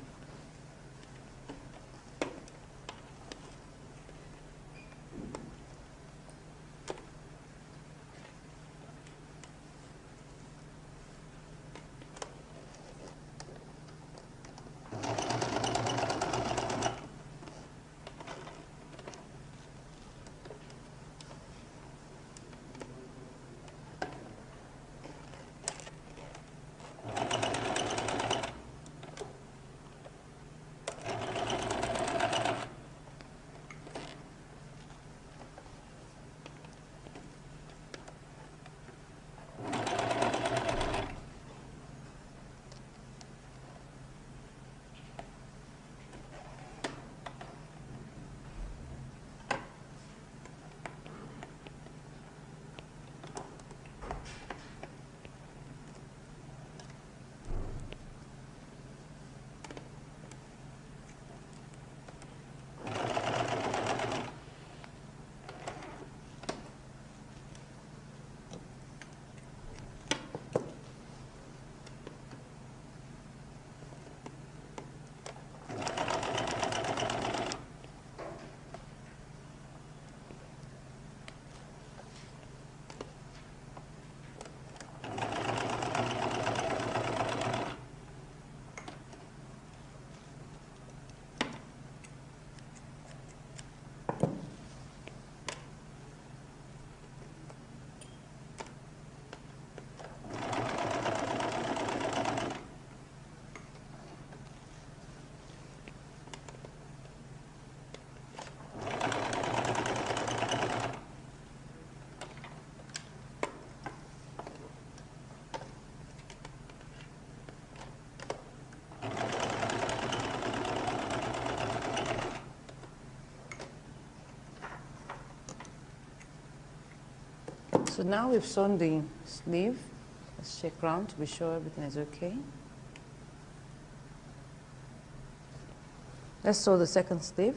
So now we've sewn the sleeve. Let's check around to be sure everything is okay. Let's sew the second sleeve.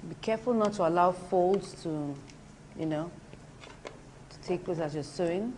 Be careful not to allow folds to, to take place as you're sewing.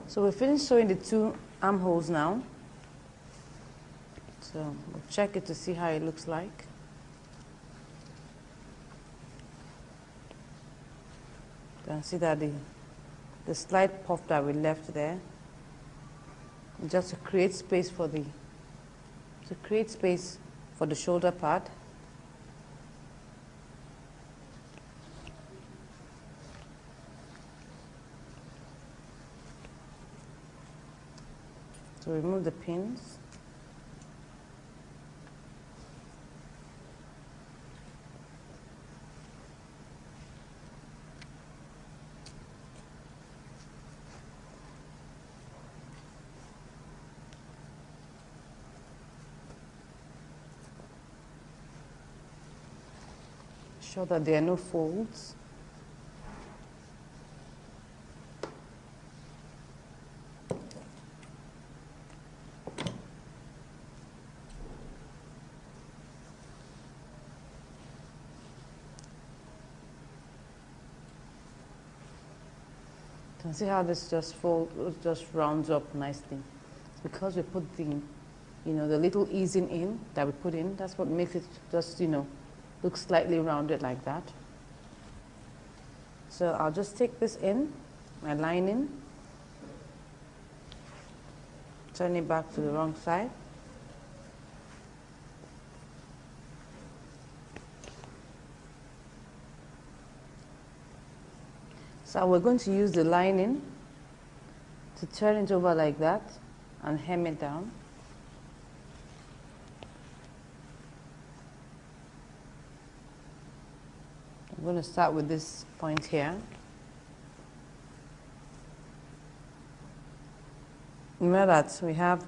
So we finished sewing the two armholes now. So we'll check it to see how it looks like. You can see that the slight puff that we left there, just to create space for the shoulder part. So remove the pins. Show that there are no folds. You can see how this just rounds up nicely. It's because we put the little easing in that we put in. That's what makes it just, look slightly rounded like that. So I'll just take this in, my lining, turn it back to the wrong side. So we're going to use the lining to turn it over like that and hem it down. I'm going to start with this point here. Remember that we have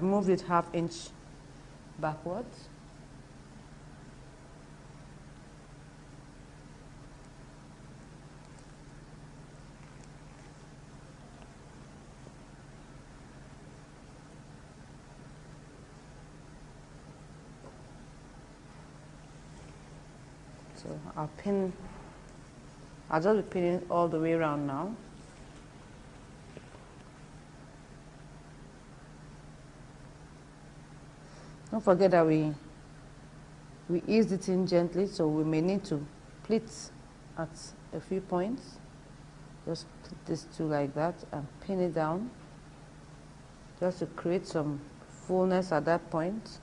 moved it ½ inch backwards. So I'll just be pinning all the way around now. Don't forget that we eased it in gently, so we may need to pleat at a few points. Just put this two like that and pin it down, just to create some fullness at that point.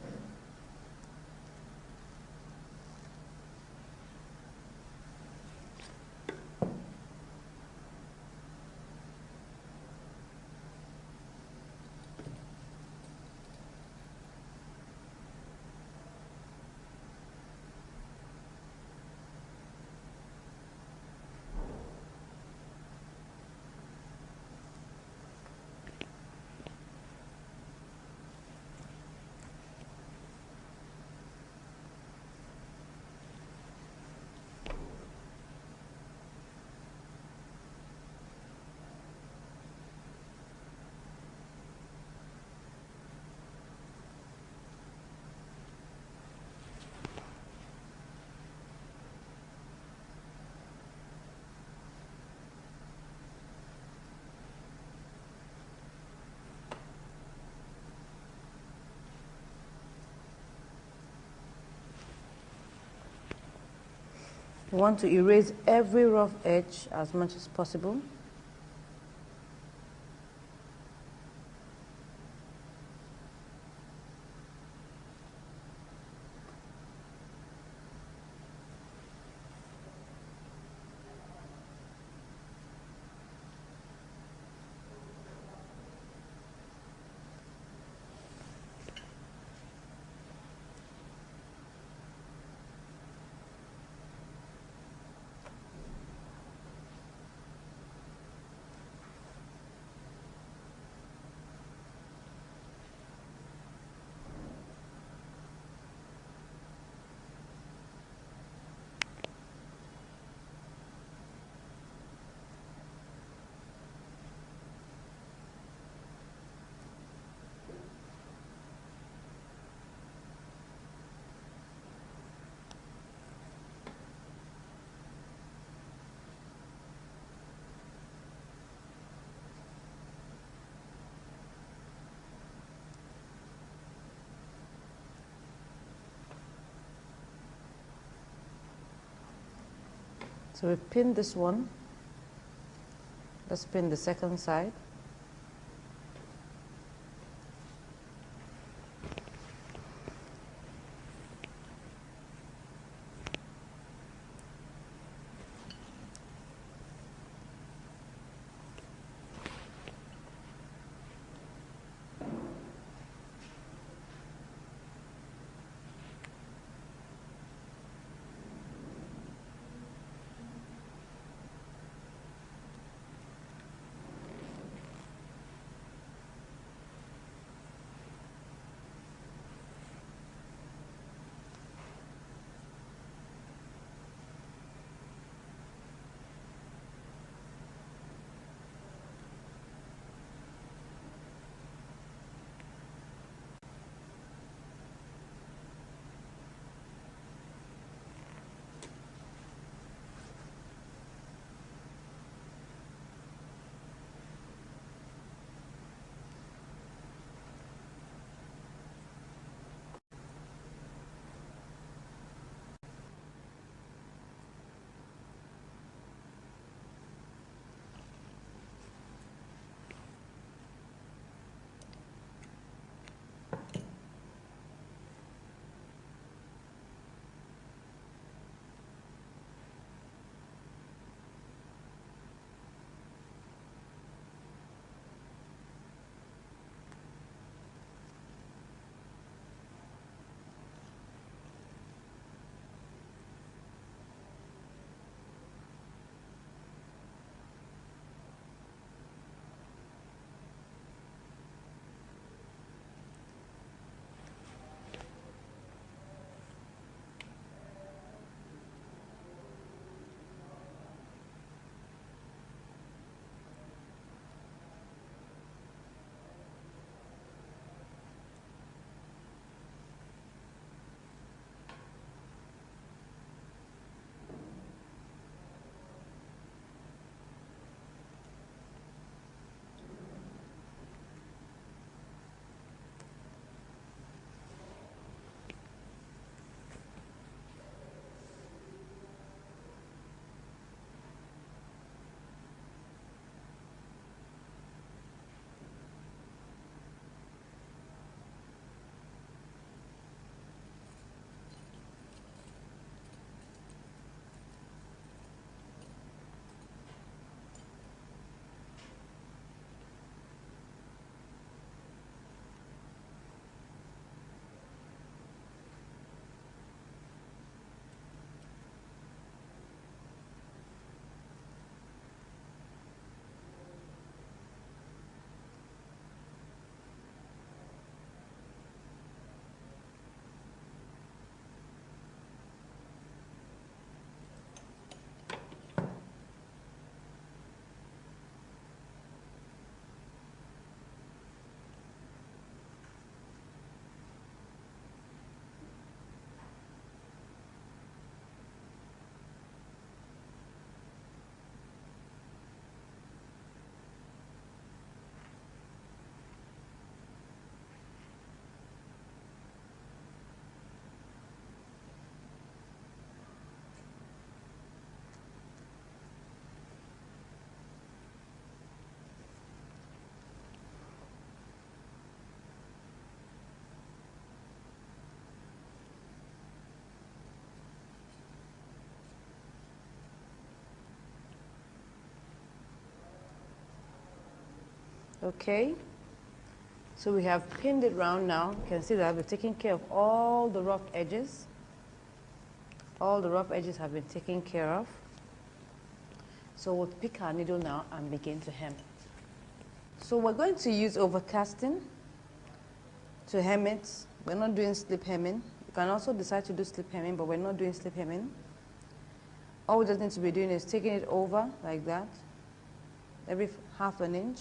We want to erase every rough edge as much as possible. So we pin this one. Let's pin the second side. Okay, so we have pinned it round now. You can see that we're taking care of all the rough edges. All the rough edges have been taken care of. So we'll pick our needle now and begin to hem. So we're going to use overcasting to hem it. We're not doing slip hemming. You can also decide to do slip hemming, but we're not doing slip hemming. All we just need to be doing is taking it over like that, every half an inch.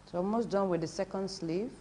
So almost done with the second sleeve.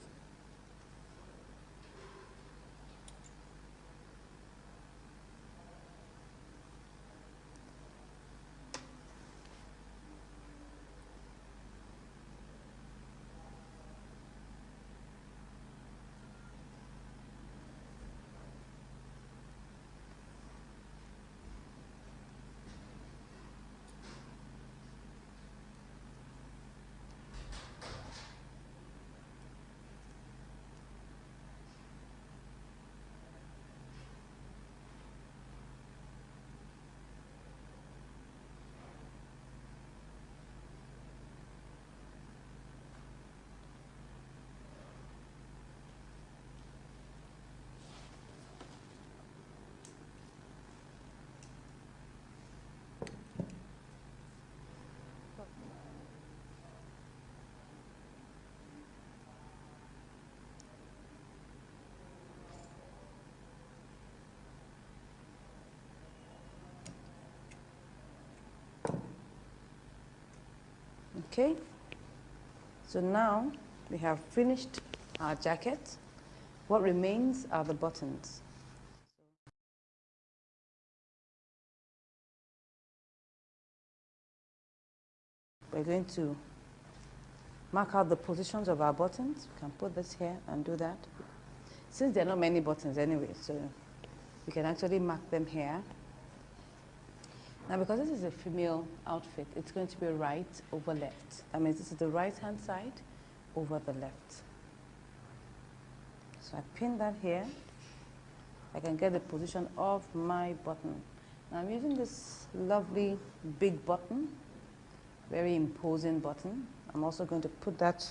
Okay, so now we have finished our jacket. What remains are the buttons. We're going to mark out the positions of our buttons. We can put this here and do that. Since there are not many buttons anyway, so we can actually mark them here. Now, because this is a female outfit, it's going to be right over left. That means this is the right-hand side over the left. So I pin that here. I can get the position of my button. Now I'm using this lovely big button, very imposing button. I'm also going to put that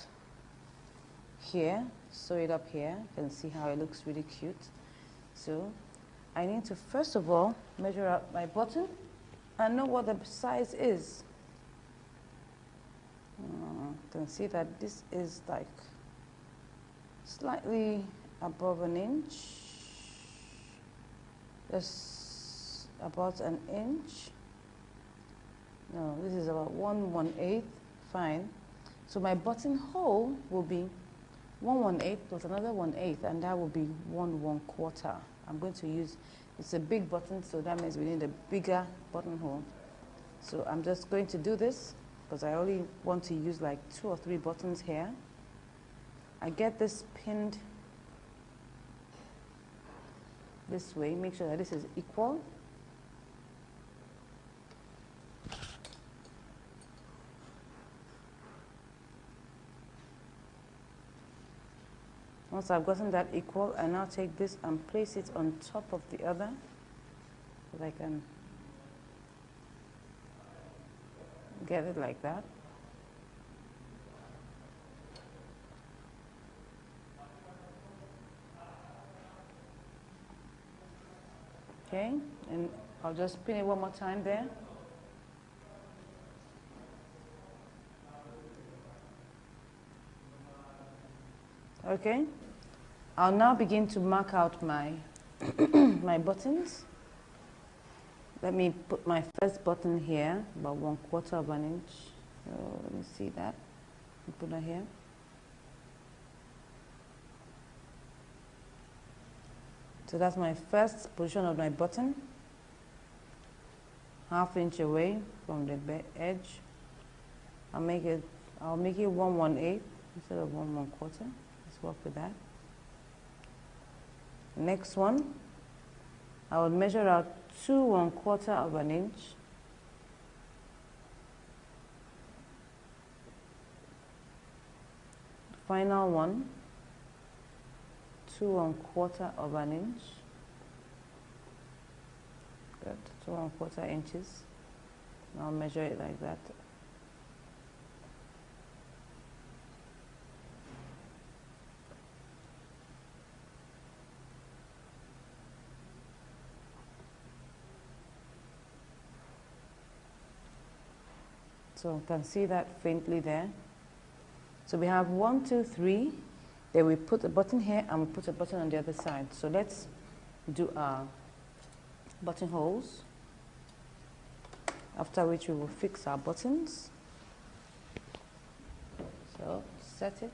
here, sew it up here. You can see how it looks really cute. So I need to first of all measure out my button and know what the size is. You can see that this is like slightly above an inch, just about an inch. No, this is about 1/1/8, fine. So my buttonhole will be 1/1/8 plus another 1/8, and that will be 1/1/4. I'm going to use, it's a big button, so that means we need a bigger buttonhole. So I'm just going to do this because I only want to use like 2 or 3 buttons here. I get this pinned this way, make sure that this is equal. Once I've gotten that equal, I now take this and place it on top of the other so that I can get it like that. Okay, and I'll just pin it one more time there. Okay, I'll now begin to mark out my my buttons. Let me put my first button here, about 1/4 of an inch. So let me see that. Put that here. So that's my first position of my button, 1/2 inch away from the edge. I'll make it 1/1/8 instead of 1/1/4. Let's work with that. Next one, I will measure out 2 1/4 of an inch. Final one, 2 1/4 of an inch. Good, 2 1/4 inches. I'll measure it like that. So you can see that faintly there. So we have 1, 2, 3. Then we put a button here and we put a button on the other side. So let's do our buttonholes, after which we will fix our buttons. So set it.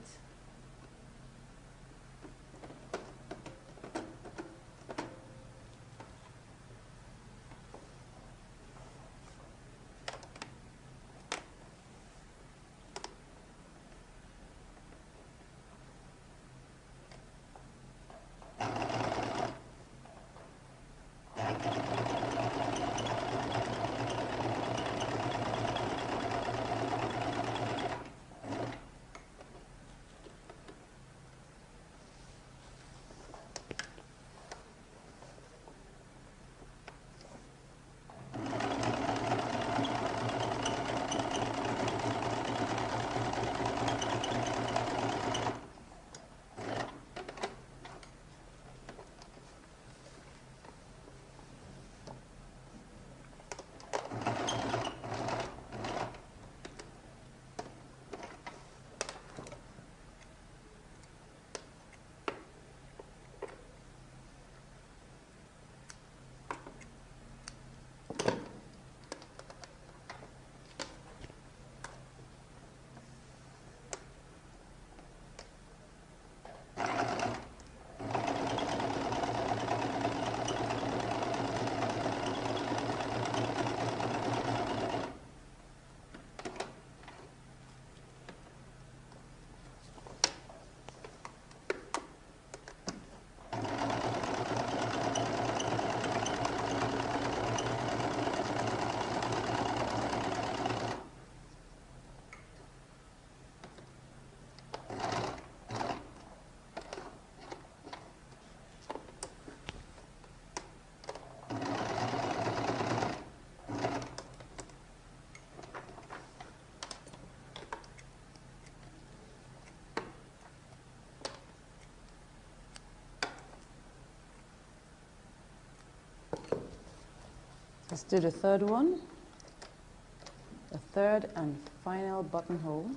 Let's do the third one, the third and final buttonhole.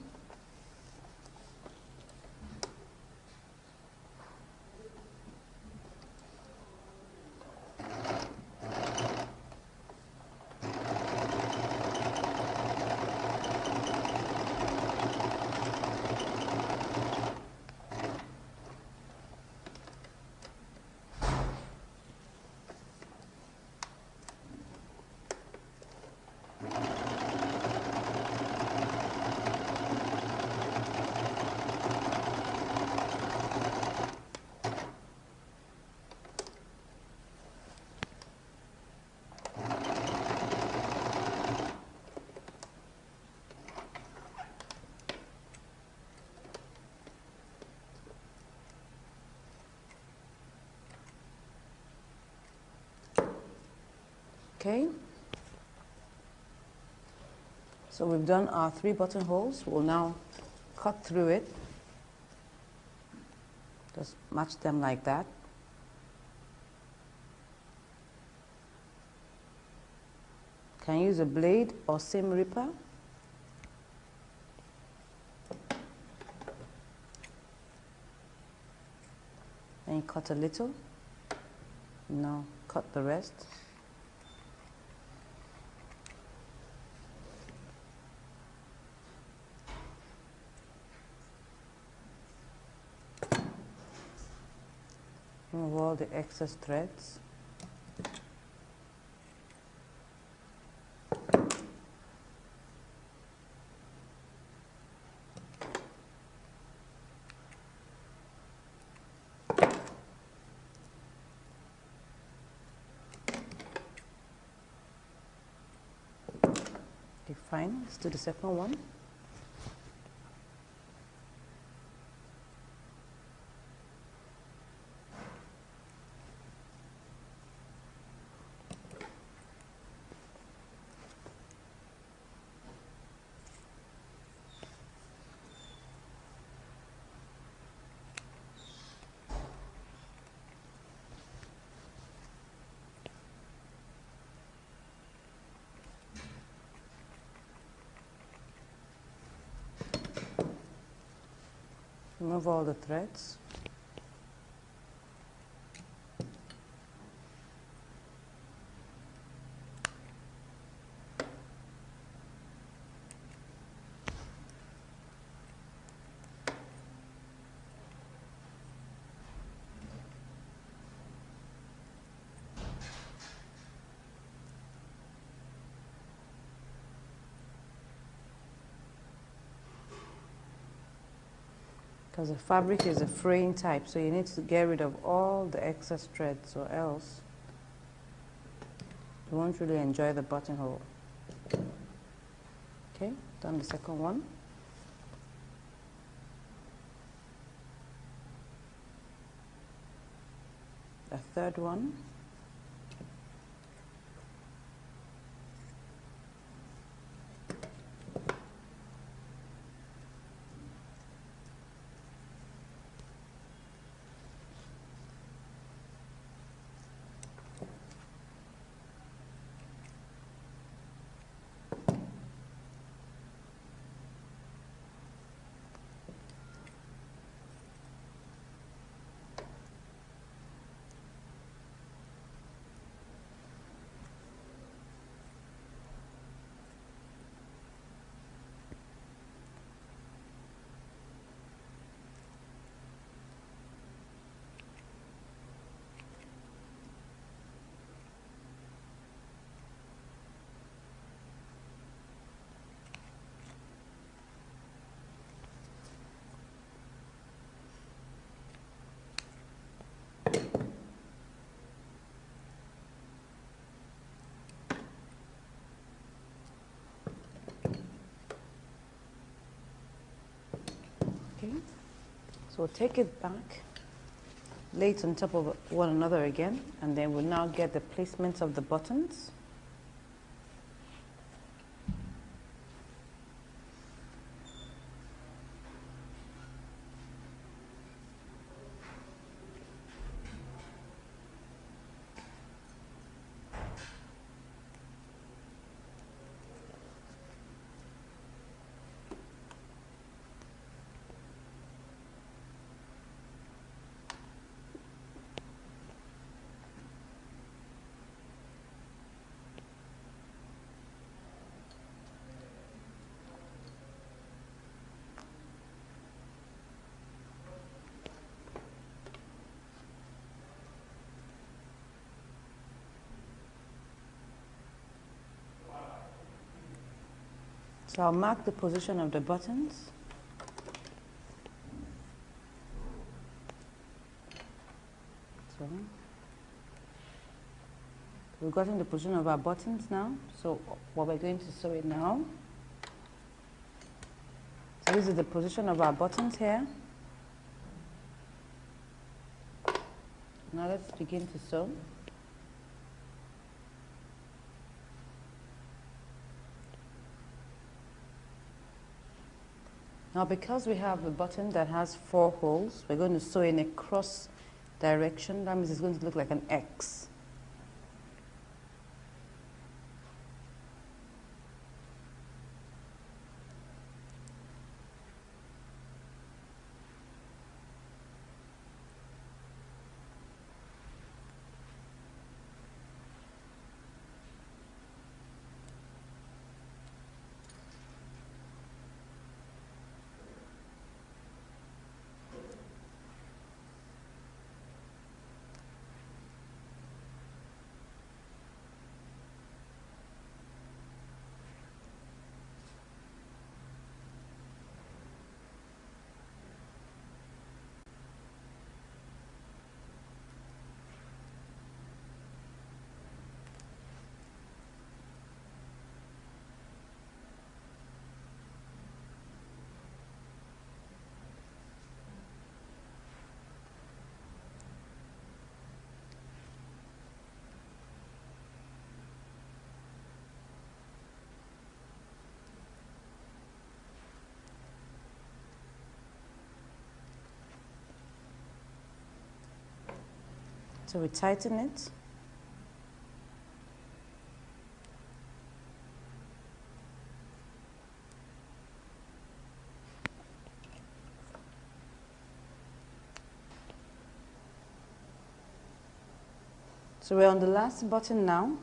Okay, so we've done our 3 buttonholes. We'll now cut through it. Just match them like that. Can use a blade or seam ripper. Then you cut a little. Now cut the rest. Remove all the excess threads. Okay, fine. Let's do the second one. Remove all the threads. Because the fabric is a fraying type, so you need to get rid of all the excess threads, or else you won't really enjoy the buttonhole. Okay, done the second one. The third one. Okay, so take it back, lay it on top of one another again, and then we'll now get the placement of the buttons. So I'll mark the position of the buttons. So we've gotten the position of our buttons now. So what we're going to sew it now. So this is the position of our buttons here. Now let's begin to sew. Now because we have a button that has 4 holes, we're going to sew in a cross direction. That means it's going to look like an X. So we tighten it. So we're on the last button now.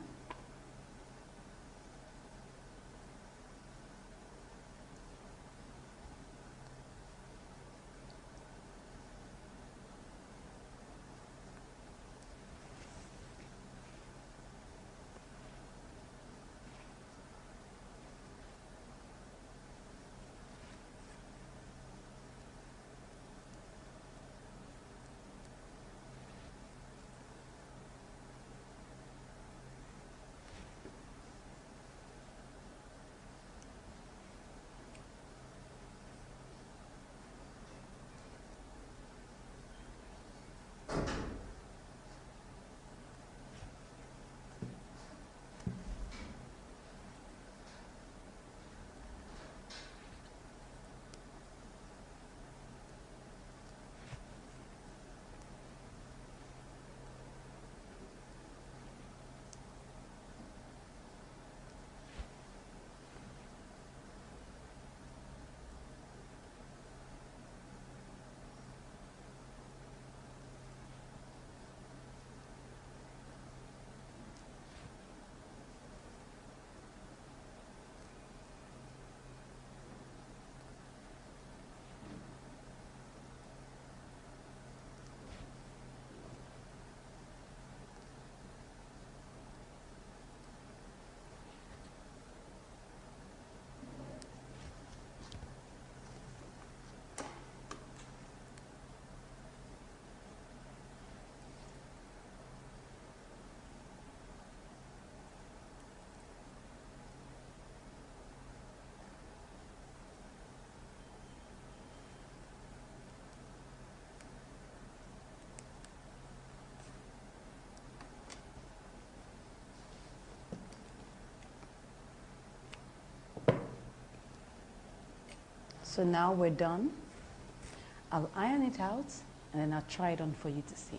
So now we're done. I'll iron it out and then I'll try it on for you to see.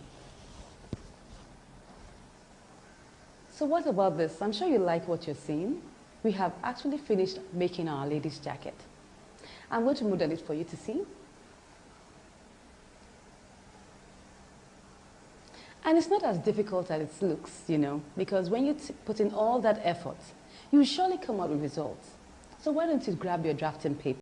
So what about this? I'm sure you like what you're seeing. We have actually finished making our lady's jacket. I'm going to model it for you to see. And it's not as difficult as it looks, you know, because when you put in all that effort, you will surely come out with results. So why don't you grab your drafting paper